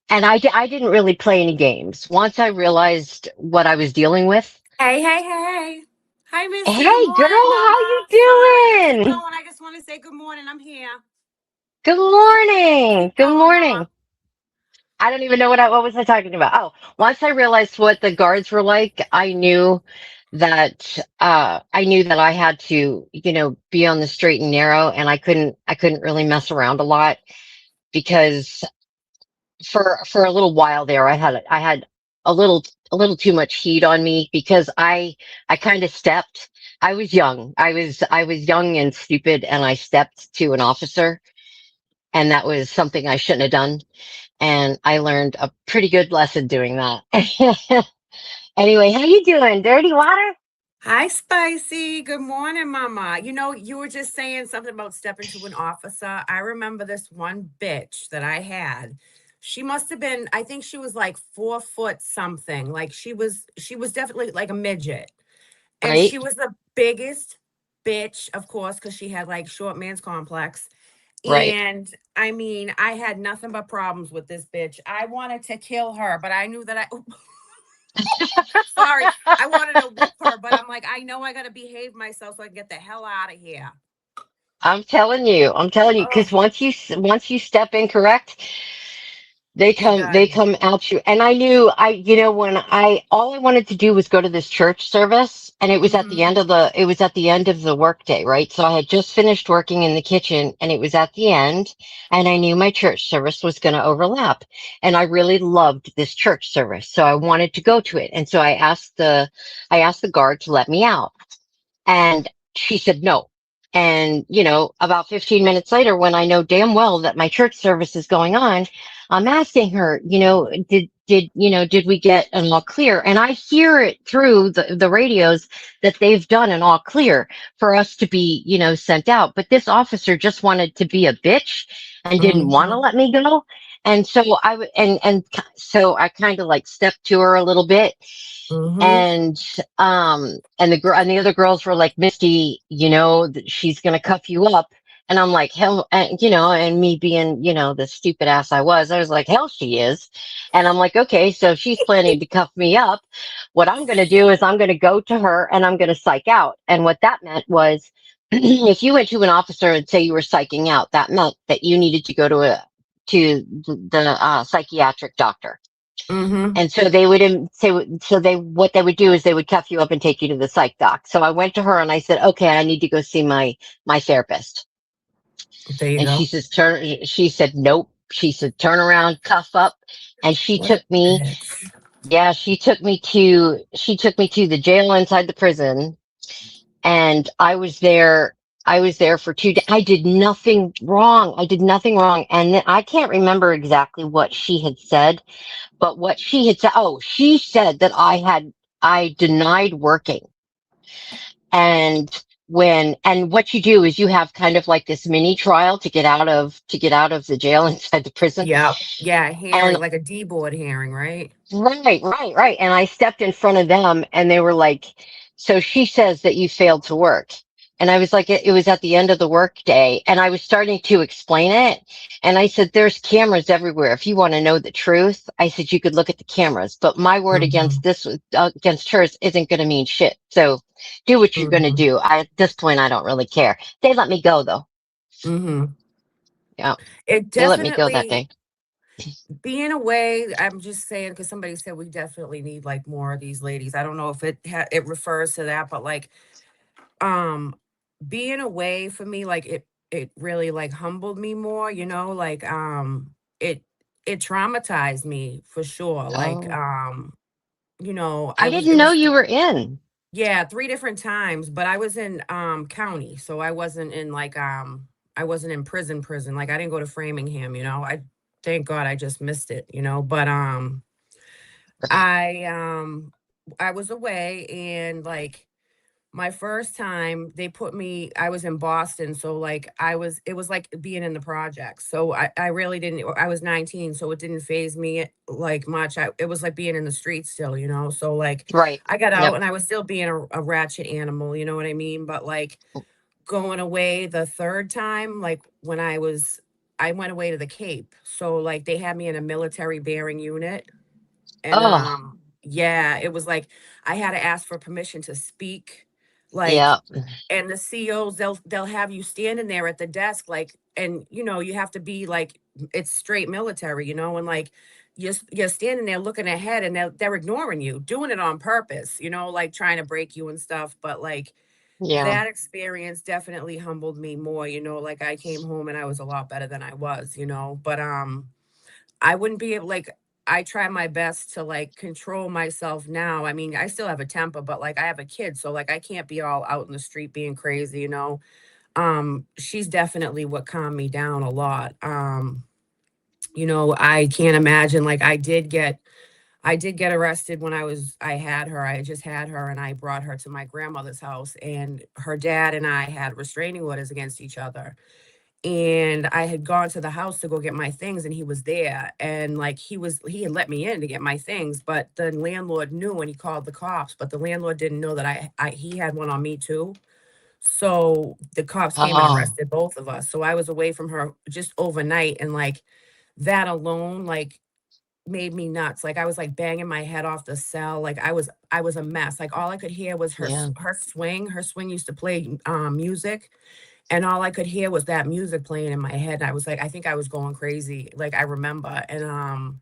And I didn't really play any games. Once I realized what I was dealing with. Hey. Hi, Missy. Hey, Good girl, morning, how Mama. you Sorry, keep doing? going. I just want to say good morning. I'm here. Good morning. Keep Good going, morning. Mama. I don't even know what was I talking about. Oh, once I realized what the guards were like, I knew that I had to, be on the straight and narrow, and I couldn't really mess around a lot, because for a little while there, I had a little too much heat on me, because I kind of stepped. I was young. I was young and stupid, and I stepped to an officer, and that was something I shouldn't have done. And I learned a pretty good lesson doing that. Anyway, how you doing? Dirty water? Hi, Spicy. Good morning, Mama. You were just saying something about stepping to an officer. I remember this one bitch that I had. She must have been, I think she was like 4 foot something. Like she was definitely like a midget. And Right? she was the biggest bitch, of course, because she had like short man's complex. Right. And I mean, I had nothing but problems with this bitch. I wanted to kill her, but I knew that sorry, I wanted to whip her, but I'm like, I know I got to behave myself so I can get the hell out of here. I'm telling you, Oh, because once you step incorrect, you're they done. come at you. And I knew when all I wanted to do was go to this church service, and Mm-hmm. it was at the end of the workday, right? So I had just finished working in the kitchen, and it was at the end, and I knew my church service was going to overlap, and I really loved this church service, so I wanted to go to it. And so I asked the guard to let me out, and she said no. And, about 15 minutes later, when I know damn well that my church service is going on, I'm asking her, did we get an all clear? And I hear it through the radios that they've done an all clear for us to be, sent out. But this officer just wanted to be a bitch and didn't want to Mm-hmm. let me go. And so so I kind of like stepped to her a little bit, Mm-hmm. and the other girls were like, Misty, that she's gonna cuff you up. And I'm like, hell, and me being, the stupid ass I was like, hell, she is. And I'm like, okay, so if she's planning to cuff me up, what I'm gonna do is I'm gonna go to her and I'm gonna psych out. And what that meant was, if you went to an officer and say you were psyching out, that meant that you needed to go to the psychiatric doctor. Mm-hmm. And so they would say, what they would do is they would cuff you up and take you to the psych doc. So I went to her and I said, okay, I need to go see my therapist. There you And go. she said, nope. She said, turn around, cuff up. And she What a took me, bitch. yeah, she took me to the jail inside the prison. And I was there for 2 days. I did nothing wrong. I did nothing wrong. And then I can't remember exactly what she had said. But what she had said, she said that I denied working. And what you do is you have kind of like this mini trial to get out of the jail inside the prison. Yep. Yeah, And hearing, like a D board hearing, right? right. And I stepped in front of them and they were like, so she says that you failed to work. And I was like, it was at the end of the work day. And I was starting to explain it. And I said, there's cameras everywhere. If you want to know the truth, I said, you could look at the cameras. But my word Mm-hmm. against hers isn't going to mean shit. So do what you're going to Mm-hmm. do. At this point, I don't really care. They let me go, though. Mm-hmm. Yeah. It They let me go that definitely day. being away. I'm just saying because somebody said we definitely need like more of these ladies. I don't know if it refers to that, but like um being away for me, like it really like humbled me more, like it it traumatized me for sure. Like Oh, I I was didn't it know was you were in. yeah, 3 different times, but I was in county, so I wasn't in like I wasn't in prison. Like I didn't go to Framingham. I thank God I just missed it. But Right. I um I was away, and like my first time they put me, I was in Boston, so like it was like being in the projects. So I really didn't, I was 19, so it didn't phase me like much. It was like being in the streets still. So like Right. I got out Yep. and I was still being a ratchet animal, you know what I mean? But like going away the third time, like when I went away to the Cape. So like they had me in a military bearing unit. And Oh, yeah, it was like I had to ask for permission to speak. Like, yeah. and the COs, they'll have you standing there at the desk, like, and you have to be like, it's straight military, and like you're standing there looking ahead, and they're ignoring you, doing it on purpose, like trying to break you and stuff. But like Yeah. that experience definitely humbled me more, like I came home and I was a lot better than I was. But I wouldn't be able, like, I try my best to like control myself now. I mean, I still have a temper, but like I have a kid, so like I can't be all out in the street being crazy. She's definitely what calmed me down a lot. I can't imagine, like I did get arrested when I had her. I just had her and I brought her to my grandmother's house, and her dad and I had restraining orders against each other. And I had gone to the house to go get my things, and he was there, and like he had let me in to get my things, but the landlord knew, and he called the cops, but the landlord didn't know that he had one on me too. So the cops came and Oh, arrested both of us. So I was away from her just overnight, and like that alone like made me nuts. Like I was like banging my head off the cell. Like I was a mess. Like all I could hear was yeah. her swing. Her swing used to play music, and all I could hear was that music playing in my head. I was like, I think I was going crazy. Like I remember, and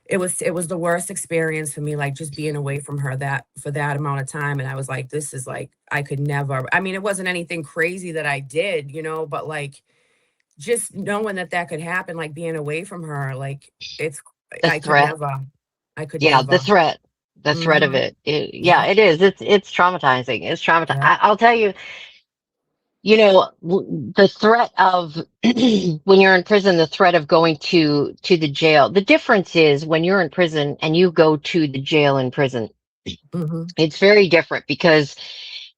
it was the worst experience for me, like just being away from her that for that amount of time. And I was like, this is like I could never. I mean, it wasn't anything crazy that I did, but like just knowing that could happen, like being away from her, like it's The I could threat. never. I could Yeah, never. the threat of Mm-hmm. it. Yeah, Yep. it is. It's traumatizing. It's traumatizing. Yep. I'll tell you, the threat of when you're in prison, the threat of going to the jail. The difference is when you're in prison and you go to the jail in prison, Mm-hmm. it's very different because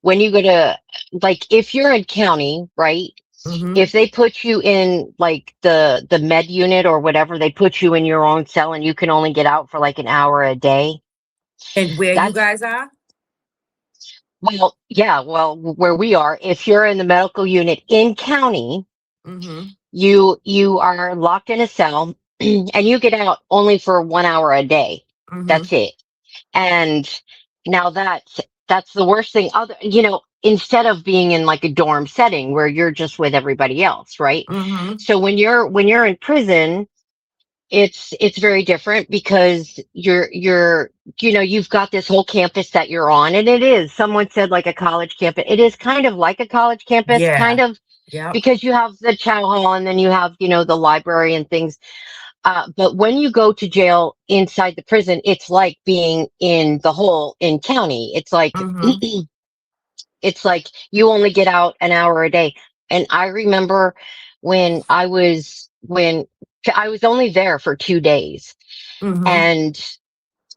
when you go to, like, if you're in county, right? Mm-hmm. If they put you in like the med unit or whatever, they put you in your own cell and you can only get out for like an hour a day. And where you That's guys are? Well, yeah, where we are, if you're in the medical unit in county, Mm-hmm. you are locked in a cell and you get out only for 1 hour a day. Mm-hmm. That's it. And now that's the worst thing. Instead of being in like a dorm setting where you're just with everybody else, right? Mm-hmm. So when you're in prison, it's very different because you've got this whole campus that you're on, and it is, someone said, like a college campus. It is kind of like a college campus, Yeah. kind of, Yep. because you have the chow hall and then you have the library and things. But when you go to jail inside the prison, it's like being in the hole in county. It's like Mm-hmm. it's like you only get out an hour a day. And I remember when I was only there for 2 days, Mm-hmm. and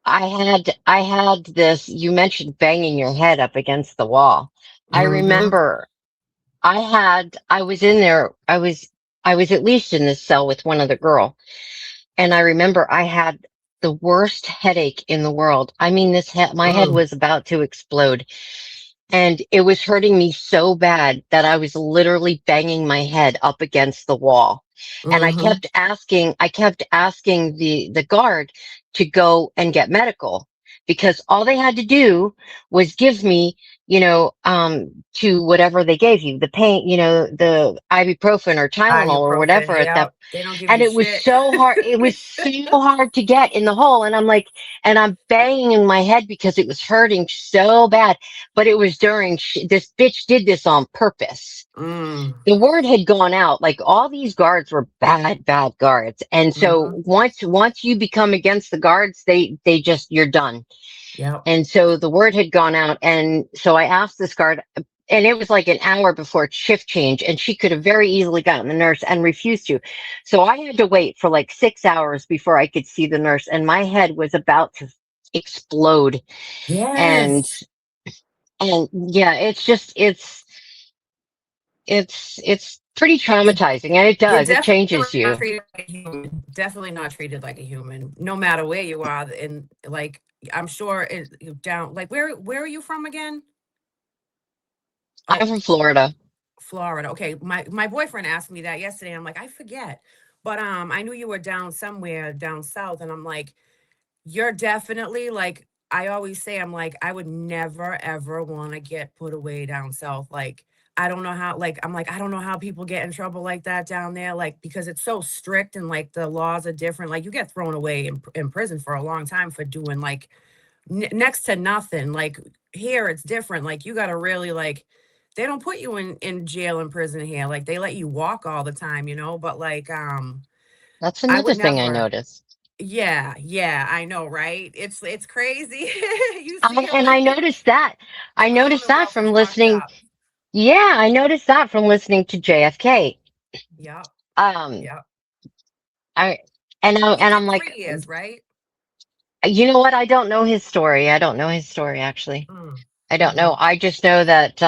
I had this. You mentioned banging your head up against the wall. I Mm-hmm. remember I was in there. I was at least in this cell with one other girl, and I remember I had the worst headache in the world. I mean, my head Mm. was about to explode. And it was hurting me so bad that I was literally banging my head up against the wall. And I Mm-hmm. kept asking the guard to go and get medical, because all they had to do was give me, to whatever they gave you, the pain, the ibuprofen or Tylenol or Ibuprofen. whatever at that. Yep. They don't give And you it was shit. so hard. It was so hard to get in the hole. And I'm like, and I'm banging in my head because it was hurting so bad. But it was this bitch did this on purpose. Mm. The word had gone out, like all these guards were bad, bad guards. And Mm-hmm. so once you become against the guards, they just, you're done. Yep. And so the word had gone out. And so I asked this guard, and it was like an hour before shift change, and she could have very easily gotten the nurse and refused to. So I had to wait for like 6 hours before I could see the nurse, and my head was about to explode. And Yes. and yeah, it's pretty You, traumatizing, and you're it definitely changes not you. treated like a human. Definitely not treated like a human, no matter where you are. And like, I'm sure down. Like, where are you from again? I'm Oh, from Florida. Florida. Okay, my boyfriend asked me that yesterday. I'm like, I forget, but I knew you were down somewhere down south, and I'm like, you're definitely like, I always say, I'm like, I would never ever want to get put away down south. Like, I don't know how, like, I'm like, I don't know how people get in trouble like that down there, like, because it's so strict and like the laws are different. Like, you get thrown away in prison for a long time for doing like next to nothing. Like, here it's different. Like, you got to really, like, they don't put you in jail and prison here. Like, they let you walk all the time, but like, That's I another would thing I never. noticed. Yeah, yeah, I know, right? It's crazy. You see I them and in I noticed that. the I noticed that Commonwealth from is fucked listening. up. Yeah, I noticed that from listening to JFK. Yep, Um, yep. I and I He and did I'm like, 3 years, right? you know what? I don't know his story. I don't know his story, actually. Mm, I don't mm, know. I just know that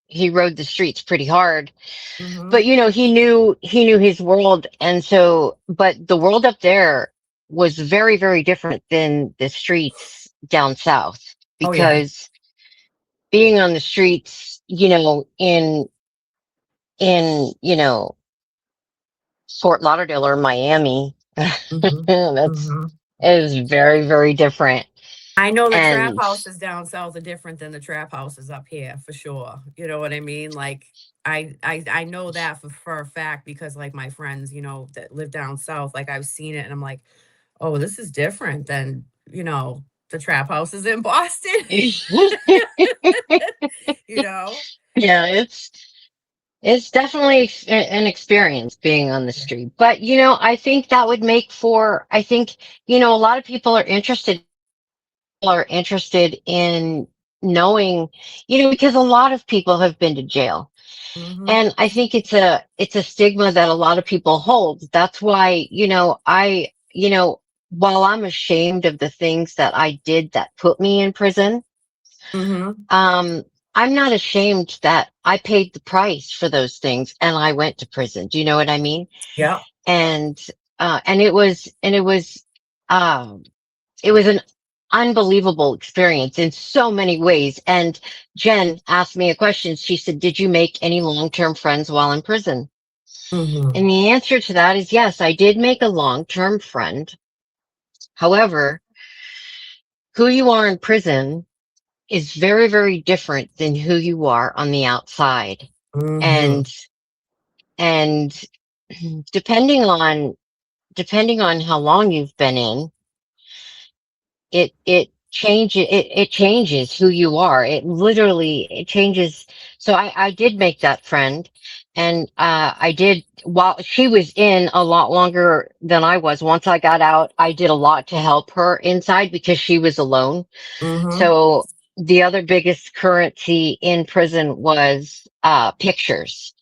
he rode the streets pretty hard. mm-hmm. But he knew his world, and so, but the world up there was very, very different than the streets down south, Oh yeah. because being on the streets, in Fort Lauderdale or Miami, Mm-hmm. that's Mm-hmm. it is very, very different. I know the trap And houses down south are different than the trap houses up here for sure. You know what I mean? Like I know that for a fact because like my friends, that live down south, like I've seen it and I'm like, oh, this is different than, the trap houses in Boston. You know? yeah, it's definitely an experience being on the street. But I think that would make for, I think, a lot of people are interested in knowing, because a lot of people have been to jail. Mm-hmm. And I think it's a stigma that a lot of people hold. That's why, while I'm ashamed of the things that I did that put me in prison, Mm-hmm. um, I'm not ashamed that I paid the price for those things and I went to prison. Do you know what I mean? Yeah. And it was an unbelievable experience in so many ways. And Jen asked me a question. She said, "Did you make any long-term friends while in prison?" Mm-hmm. And the answer to that is yes, I did make a long-term friend. However, who you are in prison is very, very different than who you are on the outside. Mm-hmm. And depending on how long you've been in, it changes who you are. It changes. So I did make that friend, and I did, while she was in a lot longer than I was. Once I got out, I did a lot to help her inside because she was alone. Mm-hmm. So the other biggest currency in prison was pictures.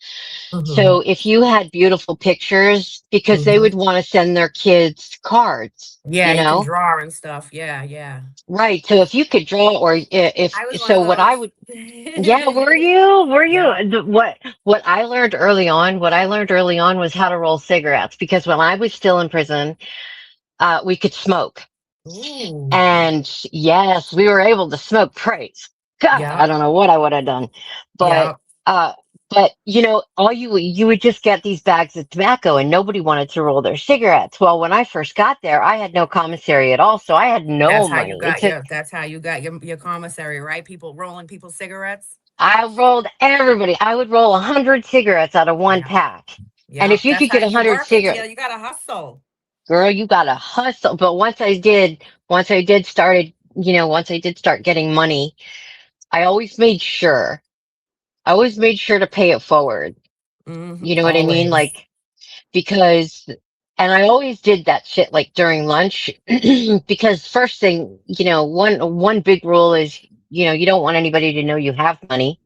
Mm-hmm. So if you had beautiful pictures, because they Mm-hmm. would want to send their kids cards, Yeah, you can draw and stuff. Yeah, yeah. right. So if you could draw, or if I was one of so, what I those. would, yeah, were you? Were you? Yeah. What I learned early on, was how to roll cigarettes, because when I was still in prison, we could smoke. Ooh. And yes, we were able to smoke. Praise God. I Yep. don't know what I would have done, but, Yep. uh, all you would just get these bags of tobacco and nobody wanted to roll their cigarettes. Well, when I first got there, I had no commissary at all. So I had no money. That's how you got your commissary, right? People rolling people's cigarettes. I rolled everybody. I would roll 100 cigarettes out of one Yeah. pack. And Yeah. if you That's could how get you 100 work it. cigarettes, You gotta hustle. girl, you gotta hustle. But once I did start getting money, I always made sure. I always made sure to pay it forward. Mm-hmm. You know what I mean? Always. Like, because, and I always did that shit like during lunch, because first thing, one big rule is, you don't want anybody to know you have money.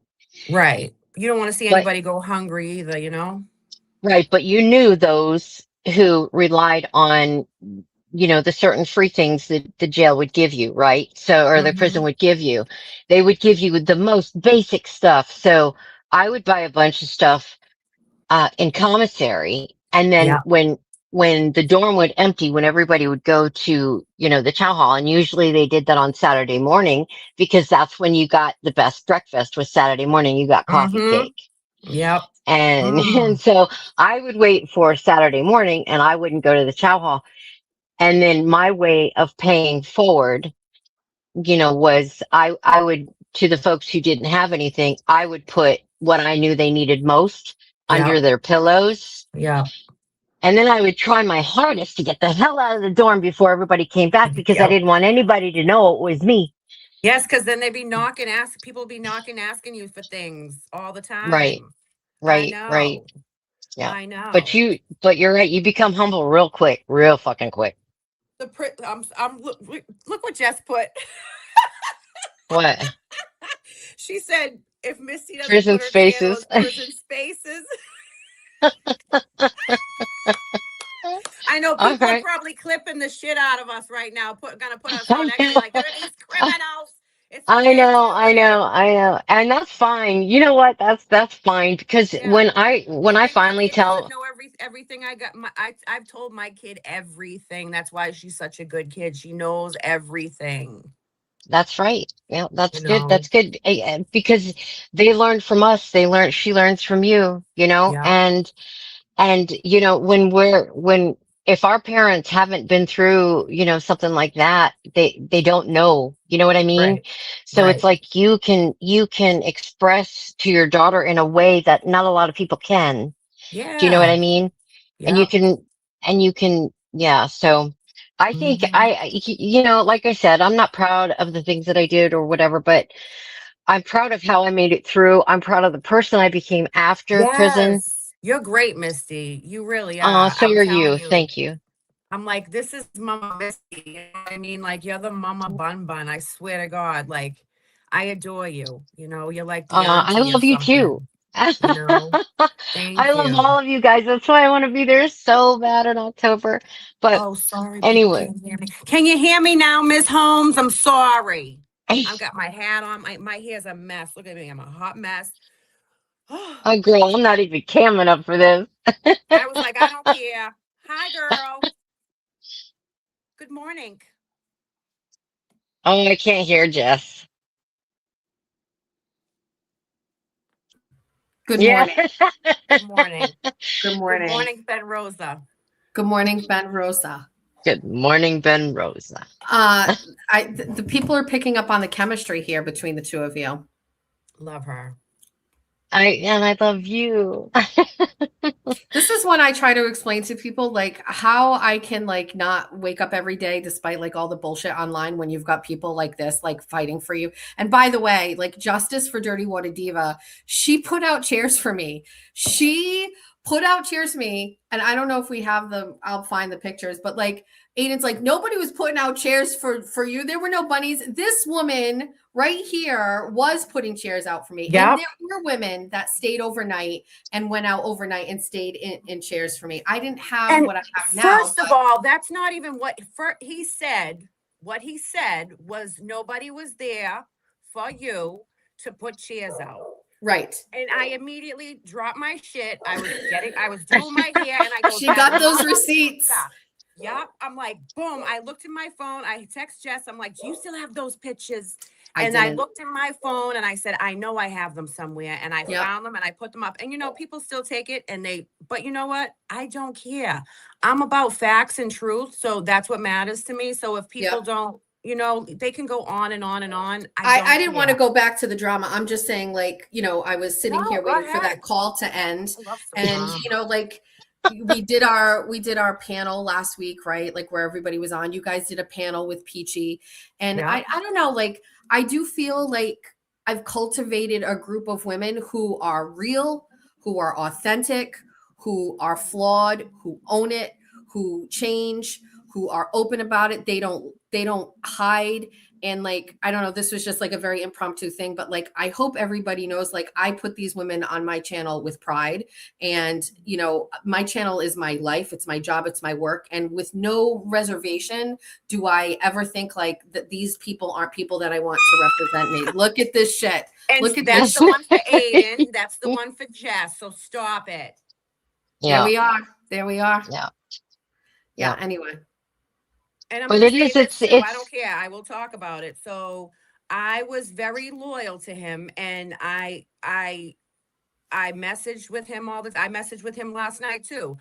Right. You don't want to see But, anybody go hungry either. right. But you knew those who relied on, the certain free things that the jail would give you, right? So, or the Mm-hmm. prison would give you. They would give you the most basic stuff. So I would buy a bunch of stuff in commissary, and then Yeah. when the dorm would empty, when everybody would go to the chow hall, and usually they did that on Saturday morning, because that's when you got the best breakfast. Was Saturday morning, you got coffee Mm-hmm. cake. Yep. And Mm. and so I would wait for Saturday morning, and I wouldn't go to the chow hall. And then my way of paying forward, was I would, to the folks who didn't have anything, I would put what I knew they needed most under Yep. their pillows. Yep. And then I would try my hardest to get the hell out of the dorm before everybody came back, because I Yep. didn't want anybody to know it was me. Yes, because then they'd be people be knocking, asking you for things all the Right, time. I right. know. Yeah. I But know. you're right. You become humble real quick, real fucking quick. Look what Jess put. What? She said if Misty doesn't Prison put her channel spaces. as prison spaces. I know All people are right. probably clipping the shit out of us right now. Gonna put us on next to like, look at these criminals. It's I their know, I know, children. I know, and that's fine. You know what? That's fine, because Yeah. when I And my finally kid doesn't tell, know everything I got. I've told my kid everything. That's why she's such a good kid. She knows everything. that's right. Yeah, that's You good. know. That's good, because they learn from us. She learns from you. Yeah. And when if our parents haven't been through, something like that, they don't know, you know what I mean? Right. So it's Right. like you can express to your daughter in a way that not a lot of people can. Do you know what Yeah. I mean? And Yep. yeah. So I think Hmm. like I said, I'm not proud of the things that I did or whatever, but I'm proud of how I made it through. I'm proud of the person I became after prison. Yes. You're great, Misty. You really are. So I'm are telling you. you. Thank you. I'm like, this is Mama Misty. You know what I mean? Like, you're the Mama Bun Bun. I swear to God. Like, I adore you. You're like the I auntie or love you too. something. You know? I Thank love you. all of you guys. That's why I want to be there so bad in October. But Oh, sorry, people anyway, can't hear me. Can you hear me now, Miss Holmes? I'm sorry. I've got my hat on. My hair's a mess. Look at me. I'm a hot mess. girl, I'm not even camming up for this. I was like, I don't care. Hi, girl. Good morning. Oh, I can't hear Jess. Good Yeah. morning. Good morning. Good Good morning. morning, Ben Rosa. Good morning, Ben Rosa. Good morning, Ben Rosa. The people are picking up on the chemistry here between the two of you. Love her. I love you. This is when I try to explain to people like how I can like not wake up every day despite like all the bullshit online when you've got people like this like fighting for you. And by the way, like Justice for Dirty Water Diva, she put out chairs for me. She put out chairs for me, and I don't know if we have them. I'll find the pictures, but like Aiden's like nobody was putting out chairs for you. There were no bunnies. This woman right here was putting chairs out for me. Yep. And there were women that stayed overnight and went out overnight and stayed in chairs for me. I didn't have And what I have now. first of all, that's not even what he said. What he said was nobody was there for you to put chairs out. Right. And I immediately dropped my shit. I was doing my hair, and I go, She got "That those motherfucker." receipts. Yep. I'm like, boom. I looked at my phone. I text Jess. I'm like, do you still have those pictures? I And I didn't. looked in my phone and I said, I know I have them somewhere. And I Yep. found them and I put them up. And people still take it but you know what? I don't care. I'm about facts and truth. So that's what matters to me. So if people don't, they can go on and on and on. I didn't want to go back to the drama. I'm just saying, like, I was sitting here waiting for that call to end. And, like we did our panel last week, right? Like where everybody was on. You guys did a panel with Peachy. And I don't know, like I do feel like I've cultivated a group of women who are real, who are authentic, who are flawed, who own it, who change, who are open about it. They don't hide. And like, I don't know, this was just like a very impromptu thing, but like, I hope everybody knows, like, I put these women on my channel with pride. And, my channel is my life. It's my job. It's my work. And with no reservation, do I ever think like that these people aren't people that I want to represent me. Look at this shit. And Look at that's this. the one for Aiden. That's the one for Jess. So stop it. Yeah. There we are. There we are. Yeah. Anyway. And I'm But gonna it say is, this it's too. I don't care. I will talk about it. So I was very loyal to him, and I messaged with him I messaged with him last night too.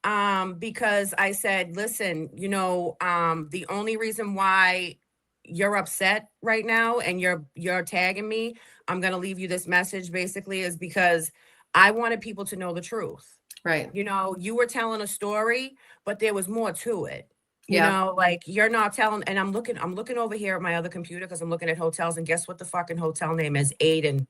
Because I said, listen, the only reason why you're upset right now and you're tagging me, I'm gonna leave you this message basically, is because I wanted people to know the truth. Right. You were telling a story, but there was more to it. Yeah. Like you're not telling, and I'm looking over here at my other computer because I'm looking at hotels, and guess what the fucking hotel name is? Aiden.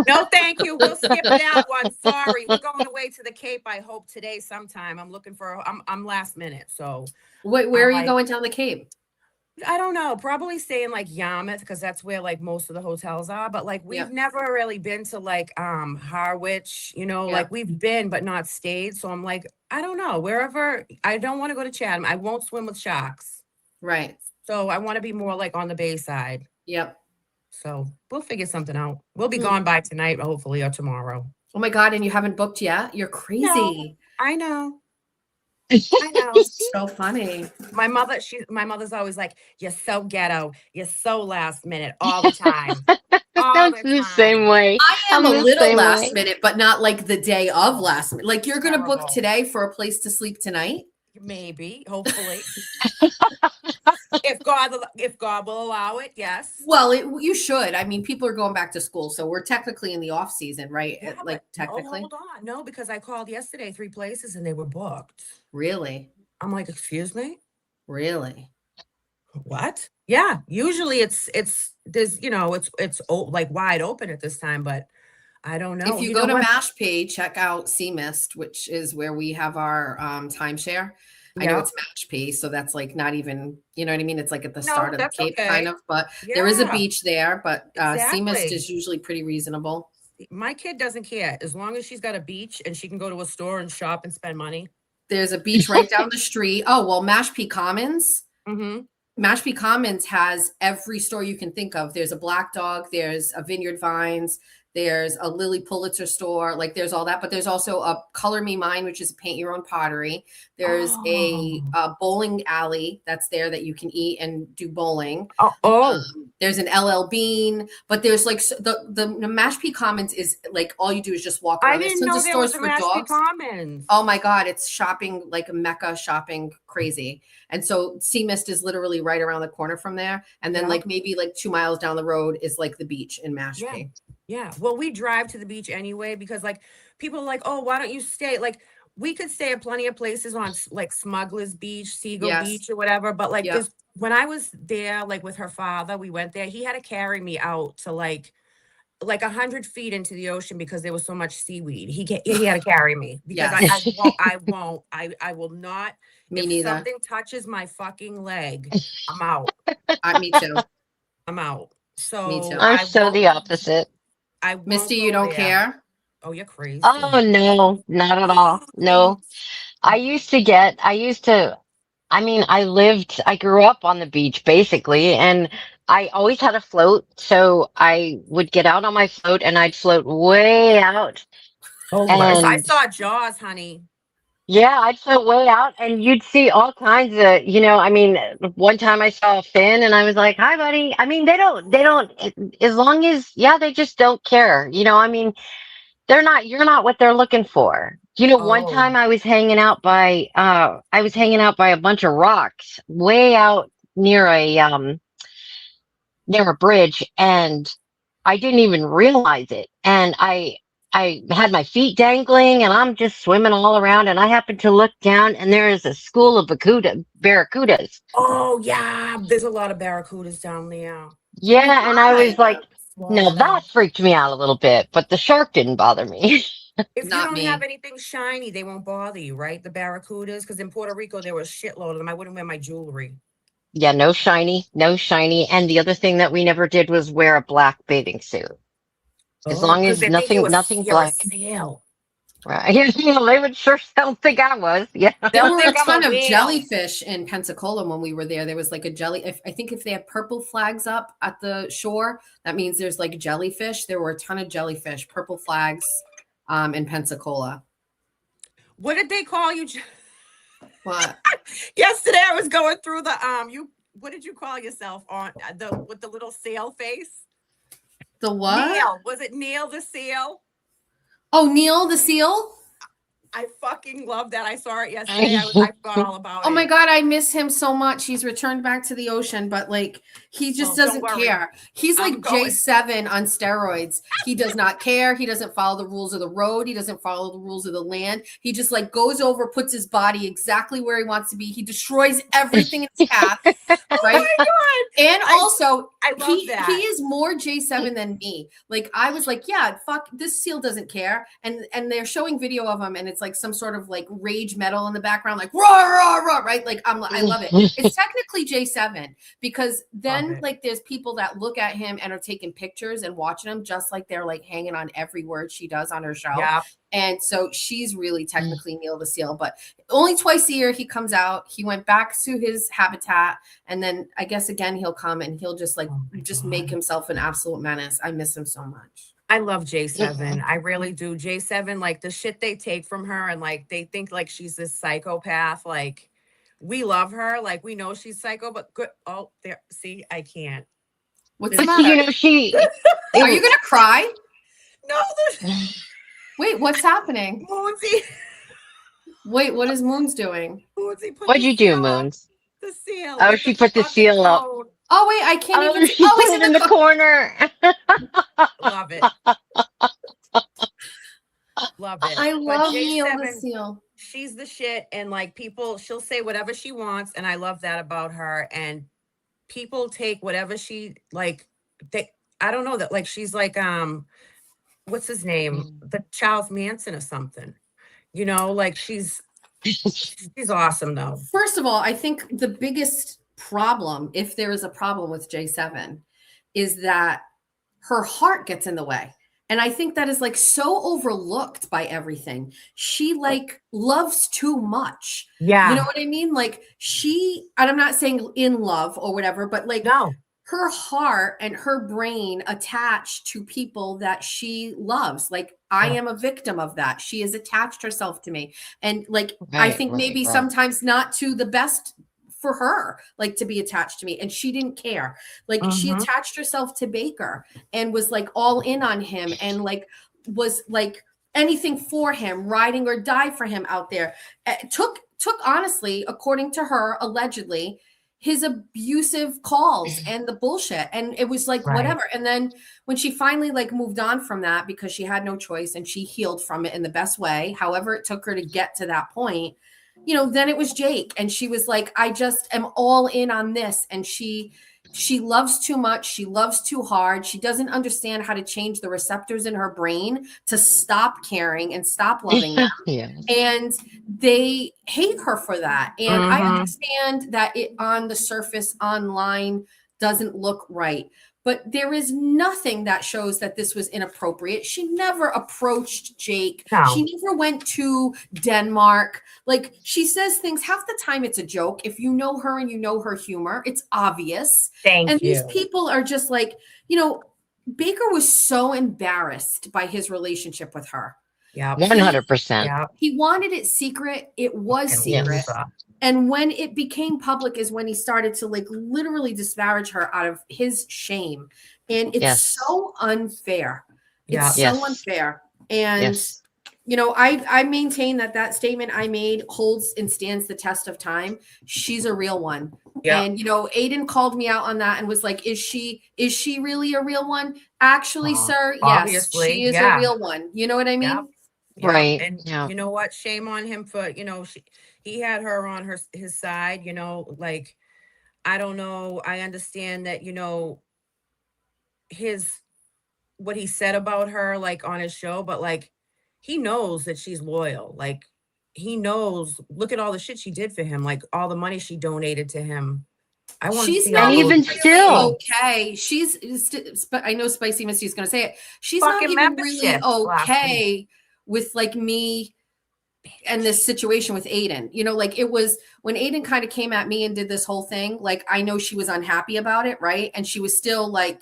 No, thank you. We'll skip that one. Sorry. We're going away to the Cape, I hope today sometime. I'm last minute. So Wait, where are you going down the Cape? I don't know. Probably staying like Yarmouth, because that's where like most of the hotels are. But like we've never really been to like Harwich, like we've been but not stayed. So I'm like, I don't know. Wherever. I don't want to go to Chatham. I won't swim with sharks. Right. So I want to be more like on the bay side. Yep. So we'll figure something out. We'll be gone by tonight, hopefully, or tomorrow. Oh my God. And you haven't booked yet? You're crazy. No, I know. I know. So funny. My mother's always like, you're so ghetto. You're so last minute all the time. That's the same way. I am I'm a the little same last way. minute, but not like the day of last minute. Like you're going to book today for a place to sleep tonight? Maybe, hopefully. if God will allow it, yes. Well, you should. I mean, people are going back to school, so we're technically in the off season, right? Yeah, Like but technically. hold on. No, because I called yesterday 3 places and they were booked. Really? I'm like, excuse me? Really? What? Yeah. Usually it's there's it's like wide open at this time, but I don't know. If you go to Mashpay, check out Seamist, which is where we have our timeshare. I know Yeah. it's Mashpay, so that's like not even, you know what I mean? It's like at the No, start of the that's Cape, okay. kind of, but there is a Yeah. beach there, but Seamist Exactly. is usually pretty reasonable. My kid doesn't care as long as she's got a beach and she can go to a store and shop and spend money. There's a beach right down the street. Oh, well, Mashpay Commons. Mashpay Commons has every store you can think of. There's a Black Dog, there's a Vineyard Vines, there's a Lily Pulitzer store, like there's all that, but there's also a Color Me Mine, which is a paint your own pottery. There's a bowling alley that's there that you can eat and do bowling. There's an LL Bean, but there's like the Mashpay Commons is like all you do is just walk around. I didn't know there was a Mashpay Commons. Oh my God, it's shopping like a mecca, shopping crazy. And so Seamist is literally right around the corner from there. And then like maybe like 2 miles down the road is like the beach in Mashpay. Yeah. Well, we drive to the beach anyway because like people are like, oh, why don't you stay? Like we could stay at plenty of places on like Smuggler's Beach, Seagull Beach or whatever. But like this, when I was there, like with her father, we went there. He had to carry me out to like 100 feet into the ocean because there was so much seaweed. He had to carry me because I will not. Me if neither. something touches my fucking leg, I'm out. Me too. I'm out. So Me too. I'm so the opposite. Misty, you don't care? Oh, you're crazy. Oh no, not at all. No. I grew up on the beach basically, and I always had a float. So I would get out on my float and I'd float way out. Oh, I saw Jaws, honey. Yeah, I'd float way out and you'd see all kinds of, one time I saw a fin and I was like, hi, buddy. I mean, they don't, as long as, they just don't care. You're not what they're looking for. One time I was hanging out by a bunch of rocks way out near a bridge, and I didn't even realize it. And I had my feet dangling and I'm just swimming all around, and I happened to look down and there is a school of barracudas. Oh yeah, there's a lot of barracudas down there. Yeah, and I was like, no, that freaked me out a little bit, but the shark didn't bother me. If you don't have anything shiny, they won't bother you, right? The barracudas, because in Puerto Rico there was a shitload of them. I wouldn't wear my jewelry. Yeah, no shiny. And the other thing that we never did was wear a black bathing suit. As long as nothing black. Right. They would sure don't think I was. Yeah. There were a ton of jellyfish in Pensacola when we were there. There was like a I think if they have purple flags up at the shore, that means there's like jellyfish. There were a ton of jellyfish, purple flags in Pensacola. What did they call you? What? Yesterday I was going through the what did you call yourself on with the little sail face? The what? Neil. Was it Neil the seal? Oh, Neil the seal? I fucking love that. I saw it yesterday. I forgot all about it. Oh my God, I miss him so much. He's returned back to the ocean, but like he just doesn't care. He's like J7 on steroids. He does not care. He doesn't follow the rules of the road. He doesn't follow the rules of the land. He just like goes over, puts his body exactly where he wants to be. He destroys everything in his path. Right? Oh my God. And also, I love that. He is more J7 than me. Like I was like, yeah, fuck, this seal doesn't care. And they're showing video of him, and it's like some sort of like rage metal in the background, like rah rah rah, right? Like I love it. It's technically J7 because then like there's people that look at him and are taking pictures and watching him, just like they're like hanging on every word she does on her show. Yeah. And so she's really technically Neil the seal, but only twice a year he comes out. He went back to his habitat, and then I guess again he'll come and he'll just like make himself an absolute menace. I miss him so much. I love J7. I really do. J7, like the shit they take from her, and like they think like she's this psychopath. Like we love her, like we know she's psycho, but good. Oh, there. See, I can't. What's the matter? Are you gonna cry? No. Wait, what's happening? Moonsy. Wait, what is Moons doing? Moonsy put What'd the you do, seal up. Moons? The seal. Oh, with she the put the fucking seal up. code. Oh wait, I can't even Oh, see. she Oh, put he's it in the corner. Love it. Love it. I But love Neil the J7, Seal. she's the shit. And like people, she'll say whatever she wants. And I love that about her. And people take whatever she like, I don't know that like she's like what's his name? The Charles Manson or something. You know, like she's awesome though. First of all, I think the biggest problem, if there is a problem with J7, is that her heart gets in the way. And I think that is like so overlooked by everything. She like loves too much. Yeah. You know what I mean? Like and I'm not saying in love or whatever, but like no. Her heart and her brain attached to people that she loves. Like I am a victim of that. She has attached herself to me. And like I think maybe sometimes not to the best for her, like to be attached to me. And she didn't care. Like she attached herself to Baker and was like all in on him and like was like anything for him, riding or die for him out there. Took honestly, according to her, allegedly, his abusive calls and the bullshit. And it was like, whatever. And then when she finally like moved on from that because she had no choice and she healed from it in the best way, however it took her to get to that point, you know, then it was Jake. And she was like, I just am all in on this. And she loves too much. She loves too hard. She doesn't understand how to change the receptors in her brain to stop caring and stop loving them. And they hate her for that. And I understand that it on the surface online doesn't look right. But there is nothing that shows that this was inappropriate. She never approached Jake. No. She never went to Denmark. Like she says things, half the time it's a joke. If you know her and you know her humor, it's obvious. Thank you. These people are just like, you know, Baker was so embarrassed by his relationship with her. Yeah. 100%. He wanted it secret. It was secret. And when it became public is when he started to like literally disparage her out of his shame. And it's so unfair. It's so unfair. And, you know, I maintain that statement I made holds and stands the test of time. She's a real one. Yeah. And, you know, Aiden called me out on that and was like, is she really a real one? Actually, sir, obviously, yes, she is a real one. You know what I mean? Right. And you know what? Shame on him for, you know, he had her on his side, you know, like, I don't know. I understand that, you know, what he said about her, like on his show, but like, he knows that she's loyal. Like he knows, look at all the shit she did for him. Like all the money she donated to him. I want to see not all even those- still okay. I know Spicy Misty's going to say it. She's not Fucking even really membership last okay with like me and this situation with Aiden. You know, like it was when Aiden kind of came at me and did this whole thing. Like I know she was unhappy about it, right? And she was still like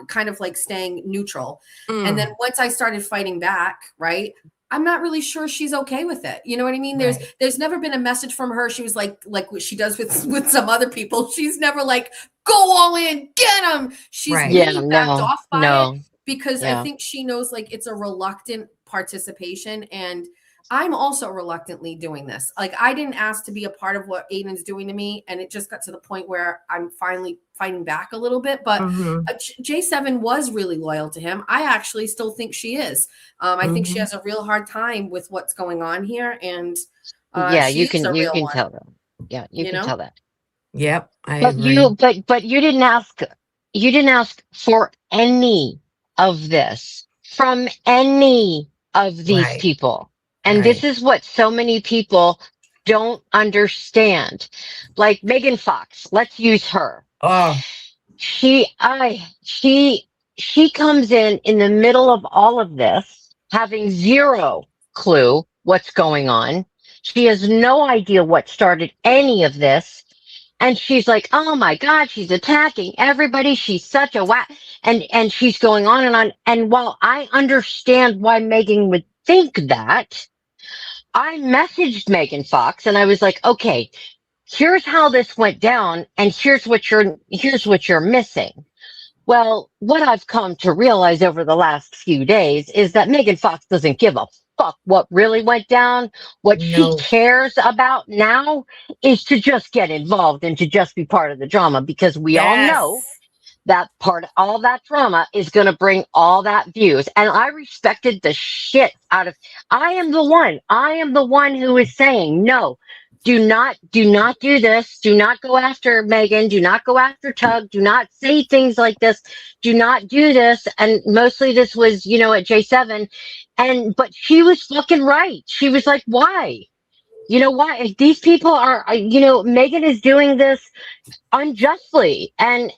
kind of like staying neutral. And then once I started fighting back, right? I'm not really sure she's okay with it. You know what I mean? There's never been a message from her. She was like what she does with some other people. She's never like, go all in, get them. She's really backed off by it because I think she knows like it's a reluctant participation. And I'm also reluctantly doing this. Like I didn't ask to be a part of what Aiden's doing to me. And it just got to the point where I'm finally fighting back a little bit. But J7 was really loyal to him. I actually still think she is. I think she has a real hard time with what's going on here. And you can tell that. Yeah, you can tell that. Yep. But you didn't ask for any of this from any of these people. And this is what so many people don't understand. Like Megan Fox, let's use her. Oh, she comes in the middle of all of this, having zero clue what's going on. She has no idea what started any of this. And she's like, oh my God, she's attacking everybody. She's such a whack. And she's going on and on. And while I understand why Megan would think that, I messaged Megan Fox and I was like, okay, here's how this went down and here's what you're missing. Well, what I've come to realize over the last few days is that Megan Fox doesn't give a fuck fuck what really went down. What she No. cares about now is to just get involved and to just be part of the drama, because we all know Yes. that part, all that drama is going to bring all that views. And I respected the shit out of, I am the one who is saying, no, do not do this. Do not go after Megan. Do not go after Tug. Do not say things like this. Do not do this. And mostly this was, at J7. But she was fucking right. She was like, why? Why? These people are, Megan is doing this unjustly, and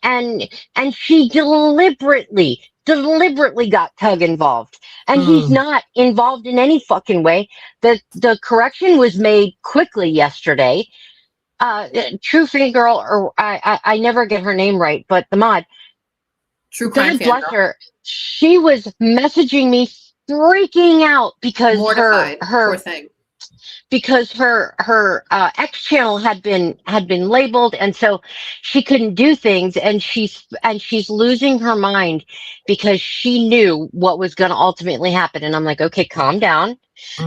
she deliberately got Tug involved, and he's not involved in any fucking way. The correction was made quickly yesterday. True Fangirl, or I never get her name right, but the mod, True Crime God bless Fangirl. her, she was messaging me freaking out because Mortified. her Poor thing. because her X channel had been labeled, and so she couldn't do things, and she's losing her mind because she knew what was going to ultimately happen. And I'm like, okay, calm down.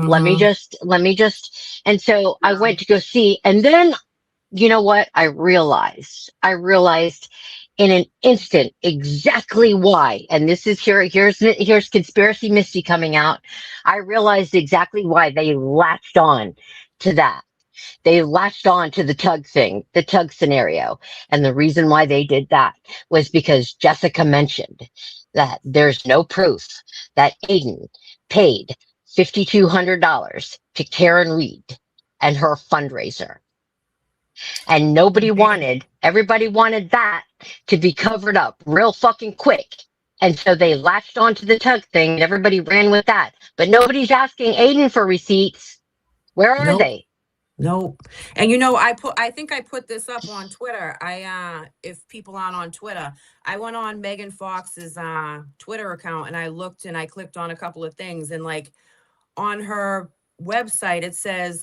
Let me just. And so I went to go see, and then you know what? I realized in an instant exactly why. And this is here's Conspiracy Misty coming out. I realized exactly why they latched on to that. They latched on to the Tug thing, the Tug scenario. And the reason why they did that was because Jessica mentioned that there's no proof that Aiden paid $5,200 to Karen Reed and her fundraiser. And everybody wanted that to be covered up real fucking quick. And so they latched onto the Tug thing, and everybody ran with that. But nobody's asking Aiden for receipts. Where are they? Nope. And I think I put this up on Twitter. If people aren't on Twitter, I went on Megan Fox's Twitter account, and I looked and I clicked on a couple of things, and like on her website, it says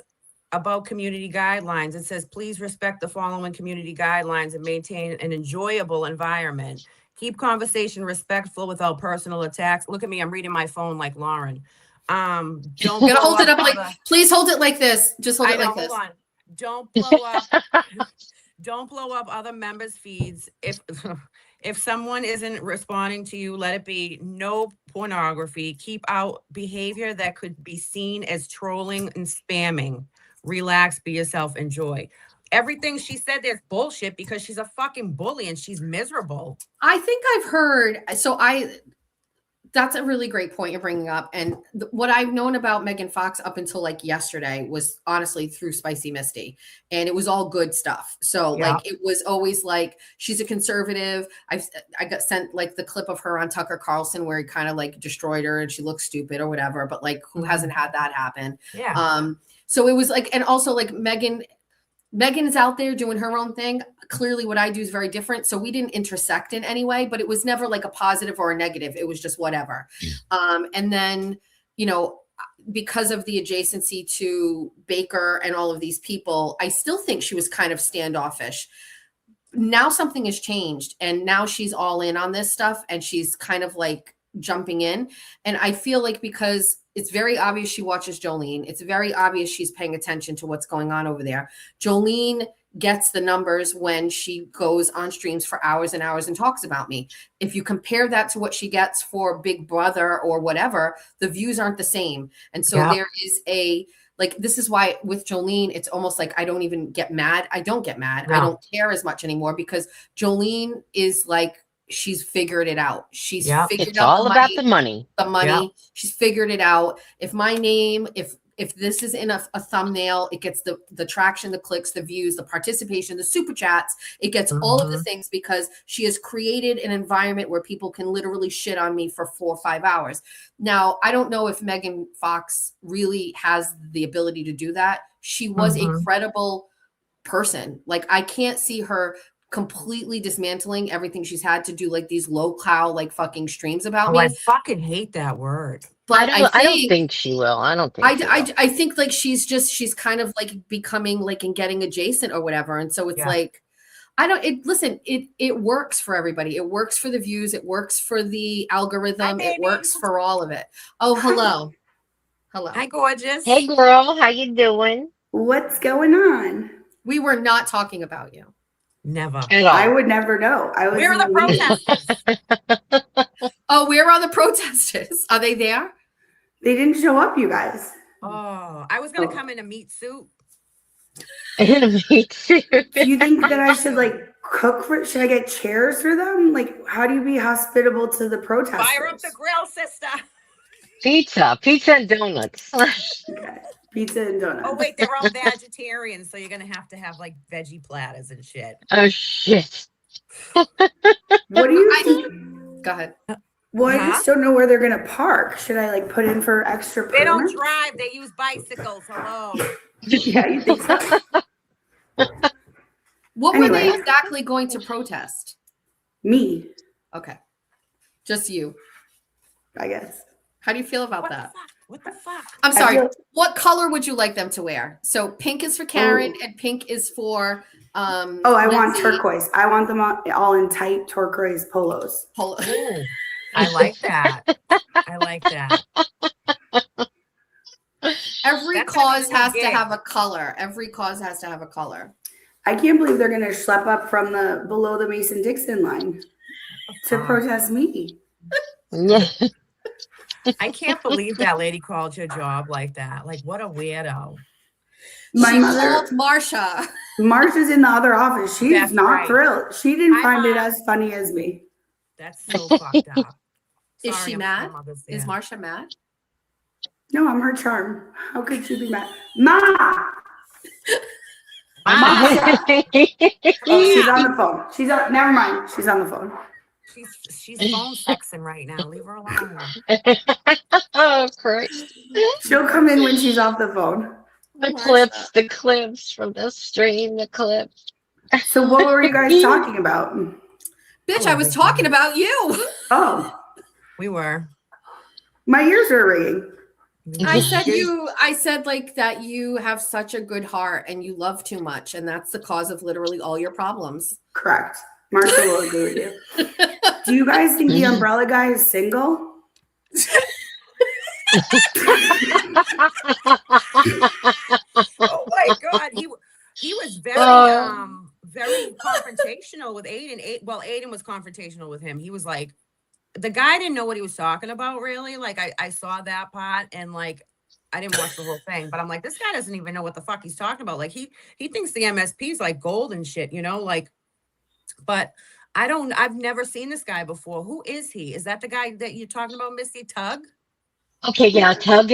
about community guidelines. It says, please respect the following community guidelines and maintain an enjoyable environment. Keep conversation respectful without personal attacks. Look at me, I'm reading my phone like Lauren. Don't Gotta hold it up please hold it like this. Just hold it like this. Hold on. Don't blow up. Don't blow up other members' feeds. If someone isn't responding to you, let it be. No pornography. Keep out behavior that could be seen as trolling and spamming. Relax, be yourself, enjoy. Everything she said there's bullshit because she's a fucking bully and she's miserable. I think I've heard, that's a really great point you're bringing up. And what I've known about Megan Fox up until like yesterday was honestly through Spicy Misty, and it was all good stuff. So like, it was always like, she's a conservative. I got sent like the clip of her on Tucker Carlson where he kind of like destroyed her and she looks stupid or whatever, but like who hasn't had that happen? Yeah. So it was like, and also like Megan's out there doing her own thing. Clearly what I do is very different. So we didn't intersect in any way, but it was never like a positive or a negative. It was just whatever. And then, because of the adjacency to Baker and all of these people, I still think she was kind of standoffish. Now something has changed, and now she's all in on this stuff, and she's kind of like jumping in. And I feel like because it's very obvious she watches Jolene. It's very obvious she's paying attention to what's going on over there. Jolene gets the numbers when she goes on streams for hours and hours and talks about me. If you compare that to what she gets for Big Brother or whatever, the views aren't the same. And so there is this is why with Jolene, it's almost like I don't even get mad. I don't get mad. I don't care as much anymore because Jolene is like, she's figured it out. She's figured it's out all about the money. The money. She's figured it out. If my name, if this is in a thumbnail, it gets the traction, the clicks, the views, the participation, the super chats. It gets all of the things because she has created an environment where people can literally shit on me for 4 or 5 hours. Now, I don't know if Megan Fox really has the ability to do that. She was a credible person. Like, I can't see her completely dismantling everything she's had to do, like these low-cow like fucking streams about me. I fucking hate that word. But I don't think she will. I think like she's kind of like becoming like and getting adjacent or whatever. And so it's like, it works for everybody. It works for the views. It works for the algorithm. It works for all of it. Oh, hello. Hello. Hi, gorgeous. Hey, girl. How you doing? What's going on? We were not talking about you. Never. At all. I would never know. I was Where are the in meeting. protesters? Oh, where are the protesters? Are they there? They didn't show up, you guys. Oh, I was gonna come in a meat suit. Me too. Do you think that I should cook for? Should I get chairs for them? Like, how do you be hospitable to the protesters? Fire up the grill, sister. Pizza and donuts. Okay. Pizza and donuts. Oh wait, they're all vegetarian, so you're gonna have like veggie platters and shit. Oh shit. What do you think? Go ahead. Well, I just don't know where they're gonna park. Should I put in for extra? They don't permits? drive; they use bicycles. Hello. Yeah, you think so? What were they exactly going to protest? Me. Okay. Just you. I guess. How do you feel about that? What the fuck? I'm sorry. What color would you like them to wear? So pink is for Karen and pink is for I want Lindsay. turquoise. I want them all in tight turquoise polos. Ooh, I like that. I like that. Every That's gonna cause be a has to gig. have a color. Every cause has to have a color. I can't believe they're gonna schlep up from below the Mason-Dixon line to protest me. I can't believe that lady called your job like that. Like, what a weirdo. My mother called Marsha. Marsha's in the other office. She's That's not right. thrilled. She didn't Hi, find it Mom. as funny as me. That's so fucked up. Is Sorry, she I'm mad? from others Is there. Marsha mad? No, I'm her charm. How could she be mad? Ma! Ah, Oh, she's on the phone. She's on. Never mind. She's on the phone. she's phone sexing right now. Leave her alone. Oh Christ. She'll come in when she's off the phone. The clips from the stream, the clips. So what were you guys talking about? Bitch, I was talking about you. Oh, We were. my ears are ringing. I said like that you have such a good heart and you love too much, and that's the cause of literally all your problems. Correct. Marsha will agree with you. Do you guys think the umbrella guy is single? Oh my god, he was very very confrontational with Aiden. Aiden was confrontational with him. He was like, the guy didn't know what he was talking about, really. Like I saw that part and like I didn't watch the whole thing, but I'm like, this guy doesn't even know what the fuck he's talking about. Like he thinks the MSP is like gold and shit, you know, like, but I've never seen this guy before. Who is he? Is that the guy that you're talking about, Missy? Tug? Okay, yeah, Tug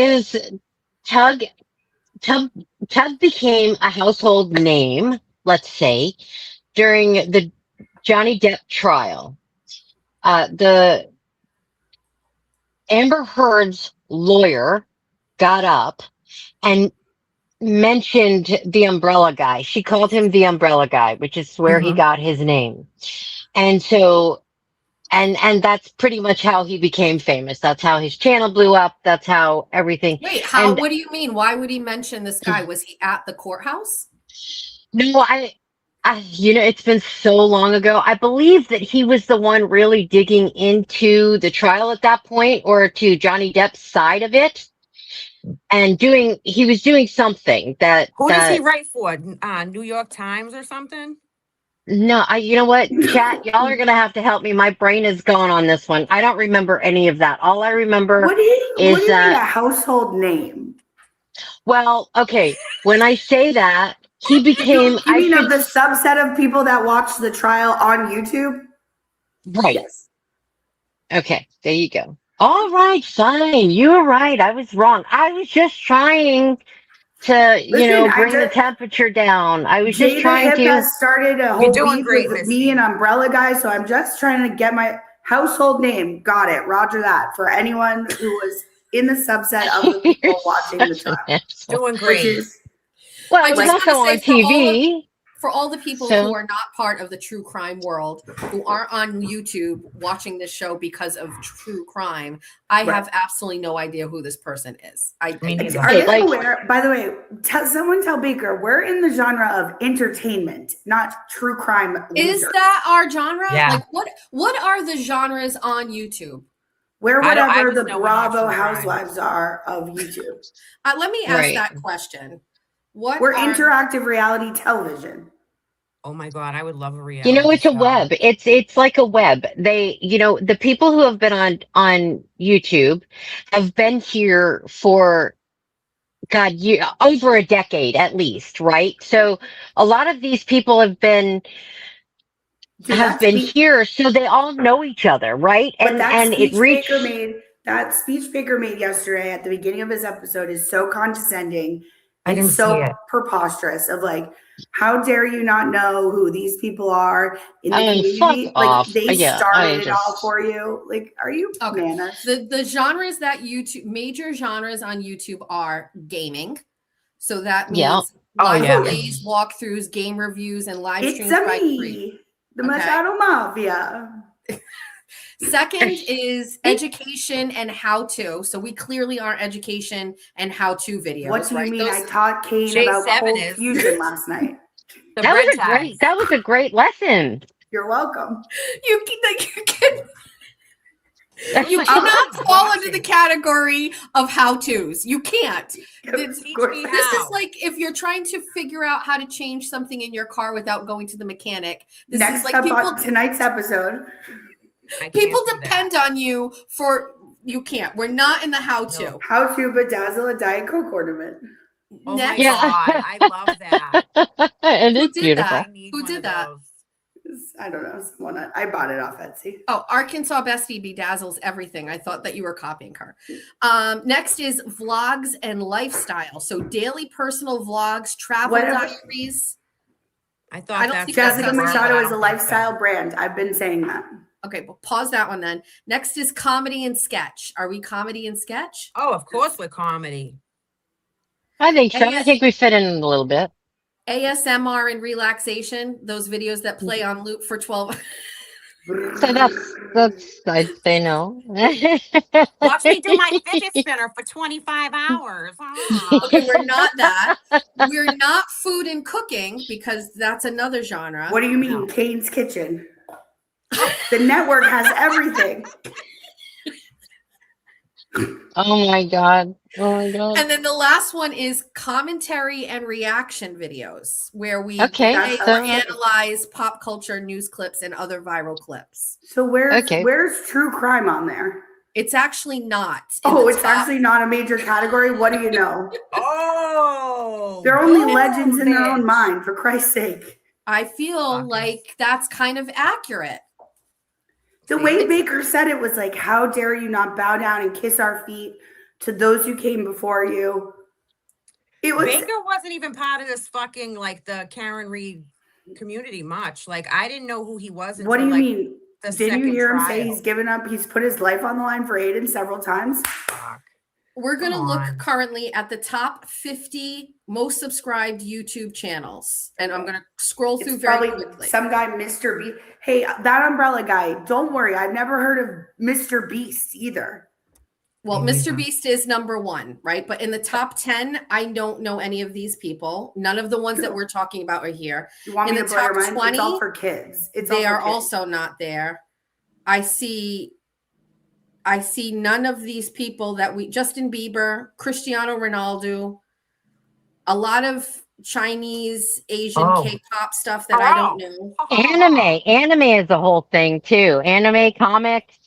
became a household name, let's say, during the Johnny Depp trial. The Amber Heard's lawyer got up and mentioned the umbrella guy. She called him the umbrella guy, which is where he got his name. And so, and that's pretty much how he became famous. That's how his channel blew up. That's how everything. Wait, what do you mean? Why would he mention this guy? Was he at the courthouse? No, I it's been so long ago. I believe that he was the one really digging into the trial at that point, or to Johnny Depp's side of it, and he was doing something that. Who does he write for? New York Times or something? No, you know what, chat, y'all are gonna have to help me. My brain is going on this one. I don't remember any of that. All I remember What do you is mean that a household name? Well, okay, when I say that, he became. You mean of the subset of people that watch the trial on YouTube? Right. Yes. Okay, there you go. All right, fine. You were right. I was wrong. I was just trying to, bring the temperature down. I was just Jada trying Hip to. has started a whole beef with me and Umbrella Guy, so I'm just trying to get my household name. Got it. Roger that. For anyone who was in the subset of the people watching the trial. Doing great. Well, I it was just also wanna on say TV. For all the people So- who are not part of the true crime world, who aren't on YouTube watching this show because of true crime, I have absolutely no idea who this person is. Are they aware? By the way, someone tell Baker we're in the genre of entertainment, not true crime. Is losers. that our genre? Yeah. Like what are the genres on YouTube? We're I whatever just the know when Bravo auction time. housewives are of YouTube. Let me ask Right. that question. What We're are interactive reality television. Oh my God, I would love a reality You know, it's a show. web. It's like a web. They, you know, the people who have been on YouTube have been here for God, over a decade at least, right? So a lot of these people have been Dude, here, so they all know each other, right? But that And it speech reached. Baker made yesterday at the beginning of his episode is so condescending I and didn't see so it. preposterous of like, how dare you not know who these people are in the community? Fuck Like off. they Yeah, started it all for you. Like, are you bananas? the genres that YouTube major genres on YouTube are gaming. So that means Yeah. live yeah. plays, walkthroughs, game reviews, and live It's streams a by me, Cree. the Machado Mafia. Second is education and how to. So we clearly aren't education and how to videos. What do you right? mean? I taught Kane about J7 cold is. fusion last night. The That bread was a ties. great. That was a great lesson. You're welcome. You cannot fall under the category of how-tos. You can't. This Teach me how. is like if you're trying to figure out how to change something in your car without going to the mechanic. This Next is like up people on tonight's episode. people depend on you for you can't. We're not in the how-to. How to bedazzle a Diet Coke ornament. Oh Next, my God, I love that. It Who is did beautiful. that? I need Who one did of that? those. I don't know. I bought it off Etsy. Oh, Arkansas Bestie bedazzles everything. I thought that you were copying her. Next is vlogs and lifestyle. So daily personal vlogs, travel diaries. I thought I don't that's think Jessica that's Machado I is a don't think lifestyle brand. I've been saying that. Okay, well, pause that one then. Next is comedy and sketch. Are we comedy and sketch? Oh, of course we're comedy. I think so. I think we fit in a little bit. ASMR and relaxation, those videos that play on loop for 12 So that's I'd say no. Watch me do my fidget spinner for 25 hours. Okay, we're not that. We're not food and cooking because that's another genre. What do you mean, Kane's Kitchen? The network has everything. Oh my God. Oh my God. And then the last one is commentary and reaction videos where we analyze pop culture news clips and other viral clips. So where's true crime on there? It's actually not. Oh, it's actually not a major category. What do you know? Oh, they're only legends in their own mind, for Christ's sake. I feel like that's kind of accurate. The way Baker said it was like, how dare you not bow down and kiss our feet to those who came before you. It was Baker wasn't even part of this fucking like the Karen Reed community much. Like I didn't know who he was until what do you like mean? the Didn't you second hear him trial. say he's given up? He's put his life on the line for Aiden several times. We're going to Come look on. currently at the top 50 most subscribed YouTube channels. And I'm going to scroll through It's very probably quickly. some guy, Mr. Beast. Hey, that umbrella guy, don't worry. I've never heard of Mr. Beast either. Well, Mr. Beast is number one, right? But in the top 10, I don't know any of these people. None of the ones that we're talking about are here. You want in me the to blow your top mind? 20, It's all for kids. They are also not there. I see none of these people that Justin Bieber, Cristiano Ronaldo, a lot of Chinese, Asian K-pop stuff that I don't know. Anime is a whole thing too. Anime, comics.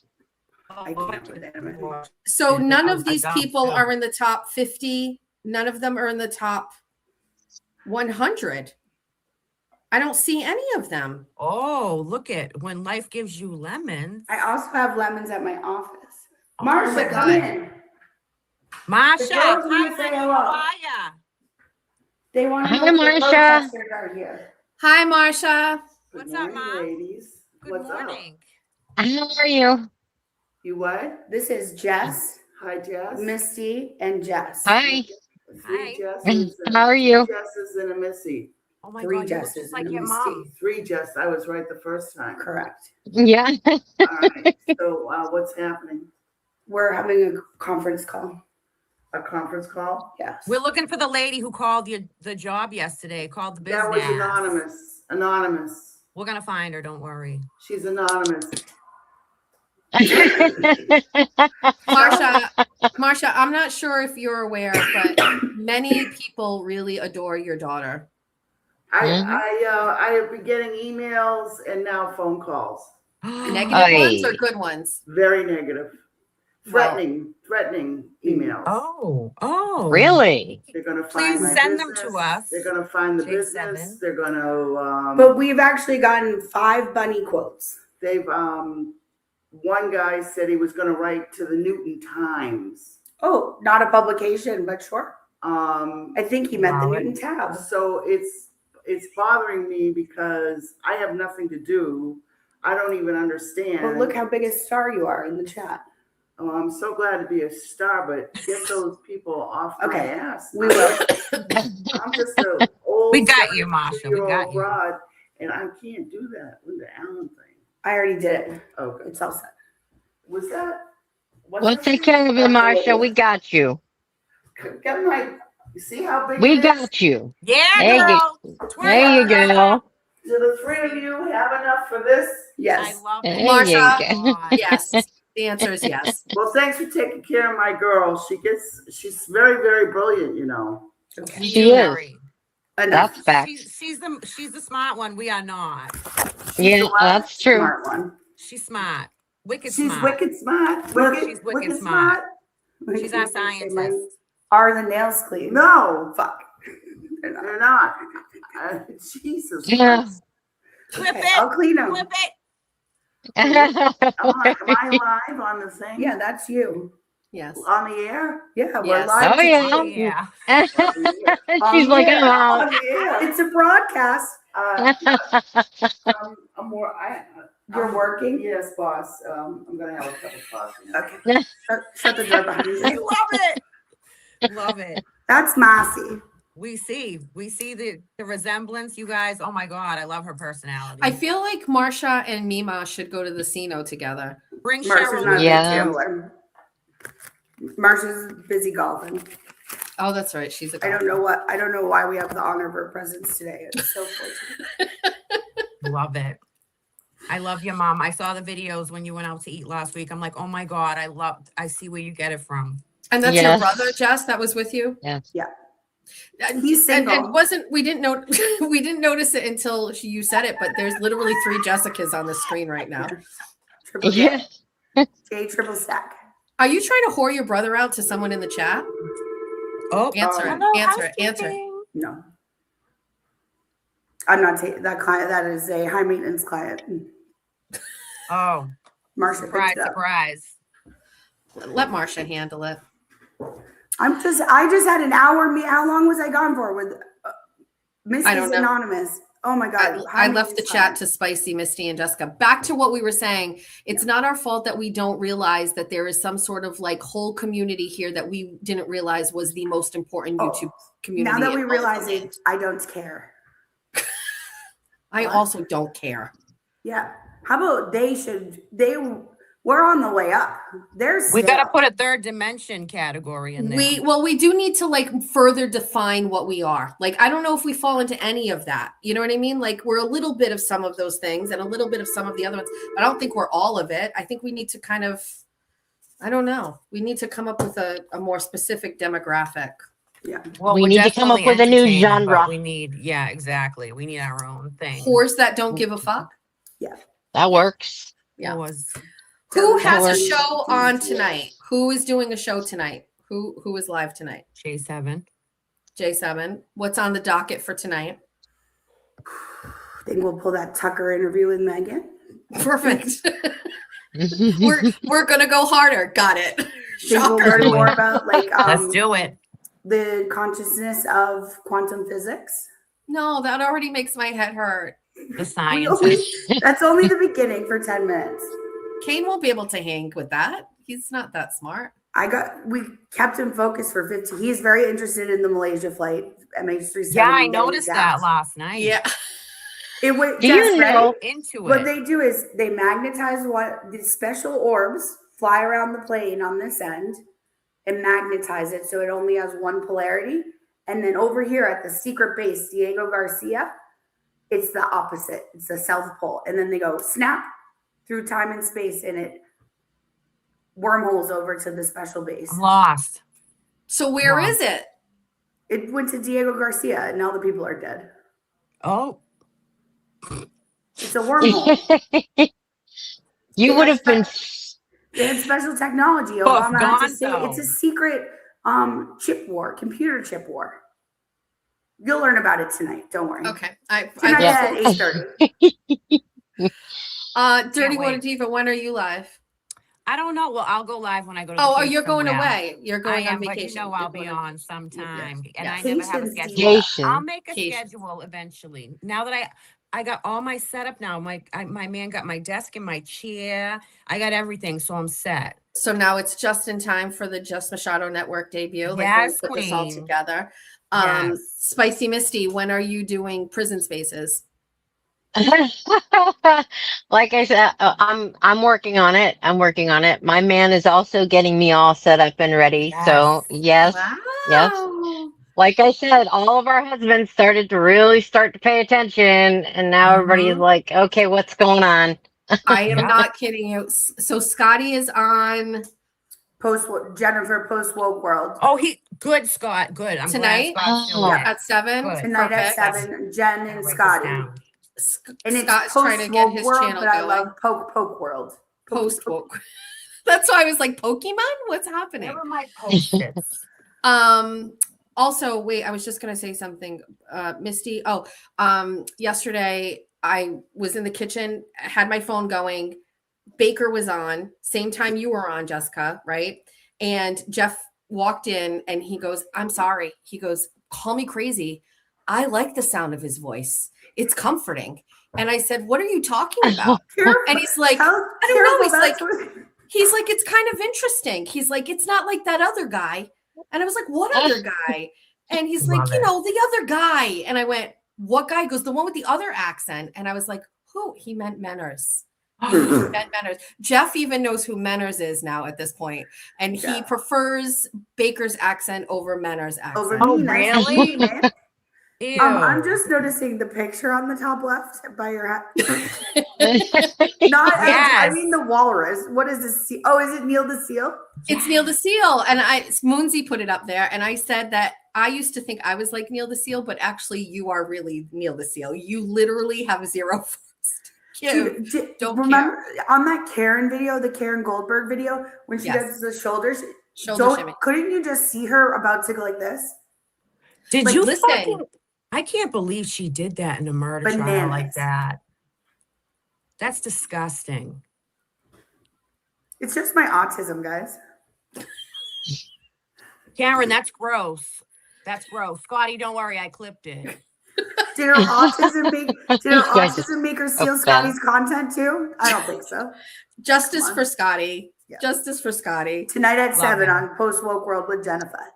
I can't with anime. So none of these people are in the top 50. None of them are in the top 100. I don't see any of them. Oh, look at when life gives you lemons. I also have lemons at my office. Oh, Marsha, my come God. in. Masha, The girls hi, want to say honey, hello. how are ya? They want to Hi, know if the Marsha. protesters are here. Hi, Marsha. What's up, Mom? Ladies. Good morning. How are you? You what? This is Jess. Hi, Jess. Misty and Jess. Hi. Three Jesses. How are you? Three Jesses and a Missy. Oh my Three God, you look Jesses just like and a your Misty. mom. Three Jess. I was right the first time. Correct. Yeah. All right. So what's happening? We're having a conference call. A conference call? Yes. We're looking for the lady who called you the job yesterday, called the business. That was anonymous. Anonymous. We're gonna find her, don't worry. She's anonymous. Marsha, I'm not sure if you're aware, but many people really adore your daughter. I have been getting emails and now phone calls. Negative ones or good ones? Very negative. Threatening emails. Oh. Really? They're going to Please find my send them business. to us. They're going to find the J7. business. They're going to. But we've actually gotten 5 bunny quotes. They've. One guy said he was going to write to the Newton Times. Oh, not a publication, but sure. I think he meant the Newton tab. So it's bothering me because I have nothing to do. I don't even understand. Well, look how big a star you are in the chat. Oh, I'm so glad to be a star, but get those people off my ass. We will. I'm just an old. We got you, Masha. We got you. Broad, and I can't do that with the Allen thing. I already did it. Okay, it's all set. Was that? We'll take care of it, Marsha. We got you. Get my. You see how big? We it got is? you. Yeah, girl. There you go. Do the 3 of you have enough for this? Yes. I love There it. Marsha, yes. The answer is yes. Well, thanks for taking care of my girl. She's very, very brilliant, you know. She is. That's fact. She's the smart one. We are not. Yeah, that's true. Smart one. She's smart. Wicked She's smart. wicked smart. She's wicked smart. She's our scientist. Are the nails clean? No. Fuck. They're not. Jesus. Yeah. Clip Okay, it. I'll clean them. Clip it. Am I live on the thing? Yeah, that's you. Yes. On the air? Yeah, we're Yes. live. Oh, yeah. Oh, yeah. She's like, I'm On out. the air. It's a broadcast. I'm more. You're working? Yes, boss. I'm gonna have a cup of coffee. Okay. Shut the door behind I you. love it. Love it. That's Massey. We see the resemblance, you guys. Oh my God, I love her personality. I feel like Marsha and Mima should go to the Cino together. Bring Marsha's Cheryl. not with Yeah. there too. Marsha's busy golfing. Oh, that's right. She's a I don't know why we have the honor of her presence today. It's so fortunate. Love it. I love your mom. I saw the videos when you went out to eat last week. I'm like, oh my God, I see where you get it from. And that's Yes. your brother, Jess, that was with you? Yeah. Yeah. He's single. And we didn't notice it until you said it, but there's literally 3 Jessicas on the screen right now. Triple Yeah. J triple stack. Are you trying to whore your brother out to someone in the chat? Oh, Answer it. hello, Answer it. Answer it. housekeeping. No. I'm not taking that client. That is a high maintenance client. Oh, Marsha surprise, picked it up. surprise. Let Marsha handle it. I just had an hour. How long was I gone for with I don't Mrs. know. Anonymous? Oh my God. I left the chat to Spicy, Misty, and Jessica. Back to what we were saying. It's not our fault that we don't realize that there is some sort of like whole community here that we didn't realize was the most important YouTube community. Now that we in realize all of it, I don't care. I also don't care. Yeah. How about we're on the way up. We got to put a third dimension category in there. We do need to like further define what we are. Like, I don't know if we fall into any of that. You know what I mean? Like, we're a little bit of some of those things and a little bit of some of the other ones, but I don't think we're all of it. I think we need to kind of, I don't know. We need to come up with a more specific demographic. Yeah. Well, We we're need to come up definitely with a new entertaining, but genre. We need, yeah, exactly. We need our own thing. Whores that don't give a fuck. Yeah. That works. Yeah. So Who has a Or- show on tonight? Who is doing a show tonight? Who is live tonight? J7. J7. What's on the docket for tonight? I think we'll pull that Tucker interview with Megan. Perfect. we're gonna go harder. Got it. Think we'll Shocker. learn more about Let's do it. the consciousness of quantum physics. No, that already makes my head hurt. The scientist. That's only the beginning for 10 minutes. Kane won't be able to hang with that. He's not that smart. We kept him focused for 15. He's very interested in the Malaysia flight, MH370. Yeah, I noticed that last night. Yeah. It went Do you know? Into what it. they do is they magnetize these special orbs, fly around the plane on this end, and magnetize it so it only has one polarity. And then over here at the secret base, Diego Garcia, it's the opposite. It's the south pole. And then they go snap through time and space, and it wormholes over to the special base. I'm lost. So where is it? It went to Diego Garcia, and now the people are dead. Oh. It's a wormhole. You would have been. They had special technology. Obama had to say it's a secret chip war, computer chip war. You'll learn about it tonight. Don't worry. Okay. Tonight at 8:30. Dirty Water Diva, when are you live? I don't know. Well, I'll go live when I go to. Oh, the you're going somewhere. away. You're going I on am, vacation. But you know I'll be on sometime, and I Yes. never have a Vacation. schedule. I'll make a schedule eventually. Now that I got all my setup now. My man got my desk and my chair. I got everything, so I'm set. So now it's just in time for the Just Machado Network debut. Like Yes, when we put this all queen. together. Yes. Spicy Misty, when are you doing Prison Spaces? Like I said, I'm working on it. I'm working on it. My man is also getting me all set up and ready. So yes, yes. Like I said, all of our husbands started to really start to pay attention, and now everybody's like, "Okay, what's going on?" I am not kidding you. So Scotty is on Jennifer post woke world. Oh, good, Scott. Good. I'm tonight. glad Scott's doing it. At 7. Good. Tonight at 7. Jen and Scotty. And it's Scott's trying to get his world, channel but I going. love poke world. Post woke. That's why I was like, Pokemon? What's happening? Never mind Post-its. Also, wait, I was just gonna say something, Misty. Yesterday I was in the kitchen, had my phone going. Baker was on, same time you were on, Jessica, right? And Jeff walked in and he goes, "I'm sorry." He goes, "Call me crazy. I like the sound of his voice. It's comforting." And I said, "What are you talking about?" And he's like, "I don't know." He's like, "It's kind of interesting." He's like, "It's not like that other guy." And I was like, "What other guy?" And he's like, "The other guy." And I went, "What guy?" He goes, "The one with the other accent." And I was like, "Who?" He meant Menners. He meant Menners. Jeff even knows who Menners is now at this point, and he prefers Baker's accent over Menners' accent. Over Oh, me, nice really? to meet you, man. Ew. I'm just noticing the picture on the top left by your hat. I mean the walrus. What is this? Oh, is it Neil the Seal? It's Neil the Seal, and Moonsy put it up there, and I said that I used to think I was like Neil the Seal, but actually you are really Neil the Seal. You literally have 0 votes. Don't remember on that Karen video, the Karen Goldberg video, when she does the shoulders. Shimmy. Couldn't you just see her about to go like this? Did Like, you listen? I can't believe she did that in a murder trial like that. That's disgusting. It's just my autism, guys. Karen, that's gross. That's gross. Scotty, don't worry, I clipped it. Did her autism make her steal Scotty's content too? I don't think so. Justice for Scotty. Yeah. Justice for Scotty. Tonight at 7 on Post Woke World with Jennifer.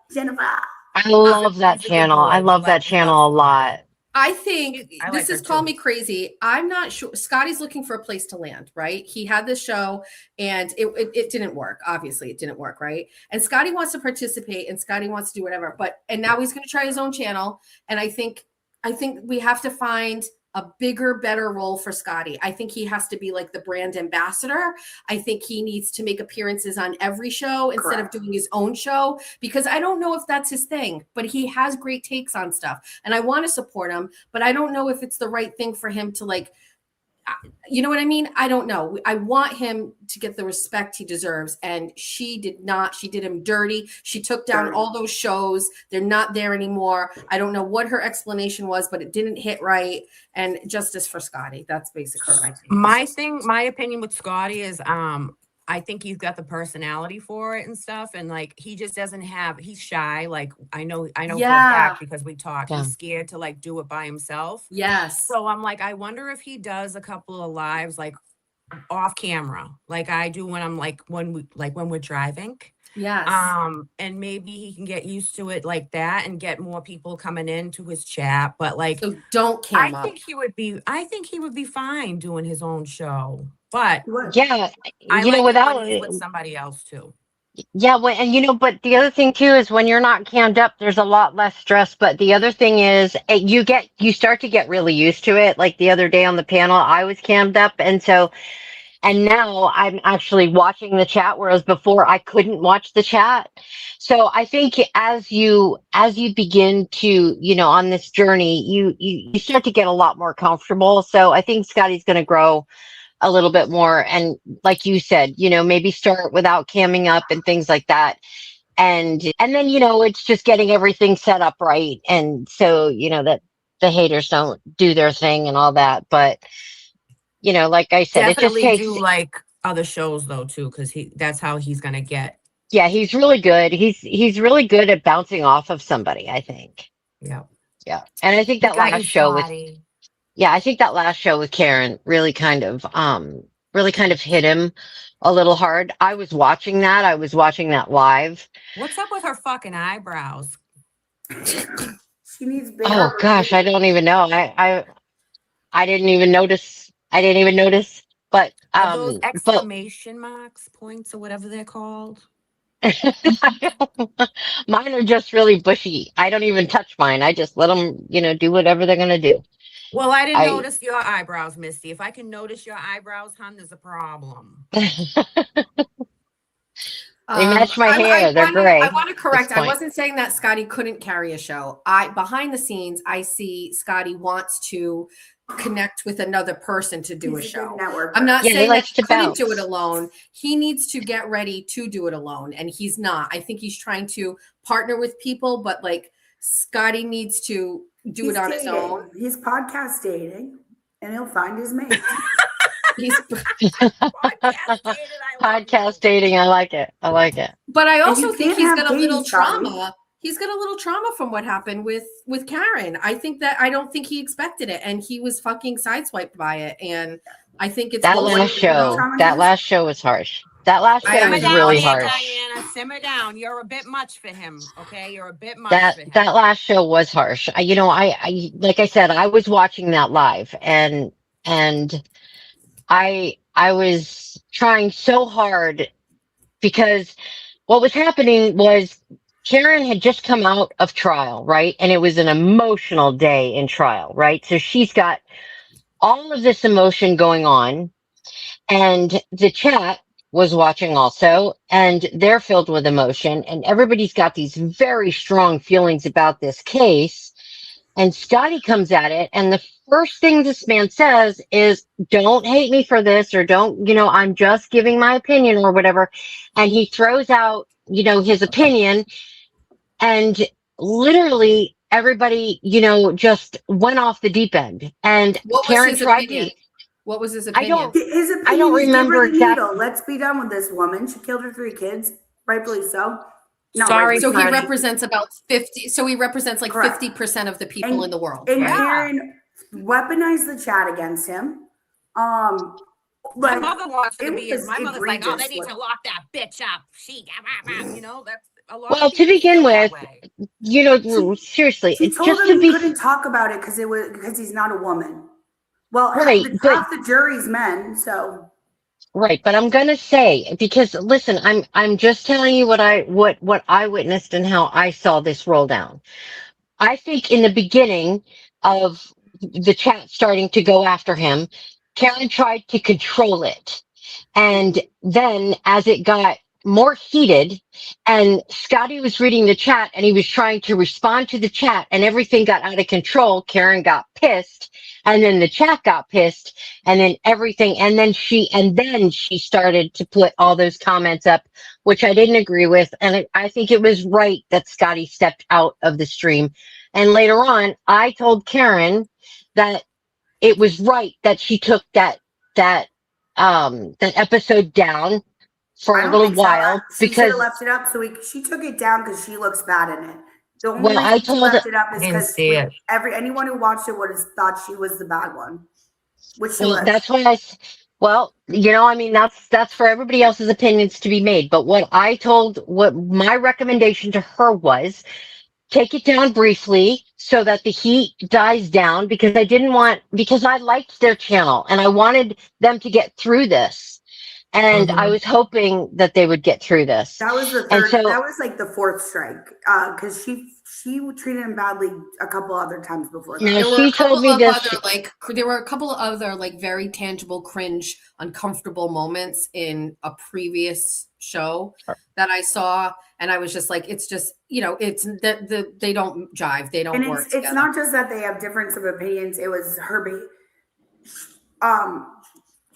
I love that channel. I love that channel a lot. I think I this like is her Call too. Me Crazy. I'm not sure. Scotty's looking for a place to land, right? He had this show and it didn't work. Obviously, it didn't work, right? And Scotty wants to participate and Scotty wants to do whatever. And now he's going to try his own channel. And I think we have to find a bigger, better role for Scotty. I think he has to be like the brand ambassador. I think he needs to make appearances on every show instead of doing his own show, because I don't know if that's his thing, but he has great takes on stuff and I want to support him, but I don't know if it's the right thing for him to like, you know what I mean? I don't know. I want him to get the respect he deserves. And she did not. She did him dirty. She took down all those shows. They're not there anymore. I don't know what her explanation was, but it didn't hit right. And justice for Scotty. That's basically my thing. My opinion with Scotty is I think he's got the personality for it and stuff. And like, he just doesn't have, he's shy. Like I know for a fact because we talked, he's scared to like do it by himself. Yes. So I'm like, I wonder if he does a couple of lives, like off camera, like I do when I'm like, when we're driving. Yes. And maybe he can get used to it like that and get more people coming into his chat. But like, so don't cam up. I think he would be fine doing his own show. But yeah, I you know, like without when he's with somebody else too. Yeah, and you know, but the other thing too is when you're not cammed up, there's a lot less stress. But the other thing is you start to get really used to it. Like the other day on the panel, I was cammed up, and so And now I'm actually watching the chat, whereas before I couldn't watch the chat. So I think as you begin to, on this journey, you start to get a lot more comfortable. So I think Scotty's going to grow a little bit more. And like you said, maybe start without camming up and things like that. And then, it's just getting everything set up right. And so, that the haters don't do their thing and all that. But, like I said, it just Definitely takes, do like other shows though too, because that's how he's gonna get. yeah, he's really good. He's really good at bouncing off of somebody, I think. Yeah. Yeah. And I think We that got you, last show with, Scotty. yeah, I think that last show with Karen really kind of hit him a little hard. I was watching that live. What's up with her fucking eyebrows? She needs bigger. Oh gosh, I don't even know. I didn't even notice. But Are those but exclamation marks, points, or whatever they're called? mine are just really bushy. I don't even touch mine. I just let them, do whatever they're gonna do. Well, I didn't notice your eyebrows, Misty. If I can notice your eyebrows, hon, there's a problem. They match my hair. They're gray. I want to correct. at this I point. wasn't saying that Scotty couldn't carry a show. Behind the scenes, I see Scotty wants to connect with another person to do a show. I'm not Yeah, he saying that likes he to couldn't do it bounce. alone. He needs to get ready to do it alone, and he's not. I think he's trying to partner with people, but like Scotty needs to do it on his own. He's podcast dating, and he'll find his mate. He's Podcast dating. I like it. But I And also you think can't he's have got a little dating, Scotty. trauma. He's got a little trauma from what happened with Karen. I don't think he expected it, and he was fucking sideswiped by it. And I think it's That bullshit. last show was harsh. That last show Simmer was down really there, harsh. Diana. Simmer down. You're a bit much for him. Okay, you're a bit much That for him. that last show was harsh. I like I said, I was watching that live, and I was trying so hard because what was happening was Karen had just come out of trial, right? And it was an emotional day in trial, right? So she's got all of this emotion going on, and the chat was watching also, and they're filled with emotion, and everybody's got these very strong feelings about this case. And Scotty comes at it, and the first thing this man says is, don't hate me for this, or don't, I'm just giving my opinion or whatever. And he throws out, his opinion, and literally everybody, just went off the deep end. And What was Karen his tried opinion? to. What was his I opinion? don't- His opinion I don't is give her remember the exactly. needle. Let's be done with this woman. She killed her 3 kids, rightfully so. Not Sorry, rightfully So he so. represents about 50. So he represents like Correct. 50% of the people in the world. And right? Karen weaponized the chat against him. My Like, mother wants to it be. was My mother's like, oh, they egregious need what- to lock that bitch up. That's a lot. Well, of to people begin feel that with, way. seriously, She told just him to he be couldn't talk about it because he's not a woman. Well, Right, half the jury's men, so right, but I'm gonna say, because listen, I'm just telling you what I witnessed and how I saw this roll down. I think in the beginning of the chat starting to go after him, Karen tried to control it. And then as it got more heated and Scotty was reading the chat and he was trying to respond to the chat and everything got out of control, Karen got pissed, and then the chat got pissed, and then everything, and then she started to put all those comments up, which I didn't agree with. And I think it was right that Scotty stepped out of the stream. And later on, I told Karen that it was right that she took that episode down for I a don't little think so. while She should because have left it up. So she took it down because she looks bad in it. The only Well, I reason she told left her- it up is I didn't because see it. anyone who watched it would have thought she was the bad one, which she well, was. that's why that's for everybody else's opinions to be made. But what my recommendation to her was take it down briefly so that the heat dies down, because I liked their channel and I wanted them to get through this. And I was hoping that they would get through this. That was the And third. so, That was like the fourth strike, because she treated him badly a couple other times before that. now There were she a couple told me of this. other there were a couple of other very tangible, cringe, uncomfortable moments in a previous show that I saw, and I was just like, it's just it's that they don't jive, they don't And work. it's not just that they have difference of opinions. It was her.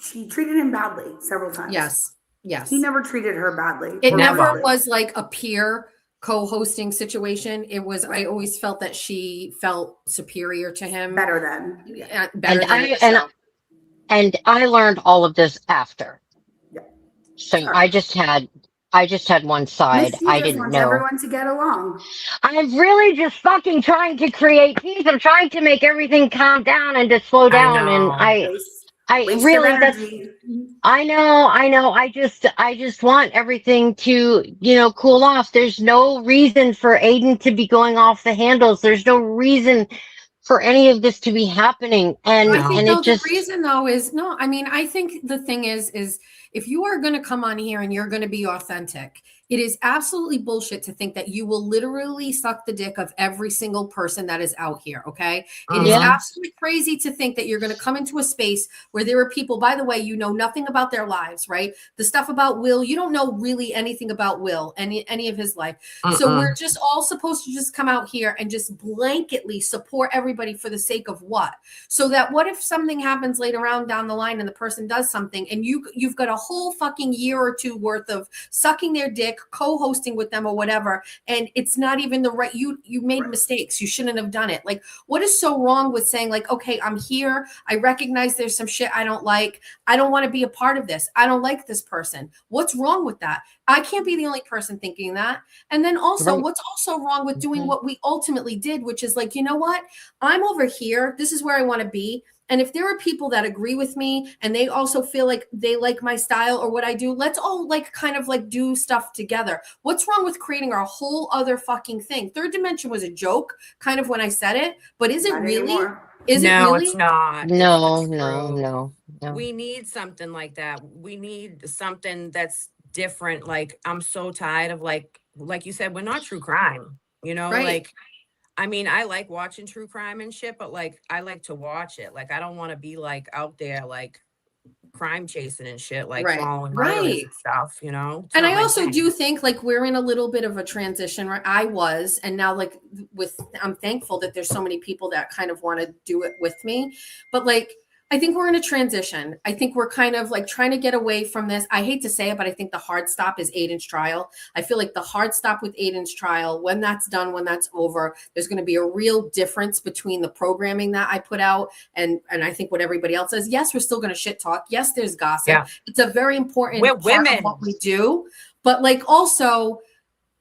She treated him badly several times. Yes. He never treated her badly. It or never badly. was like a peer co-hosting situation. It was, I always felt that she felt superior to him. Better than. Better And than I himself. and I learned all of this after. Yeah. So I just had one side. Misty I just didn't wants know. everyone to get along. I'm really just fucking trying to create peace. I'm trying to make everything calm down and to slow down. And I Waste really, of that's, energy. I know. I just want everything to, cool off. There's no reason for Aiden to be going off the handles. There's no reason for any of this to be happening. And, I think and it just, the reason though is I think the thing is if you are going to come on here and you're going to be authentic, it is absolutely bullshit to think that you will literally suck the dick of every single person that is out here. Okay. It is absolutely crazy to think that you're going to come into a space where there are people, by the way, you know nothing about their lives, right? The stuff about Will, you don't know really anything about Will, any of his life. So we're just all supposed to just come out here and just blanketly support everybody for the sake of what? So that what if something happens later on down the line and the person does something and you've got a whole fucking year or two worth of sucking their dick, co-hosting with them or whatever, and it's not even the right, you made mistakes, you shouldn't have done it. Like, what is so wrong with saying like, okay, I'm here, I recognize there's some shit I don't like, I don't want to be a part of this, I don't like this person. What's wrong with that? I can't be the only person thinking that. And then also, what's also wrong with doing what we ultimately did, which is like, you know what, I'm over here, this is where I want to be. And if there are people that agree with me and they also feel like they like my style or what I do, let's all kind of do stuff together. What's wrong with creating our whole other fucking thing? Third Dimension was a joke kind of when I said it, but is it really? Is it really? It's not. No. We need something like that. We need something that's different. Like, I'm so tired of like you said, we're not true crime, Right. I mean, I like watching true crime and shit, but I like to watch it. Like, I don't want to be out there crime chasing and shit, following murderers and stuff, It's And not I my also thing. do think we're in a little bit of a transition, right? I was, and now I'm thankful that there's so many people that kind of want to do it with me. But I think we're in a transition. I think we're kind of trying to get away from this. I hate to say it, but I think the hard stop is Aiden's trial. I feel like the hard stop with Aiden's trial, when that's done, when that's over, there's going to be a real difference between the programming that I put out and I think what everybody else says. Yes, we're still going to shit talk. Yes, there's gossip. Yeah. It's a very important We're part women. of what we do. But also,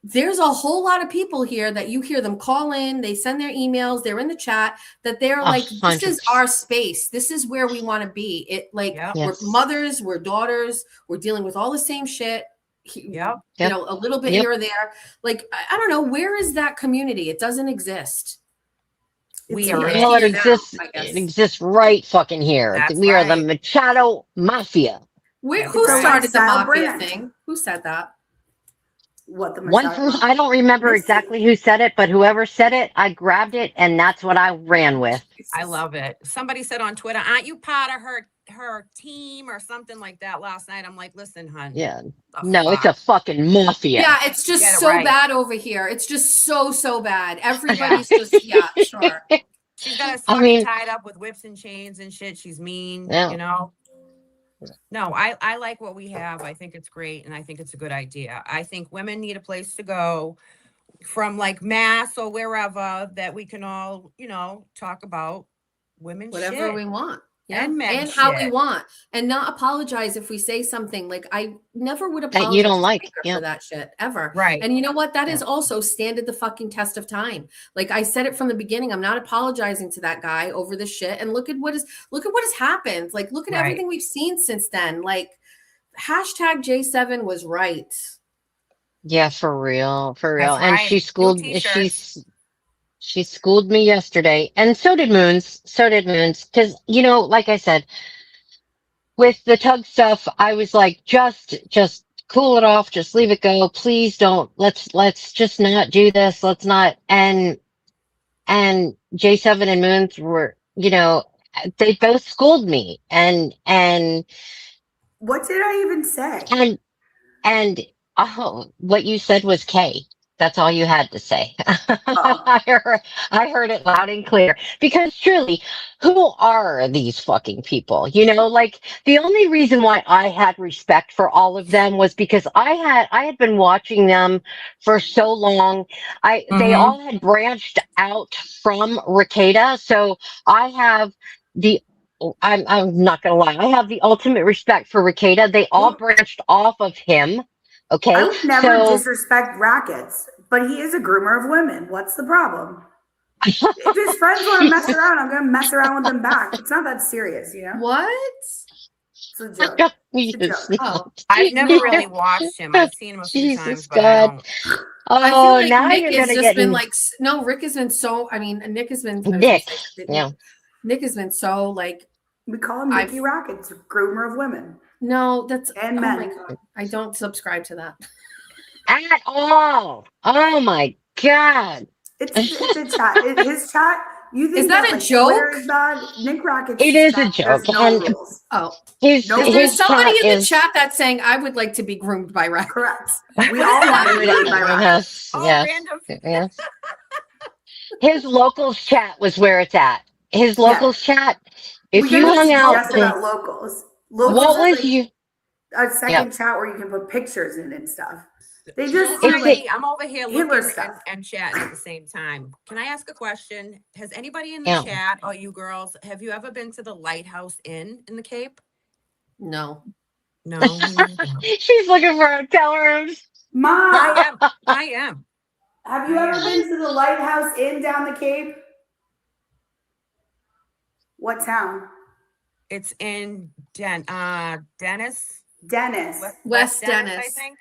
there's a whole lot of people here that you hear them call in, they send their emails, they're in the chat, that they're this is our space. This is where we want to be. We're mothers, we're daughters, we're dealing with all the same shit. A little bit here or there. I don't know, where is that community? It doesn't exist. It exists right fucking here. That's we are the right. Machado Mafia. Who started the Mafia thing? Who said that? What the One person, I don't remember exactly who said it, but whoever said it, I grabbed it and that's what I ran with. I love it. Somebody said on Twitter, aren't you part of her team or something like that last night? I'm like, listen, hun. Yeah. No, it's a fucking mafia. Yeah, it's just so bad over here. It's just so bad. Everybody's just, sure. She's got us fucking tied up with whips and chains and shit. She's mean, No, I like what we have. I think it's great. And I think it's a good idea. I think women need a place to go from Mass or wherever that we can all, talk about women whatever shit. we want. And men and how shit. we want, and not apologize if we say something I never would apologize that you don't like for that shit ever. Right. And you know what? That is also standed the fucking test of time. I said it from the beginning. I'm not apologizing to that guy over this shit. And look at what has happened. Look at everything we've seen since then. Hashtag J7 was right. Yeah, for real. That's And right. she schooled me yesterday, and so did Moons. Because like I said, with the tug stuff, I was like, just cool it off, just leave it go. Please don't. Let's just not do this. Let's not. And J7 and Moons were, they both schooled me, and What did I even say? and oh, what you said was K. That's all you had to say. Oh. I heard it loud and clear. Because truly, who are these fucking people? Like the only reason why I had respect for all of them was because I had been watching them for so long. They all had branched out from Ricada, so I have the I'm not gonna lie. I have the ultimate respect for Ricada. They all branched off of him. I Okay, would never so disrespect Rackets, but he is a groomer of women. What's the problem? If his friends want to mess around, I'm going to mess around with them back. It's not that serious, What? It's a joke. It's It's a joke. not. I've never really watched him. I've seen him a few Jesus times, but I God. don't. I feel Oh, like now Nick you're has gonna just get been like, no, Rick has been so, Nick has been, I was gonna Nick. say, Yeah. Nick has been so like, We call him Nicky Rackets, groomer of women. no, that's, And oh men. my God. I don't subscribe to that. At all. Oh my God. It's a chat. His chat. You think Is that a like, joke? Twitter is bad? Nick Rackets. It is a chat, joke. There's no And rules. Oh, his No, is there his somebody chat in the is chat that's saying I would like to be groomed by Rackets? Correct. We all want to be groomed by Rackets. yes. Random. Yes. His locals chat was where it's at. His locals chat. If We you gotta hung teach out, Jess about locals. Locals what is was like you? a second chat where you can put pictures in and stuff. They Don't just mind do like me. I'm over here Hitler looking stuff. and chatting at the same time. Can I ask a question? Has anybody in the Yeah. chat, or you girls, have you ever been to the Lighthouse Inn in the Cape? No. No. She's looking for hotel rooms. Mom, I am. have you ever been to the Lighthouse Inn down the Cape? What town? It's in Dennis. Dennis. West I Dennis. think.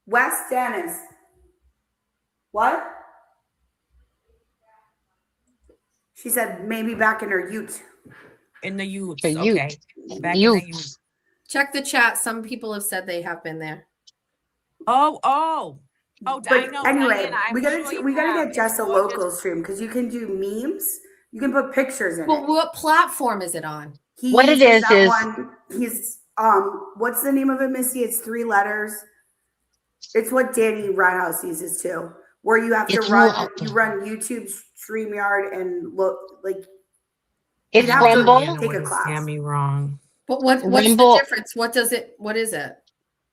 West Dennis. What? She said maybe back in her ute. In the Utes. The Ute. Okay. Back in the Ute. Check the chat. Some people have said they have been there. Oh, But I know. anyway, Diana, I'm we gotta sure you we gotta have. get It's Jess a gorgeous. local stream because you can do memes. You can put pictures in Well, it. what platform is it on? He What it uses is that is- one. He's what's the name of it, Missy? It's 3 letters. It's what Danny Roundhouse uses too, where you have to It's run YouTube, StreamYard, and look like It's you'd have to Rumble. take a class. Stand me wrong. But what's Rumble. the difference? What is it?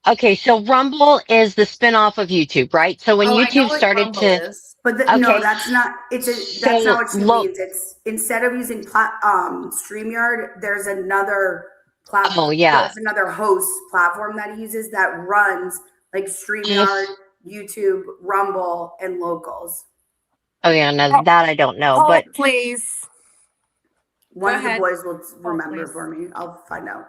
Okay, so Rumble is the spinoff of YouTube, right? So when I know YouTube what started Rumble to, is. But no, that's not. That's not what she means. It's instead of using StreamYard, there's another platform. Oh, yeah. There's another host platform that he uses that runs like StreamYard, YouTube, Rumble, and Locals. Oh yeah, no, that I don't know, Oh, but please. One Go of the ahead. boys will remember please. for me. I'll find out.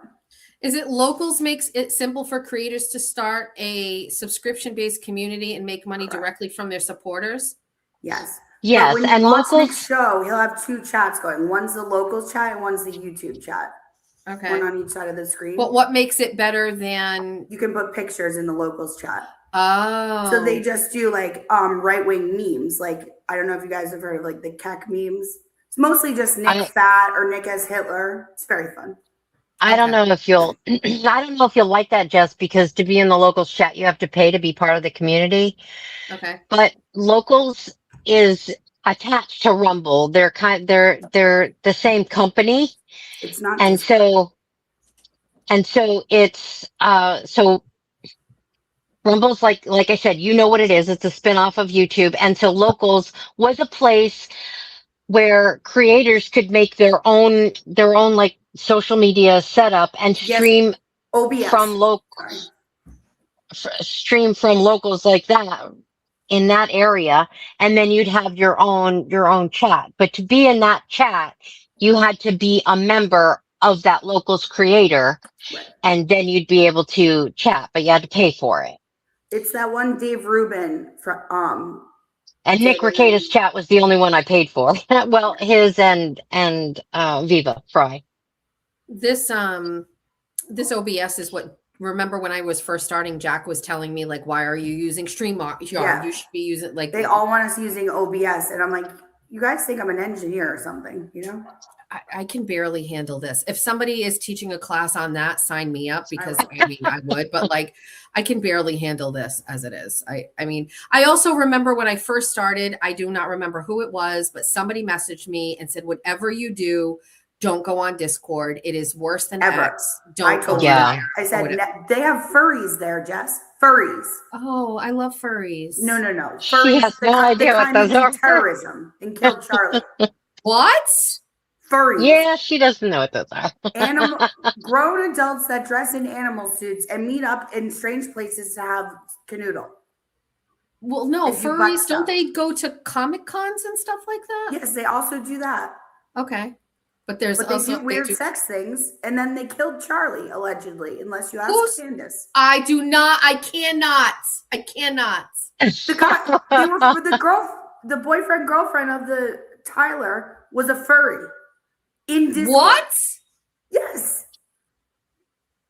Is it Locals makes it simple for creators to start a subscription-based community and make money directly from their supporters? Yes. yes, But when and you watch Locals. Nick's show, he'll have 2 chats going. One's the Locals chat and one's the YouTube chat. Okay. One on each side of the screen. But what makes it better than? You can put pictures in the Locals chat. Oh. So they just do like right-wing memes. Like, I don't know if you guys have heard of like the Keck memes. It's mostly just Nick fat or Nick as Hitler. It's very fun. I don't know if you'll. I don't know if you'll like that, Jess, because to be in the Locals chat, you have to pay to be part of the community. Okay. But Locals is attached to Rumble. They're the same company. It's not. And so it's so Rumble's like I said, you know what it is. It's a spinoff of YouTube. And so Locals was a place where creators could make their own like social media setup and stream OBS. from stream from Locals like that in that area, and then you'd have your own chat. But to be in that chat, you had to be a member of that Locals creator, and then you'd be able to chat, but you had to pay for it. It's that one Dave Rubin from And Nick Ricada's chat was the only one I paid for. Well, his and Viva Fry. This this OBS is what. Remember when I was first starting, Jack was telling me like, "Why are you using StreamYard? Yeah. You should be using like." They all want us using OBS, and I'm like, you guys think I'm an engineer or something, you know? I can barely handle this. If somebody is teaching a class on that, sign me up because I mean I would, but like I can barely handle this as it is. I mean, I also remember when I first started, I do not remember who it was, but somebody messaged me and said, whatever you do, don't go on Discord. It is worse than Ever. X. Don't I told go you. there. I said they have furries there, Jess. Furries. Oh, I love furries. No. Furries. She has no idea what those that are. did terrorism and killed Charlie. What? Furries. Yeah, she doesn't know what those are. Grown adults that dress in animal suits and meet up in strange places to have canoodle. Well, no, If you butt furries, stuff. don't they go to Comic Cons and stuff like that? Yes, they also do that. Okay. But there's But they also do weird sex things, and then they killed Charlie, allegedly, unless you ask Candace. I cannot. The guy, they were the boyfriend, girlfriend of the Tyler was a furry. In Discord. What? Yes.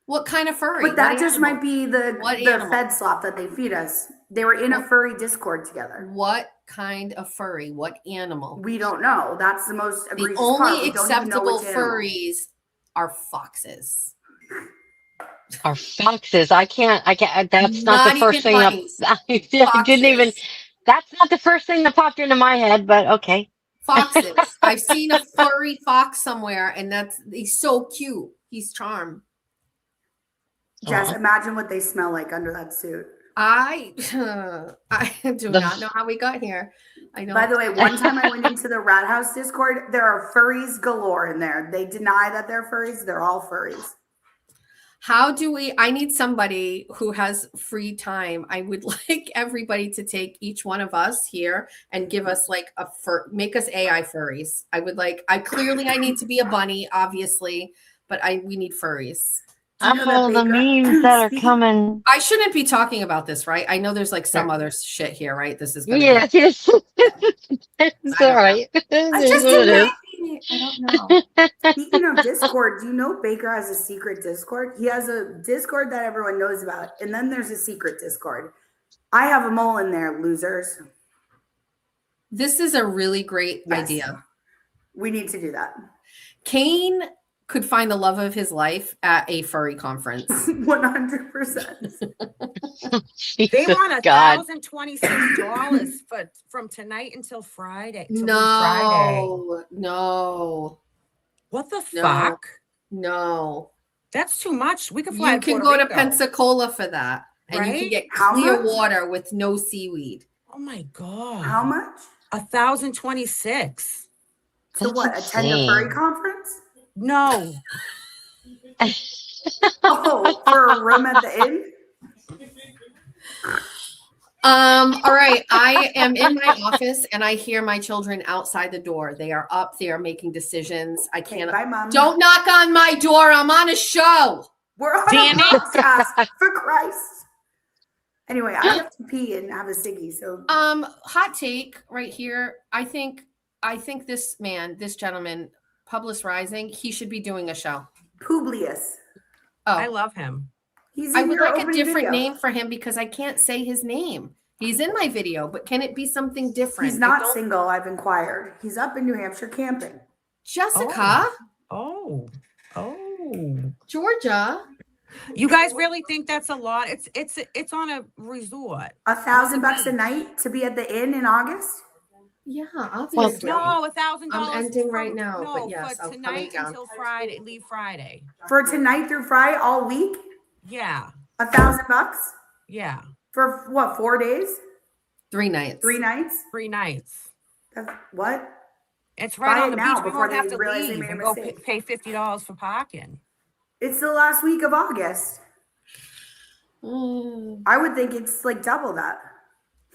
What kind of furry? But that What just animal? might be the animal? fed slop that they feed us. They were in a furry Discord together. What kind of furry? What animal? We don't know. That's the most egregious The only part. We don't even know acceptable which animal. furries are foxes. Are foxes? I can't. That's not the first even thing bunnies. I didn't even. That's not the first thing that popped into my head. But okay. Foxes. I've seen a furry fox somewhere, and he's so cute. He's charmed. Jess, imagine what they smell like under that suit. I do not know how we got here. I know. By the way, one time I went into the Rat House Discord, there are furries galore in there. They deny that they're furries. They're all furries. I need somebody who has free time. I would like everybody to take each one of us here and give us like make us AI furries. I need to be a bunny, obviously, but we need furries. Oh, the memes that are coming. I shouldn't be talking about this, right? I know there's like some other shit here, right? This is gonna Yes. It's all right. I don't know. Speaking of Discord, do you know Baker has a secret Discord? He has a Discord that everyone knows about, and then there's a secret Discord. I have them all in there, losers. This is a really great idea. We need to do that. Kane could find the love of his life at a furry conference. 100%. They want $1,026 from tonight until Friday. No. What the fuck? No. That's too much. We could fly. You can go to Pensacola for that, and you can get How clear much? water with no seaweed. Oh my god! How much? 1,026. So what? Attend a furry conference? No. Oh, for a room at the inn? All right. I am in my office and I hear my children outside the door. They are up there making decisions. I can't. Bye, Mom. Don't knock on my door. I'm on a show. We're on a podcast, for Christ. Anyway, I have to pee and have a ciggy. So, hot take right here. I think this gentleman, Publius Rising, he should be doing a show. Publius. Oh, I love him. He's I in would your like a opening different video. name for him because I can't say his name. He's in my video, but can it be something different? He's not single. I've inquired. He's up in New Hampshire camping. Jessica. Oh. Georgia. You guys really think that's a lot? It's on a resort. $1,000 a night to be at the inn in August? Yeah, obviously. No, $1,000. I'm ending right now, No, but yes, for I'm coming tonight down. until Friday. Leave Friday. For tonight through Friday, all week? Yeah. $1,000? Yeah. For what, 4 days? 3 nights. 3 nights? 3 nights. What? It's right Buy on it the now beach. We before won't they have to realize they leave made a and go mistake. pay $50 for parking. It's the last week of August. I would think it's like double that.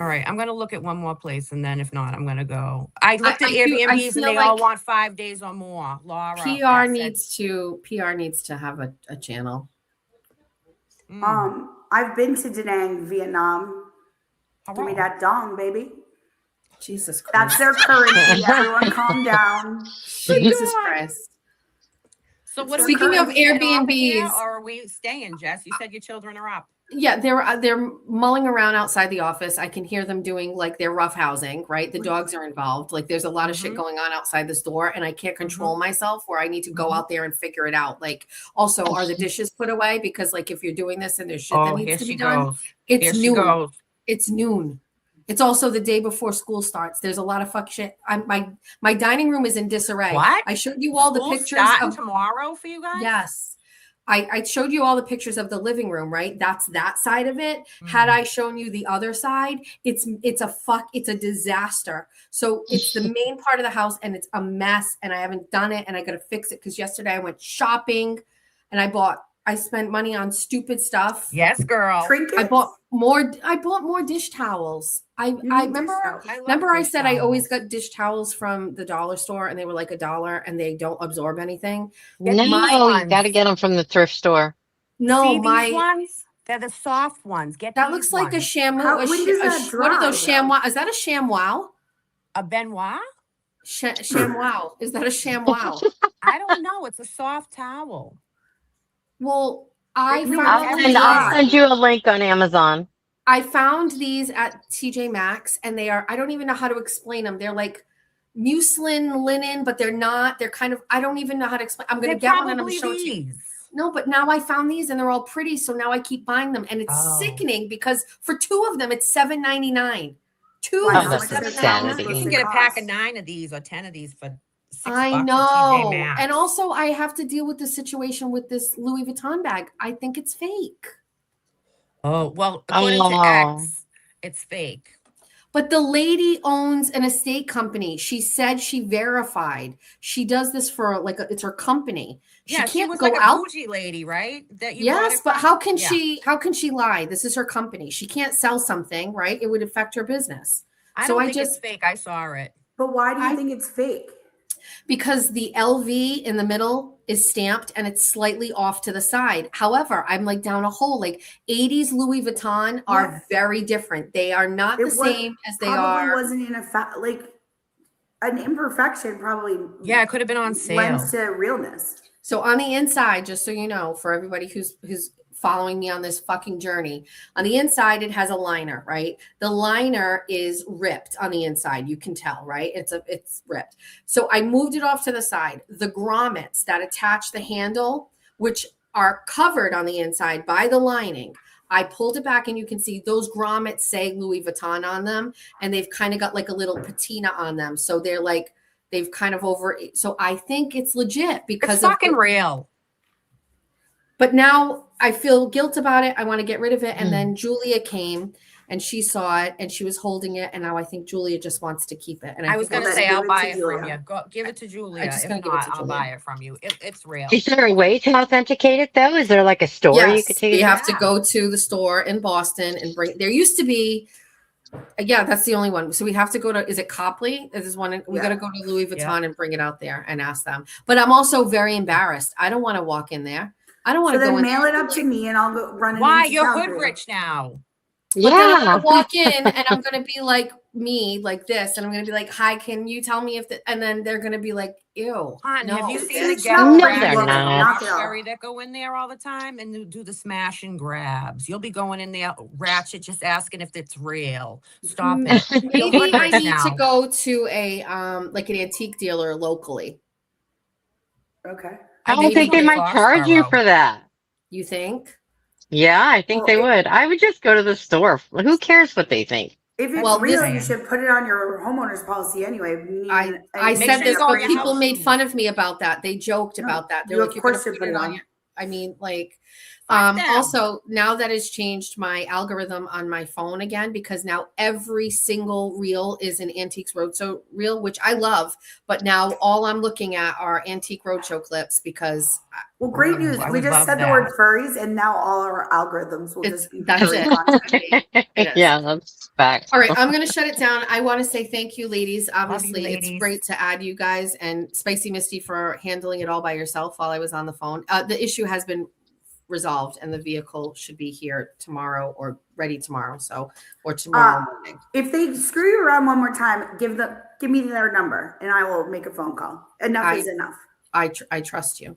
All right, I'm gonna look at one more place, and then if not, I'm gonna go. I looked at I feel Airbnbs, and they all like want 5 days or more. Laura, PR needs to have a channel. I've been to Da Nang, Vietnam. Give me that dong, baby. Jesus Christ. That's their currency. Everyone calm down. Jesus Christ. So what? Speaking of Are we getting off here, Airbnbs, or are we staying, Jess? You said your children are up. Yeah, they're mulling around outside the office. I can hear them doing like their roughhousing, right? The dogs are involved. Like there's a lot of shit going on outside the store, and I can't control myself where I need to go out there and figure it out. Like, also, are the dishes put away? Because like if you're doing this and there's shit that Oh, needs here to she be done, goes. it's Here she noon. goes. It's noon. It's also the day before school starts. There's a lot of fuck shit. My dining room is in disarray. What? I showed you all the School's pictures starting of tomorrow for you guys. Yes. I showed you all the pictures of the living room, right? That's that side of it. Had I shown you the other side, it's a disaster. So it's the main part of the house and it's a mess and I haven't done it and I got to fix it because yesterday I went shopping and I spent money on stupid stuff. Yes, girl. Trinkets? I bought more dish towels. I remember I said I always got dish towels from the dollar store and they were like $1 and they don't absorb anything. No, you got to get them from the thrift store. No, See these ones? They're the soft ones. Get that these looks like a ones. ShamWow. What are those ShamWow? Is that a ShamWow? A Benoit? ShamWow. Is that a ShamWow? I don't know. It's a soft towel. Well, I'll send you a link on Amazon. I found these at TJ Maxx and I don't even know how to explain them. They're like muslin linen, but they're not. They're kind of, I don't even know how to explain. I'm going to get one and I'm going to show it to you. No, but now I found these and they're all pretty. So now I keep buying them. And it's sickening because for 2 of them, it's $7.99. That's insanity. You can get a pack of 9 of these or 10 of these for $6 I at know. TJ Maxx. And also I have to deal with the situation with this Louis Vuitton bag. I think it's fake. Oh, well, according to X, it's fake. But the lady owns an estate company. She said she verified. She does this for it's her company. She Yeah, can't she was go like a out. bougie lady, right? That you Yes, but bought it how from? can she lie? This is her company. She can't sell something, right? It would affect her business. I So don't think it's fake. I saw it. But why do you think it's fake? Because the LV in the middle is stamped and it's slightly off to the side. However, I'm like down a hole. Like 80s Louis Vuitton are very different. They are not the same as they probably are. wasn't in an imperfection. Probably. Yeah, it could have been on sale. Lends to realness. So on the inside, just so you know, for everybody who's following me on this fucking journey, on the inside it has a liner, right? The liner is ripped on the inside. You can tell, right? It's ripped. So I moved it off to the side. The grommets that attach the handle, which are covered on the inside by the lining, I pulled it back and you can see those grommets say Louis Vuitton on them, and they've kind of got like a little patina on them. So they're like, they've kind of so I think it's legit because it's fucking real. But now I feel guilt about it. I want to get rid of it. And then Julia came and she saw it and she was holding it. And now I think Julia just wants to keep it. And I was going to say, I'll buy it from you. Go give it to Julia. I'm just If gonna give it not, to I'll Julia. buy it from you. It's real. Is there a way to authenticate it though? Is there like a store you could take it? You have to go to the store in Boston and bring. There used to be, that's the only one. So we have to go to. Is it Copley? Is one? We got to go to Louis Vuitton and bring it out there and ask them. But I'm also very embarrassed. I don't want to walk in there. I don't want to So go then in mail there. it up to me and I'll go run it. Why? into You're town hood for you. rich now. But then I'm gonna walk in and I'm gonna be like me, like this, and I'm gonna be like, "Hi, can you tell me if?" And then they're gonna be like, "Ew." Hon, no. have you seen the It's ghetto not rats real. Not real. Sherry that go in there all the time and do the smash and grabs? You'll be going in there ratchet, just asking if it's real. Stop it. You're Maybe hood I rich need now. to go to a like an antique dealer locally. Okay. I don't think they might charge you for that. You think? Yeah, I think they would. I would just go to the store. Who cares what they think? If it's Well, real, this- you should put it on your homeowner's policy anyway. I said this, but people made fun of me about that. They joked about that. They're you like, of "You're gonna course should put it on on. your." I mean, like, Fuck them. also now that has changed my algorithm on my phone again because now every single reel is an Antiques Roadshow reel, which I love. But now all I'm looking at are Antique Roadshow clips because. Well, great news. I We would just love said the that. word furries, and now all our algorithms will just be That's furry it. content. It is. Yeah, that's fact. All right, I'm going to shut it down. I want to say thank you, ladies. Obviously, it's ladies. great to add you guys and Spicy Misty for handling it all by yourself while I was on the phone. The issue has been resolved and the vehicle should be here tomorrow or ready tomorrow. Or tomorrow morning. If they screw you around one more time, give me their number, and I will make a phone call. Enough is enough. I trust you.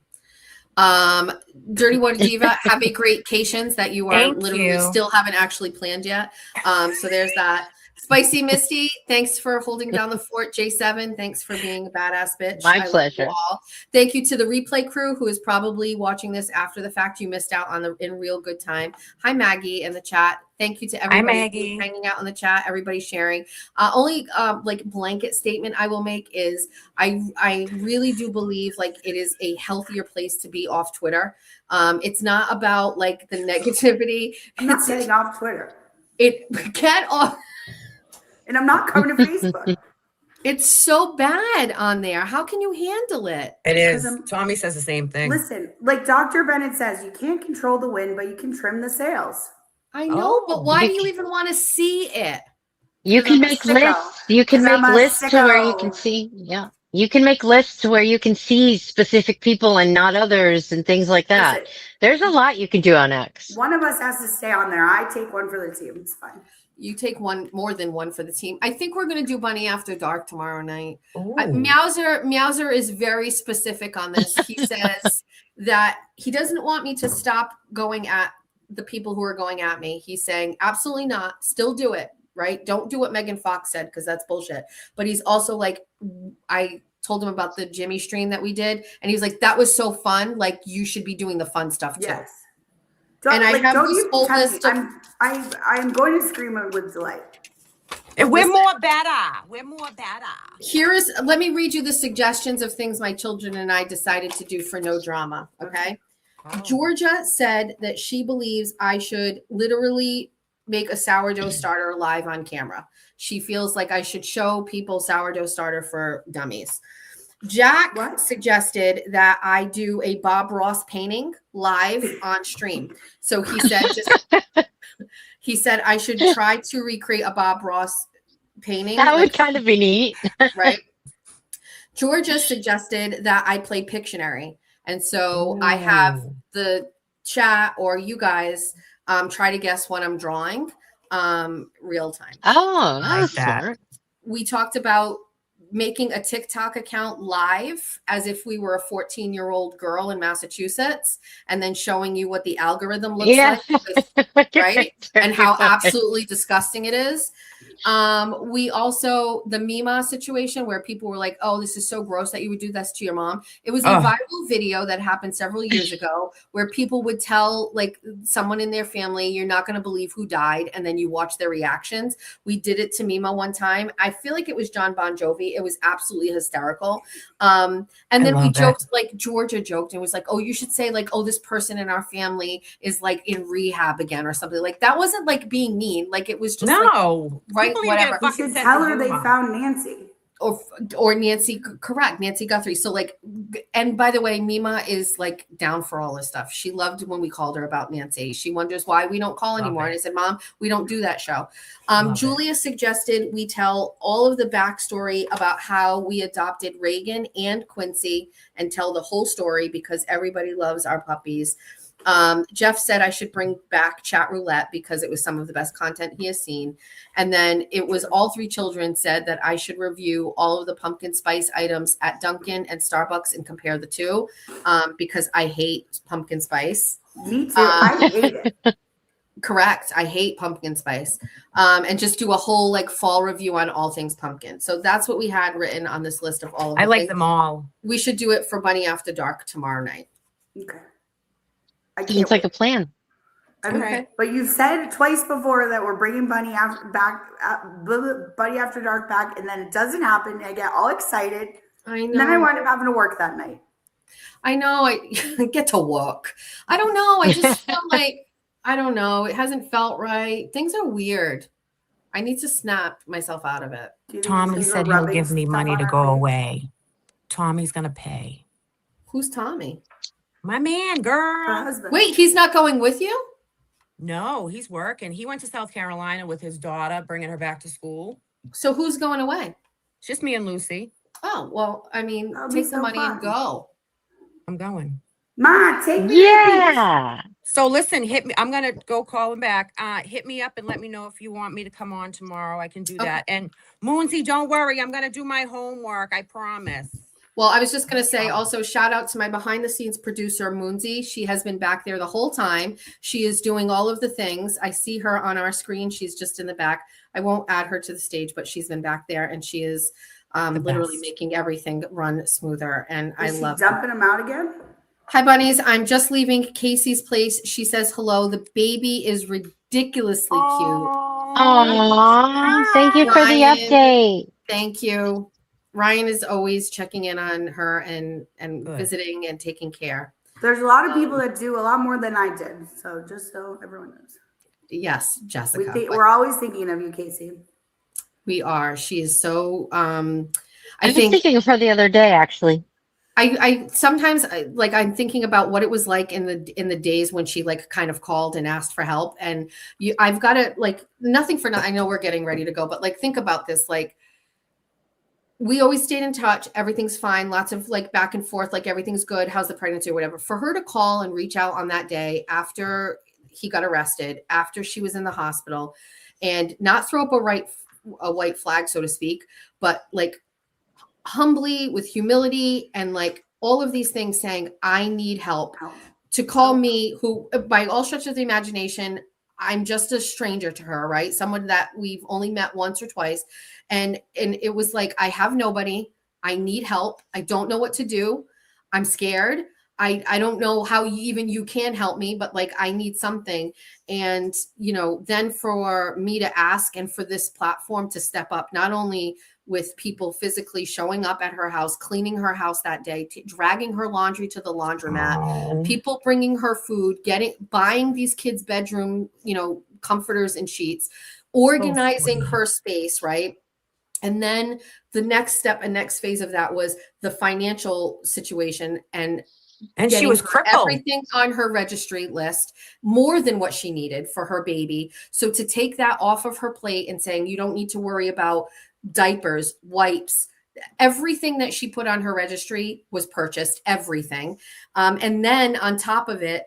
Dirty Water Diva, have a great vacations that you are Thank literally you. still haven't actually planned yet. So there's that. Spicy Misty, thanks for holding down the fort. J7, thanks for being a badass bitch. My I love pleasure. you all. Thank you to the replay crew who is probably watching this after the fact. You missed out on the in real good time. Hi, Maggie in the chat. Thank you to everybody Maggie. hanging out in the chat, everybody sharing. Only like blanket statement I will make is I really do believe like it is a healthier place to be off Twitter. It's not about like the negativity. I'm not getting off Twitter. Get off. And I'm not coming to Facebook. It's so bad on there. How can you handle it? It is. Tommy says the same thing. Listen, like Dr. Bennett says, you can't control the wind, but you can trim the sails. I know, but why do you even want to see it? You can I'm a make sicko. lists. You can 'Cause make I'm a lists to where you sicko. can see. Yeah. You can make lists to where you can see specific people and not others and things like that. Listen. There's a lot you can do on X. One of us has to stay on there. I take one for the team. It's fine. You take more than one for the team. I think we're going to do Bunny After Dark tomorrow night. Ooh. Meowser is very specific on this. He says that he doesn't want me to stop going at the people who are going at me. He's saying, absolutely not. Still do it, right? Don't do what Megan Fox said because that's bullshit. But he's also like, I told him about the Jimmy stream that we did. And he's like, that was so fun. Like, you should be doing the fun stuff too. Yes. And I have this whole list of... I'm going to scream it with delight. And we're more better. We're more better. Let me read you the suggestions of things my children and I decided to do for no drama. Okay. Oh. Georgia said that she believes I should literally make a sourdough starter live on camera. She feels like I should show people sourdough starter for dummies. Jack suggested that I do a Bob Ross painting live on stream. So he said, he said I should try to recreate a Bob Ross painting. That would kind of be neat. Right. Georgia suggested that I play Pictionary. And so I have the chat or you guys try to guess what I'm drawing real time. Oh, like that. We talked about making a TikTok account live as if we were a 14-year-old girl in Massachusetts and then showing you what the algorithm looks like, right? And how absolutely disgusting it is. We also, the Mima situation where people were like, oh, this is so gross that you would do this to your mom. It was a viral video that happened several years ago where people would tell like someone in their family, you're not going to believe who died. And then you watch their reactions. We did it to Mima one time. I feel like it was John Bon Jovi. It was absolutely hysterical. And then we joked, like Georgia joked and was like, oh, you should say like, oh, this person in our family is like in rehab again or something. Like that wasn't like being mean. Like it was just right, whatever. You should tell her they found Nancy. Or Nancy, correct, Nancy Guthrie. So like, and by the way, Mima is like down for all this stuff. She loved when we called her about Nancy. She wonders why we don't call anymore. And I said, Mom, we don't do that show. Julia suggested we tell all of the backstory about how we adopted Reagan and Quincy and tell the whole story because everybody loves our puppies. Jeff said I should bring back chat roulette because it was some of the best content he has seen. And then it was all three children said that I should review all of the pumpkin spice items at Dunkin' and Starbucks and compare the two because I hate pumpkin spice. Me too. I hate it. Correct. I hate pumpkin spice. And just do a whole like fall review on all things pumpkin. So that's what we had written on this list of all of I like things. them all. We should do it for Bunny After Dark tomorrow night. Okay. It's like a plan. Okay. But you've said twice before that we're bringing Bunny After Dark back, and then it doesn't happen. I get all excited. I know. And then I wind up having to work that night. I know. I get to work. I don't know. I just feel like, I don't know. It hasn't felt right. Things are weird. I need to snap myself out of it. Tommy said he'll give me money to go away. Tommy's going to pay. Who's Tommy? My man, girl. Wait, he's not going with you? No, he's working. He went to South Carolina with his daughter, bringing her back to school. So who's going away? It's just me and Lucy. Oh, well, I mean, take the money and go. I'm going. Ma, take me. Yeah. So listen, hit me. I'm going to go call him back. Hit me up and let me know if you want me to come on tomorrow. I can do that. And Moonsy, don't worry. I'm going to do my homework. I promise. Well, I was just going to say also shout out to my behind the scenes producer, Moonsy. She has been back there the whole time. She is doing all of the things. I see her on our screen. She's just in the back. I won't add her to the stage, but she's been back there and she is literally making everything run smoother. And I love it. Dumping them out again? Hi, bunnies. I'm just leaving Casey's place. She says hello. The baby is ridiculously cute. Aww, thank you for the update. Thank you. Ryan is always checking in on her and visiting and taking care. There's a lot of people that do a lot more than I did. So just so everyone knows. Yes, Jessica. We're always thinking of you, Casey. We are. She is so. I was thinking of her the other day, actually. I sometimes I'm thinking about what it was like in the days when she like kind of called and asked for help, and I've got to nothing for nothing. I know we're getting ready to go, but think about this. We always stayed in touch. Everything's fine. Lots of back and forth. Everything's good. How's the pregnancy or whatever. For her to call and reach out on that day after he got arrested, after she was in the hospital, and not throw up a white flag, so to speak, but humbly with humility and all of these things saying, I need help, to call me, who by all stretches of the imagination, I'm just a stranger to her, right? Someone that we've only met once or twice. And it was I have nobody. I need help. I don't know what to do. I'm scared. I don't know how you can help me, but I need something. And, then for me to ask and for this platform to step up, not only with people physically showing up at her house, cleaning her house that day, dragging her laundry to the laundromat, people bringing her food, buying these kids' bedroom, comforters and sheets, organizing her space, right? And then the next step and next phase of that was the financial situation and she was crippled. Everything on her registry list, more than what she needed for her baby. So to take that off of her plate and saying, you don't need to worry about diapers, wipes, everything that she put on her registry was purchased, everything. And then on top of it,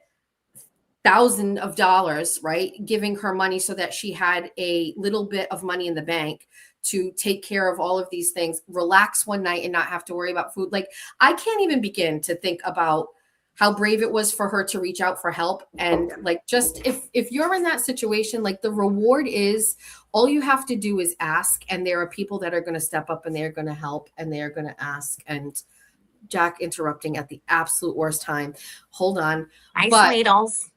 thousands of dollars, right? Giving her money so that she had a little bit of money in the bank to take care of all of these things, relax one night and not have to worry about food. I can't even begin to think about how brave it was for her to reach out for help. And just if you're in that situation, the reward is all you have to do is ask. And there are people that are going to step up and they're going to help and they're going to ask. And Jack interrupting at the absolute worst time. Hold on. Sweetles.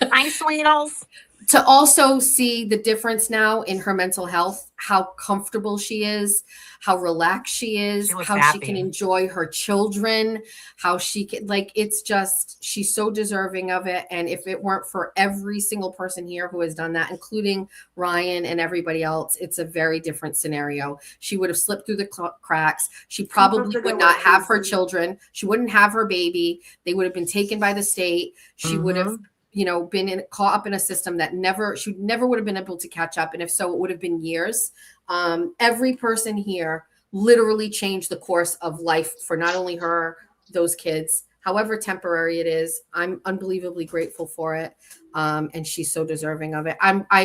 Hi, Sweetles. To also see the difference now in her mental health, how comfortable she is, how relaxed she is, how she can enjoy her children, how she can, it's just, she's so deserving of it. And if it weren't for every single person here who has done that, including Ryan and everybody else, it's a very different scenario. She would have slipped through the cracks. She probably would not have her children. She wouldn't have her baby. They would have been taken by the state. She would have been caught up in a system that she never would have been able to catch up. And if so, it would have been years. Every person here literally changed the course of life for not only her, those kids, however temporary it is. I'm unbelievably grateful for it. And she's so deserving of it.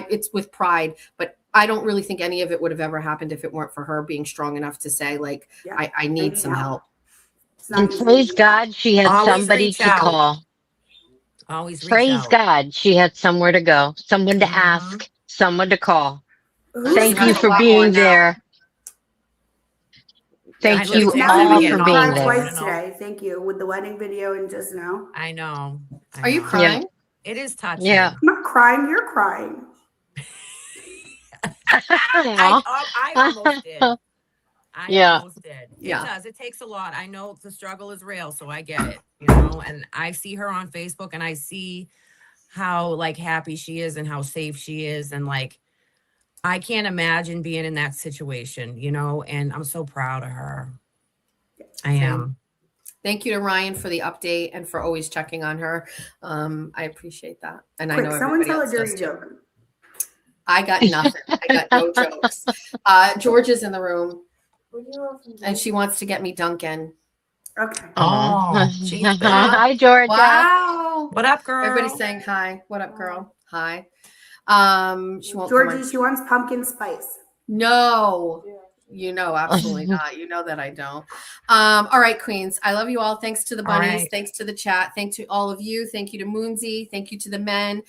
It's with pride, but I don't really think any of it would have ever happened if it weren't for her being strong enough to say, I need some help. And praise God, she had somebody to call. Always praise God, she had somewhere to go, someone to ask, someone to call. Thank you for being there. Thank you all for being there. Twice today. Thank you with the wedding video and just now. I know. Are you crying? It is touching. Yeah. I'm not crying. You're crying. I almost did. I almost did. It does. It takes a lot. I know the struggle is real, so I get it, and I see her on Facebook and I see how happy she is and how safe she is. And I can't imagine being in that situation, and I'm so proud of her. I am. Thank you to Ryan for the update and for always checking on her. I appreciate that. And I know someone tell a else dirty does too. joke. I got nothing. I got no jokes. George is in the room. And she wants to get me Duncan. Okay. Oh, geez, hi, Georgia. Wow. What up, girl? Everybody's saying hi. What up, girl? Hi. She won't. Georgie, she wants pumpkin spice. No. You know, absolutely not. You know that I don't. All right, queens. I love you all. Thanks to the bunnies. right. Thanks to the chat. Thank to all of you. Thank you to Moonsy. Thank you to the men.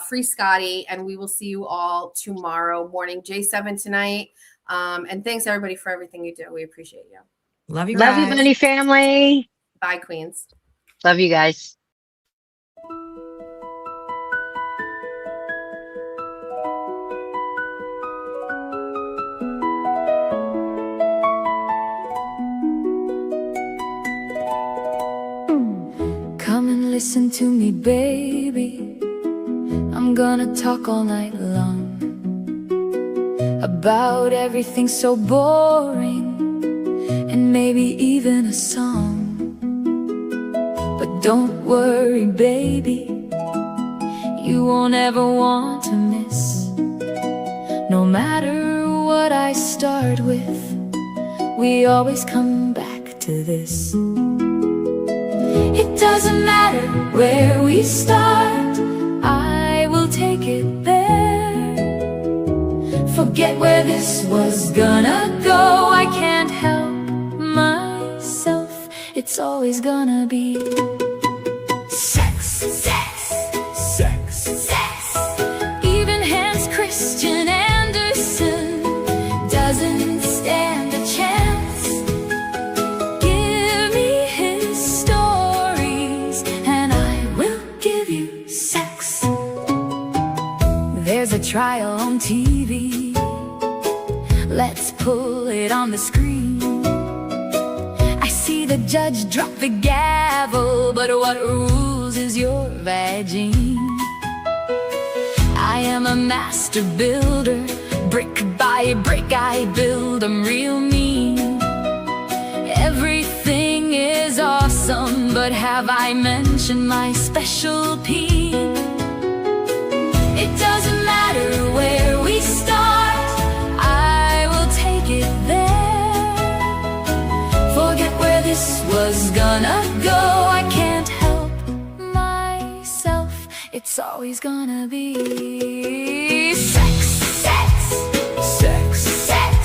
Free Scotty. And we will see you all tomorrow morning, J7 tonight. And thanks everybody for everything you do. We appreciate you. Love you Love you, guys. bunny family. Bye, queens. Love you guys. Come and listen to me, baby. I'm gonna talk all night long about everything so boring, and maybe even a song. But don't worry, baby, you won't ever want to miss. No matter what I start with, we always come back to this. It doesn't matter where we start, I will take it there. Forget where this was gonna go, I can't help myself. It's always gonna be sex, sex, sex, sex. Even Hans Christian Andersen doesn't stand a chance. Give me his stories and I will give you sex. There's a trial on TV, let's pull it on the screen. I see the judge drop the gavel, but what rules is your vagine. I am a master builder, brick by brick I build 'em real mean. Everything is awesome, but have I mentioned my specialty? It doesn't matter where we start, I will take it there. Forget where this was gonna go, I can't help myself. It's always gonna be sex, sex, sex, sex.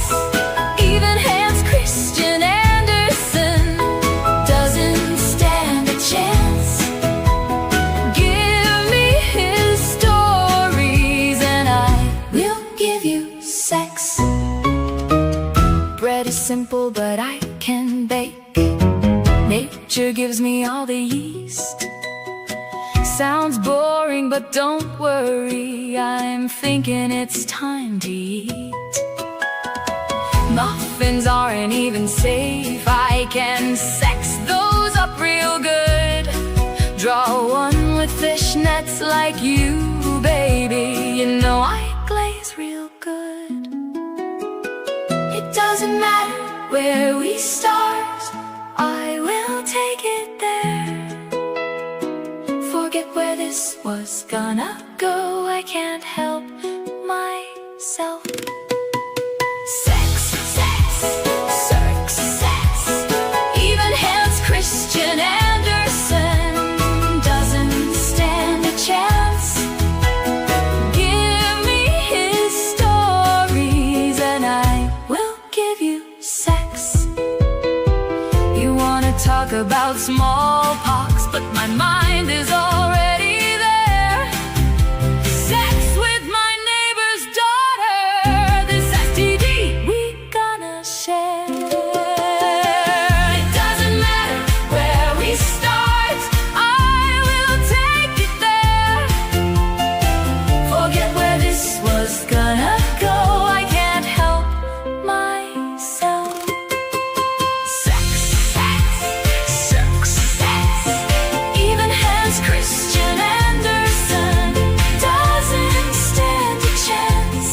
Even Hans Christian Andersen doesn't stand a chance. Give me his stories and I will give you sex. Bread is simple, but I can bake. Nature gives me all the yeast. Sounds boring, but don't worry, I'm thinking it's time to eat. Muffins aren't even safe, I can sex those up real good. Draw one with fishnets like you, baby. You know I glaze real good. It doesn't matter where we start, I will take it there. Forget where this was gonna go, I can't help myself. Sex, sex, sex, sex. Even Hans Christian Andersen doesn't stand a chance. Give me his stories and I will give you sex. You wanna talk about smallpox, but my mind is already there. Sex with my neighbor's daughter, this STD we gonna share. It doesn't matter where we start, I will take it there. Forget where this was gonna go, I can't help myself. Sex, sex, sex, sex. Even Hans Christian Andersen doesn't stand a chance.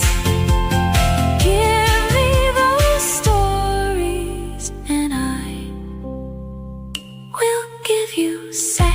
Give me those stories and I will give you sex.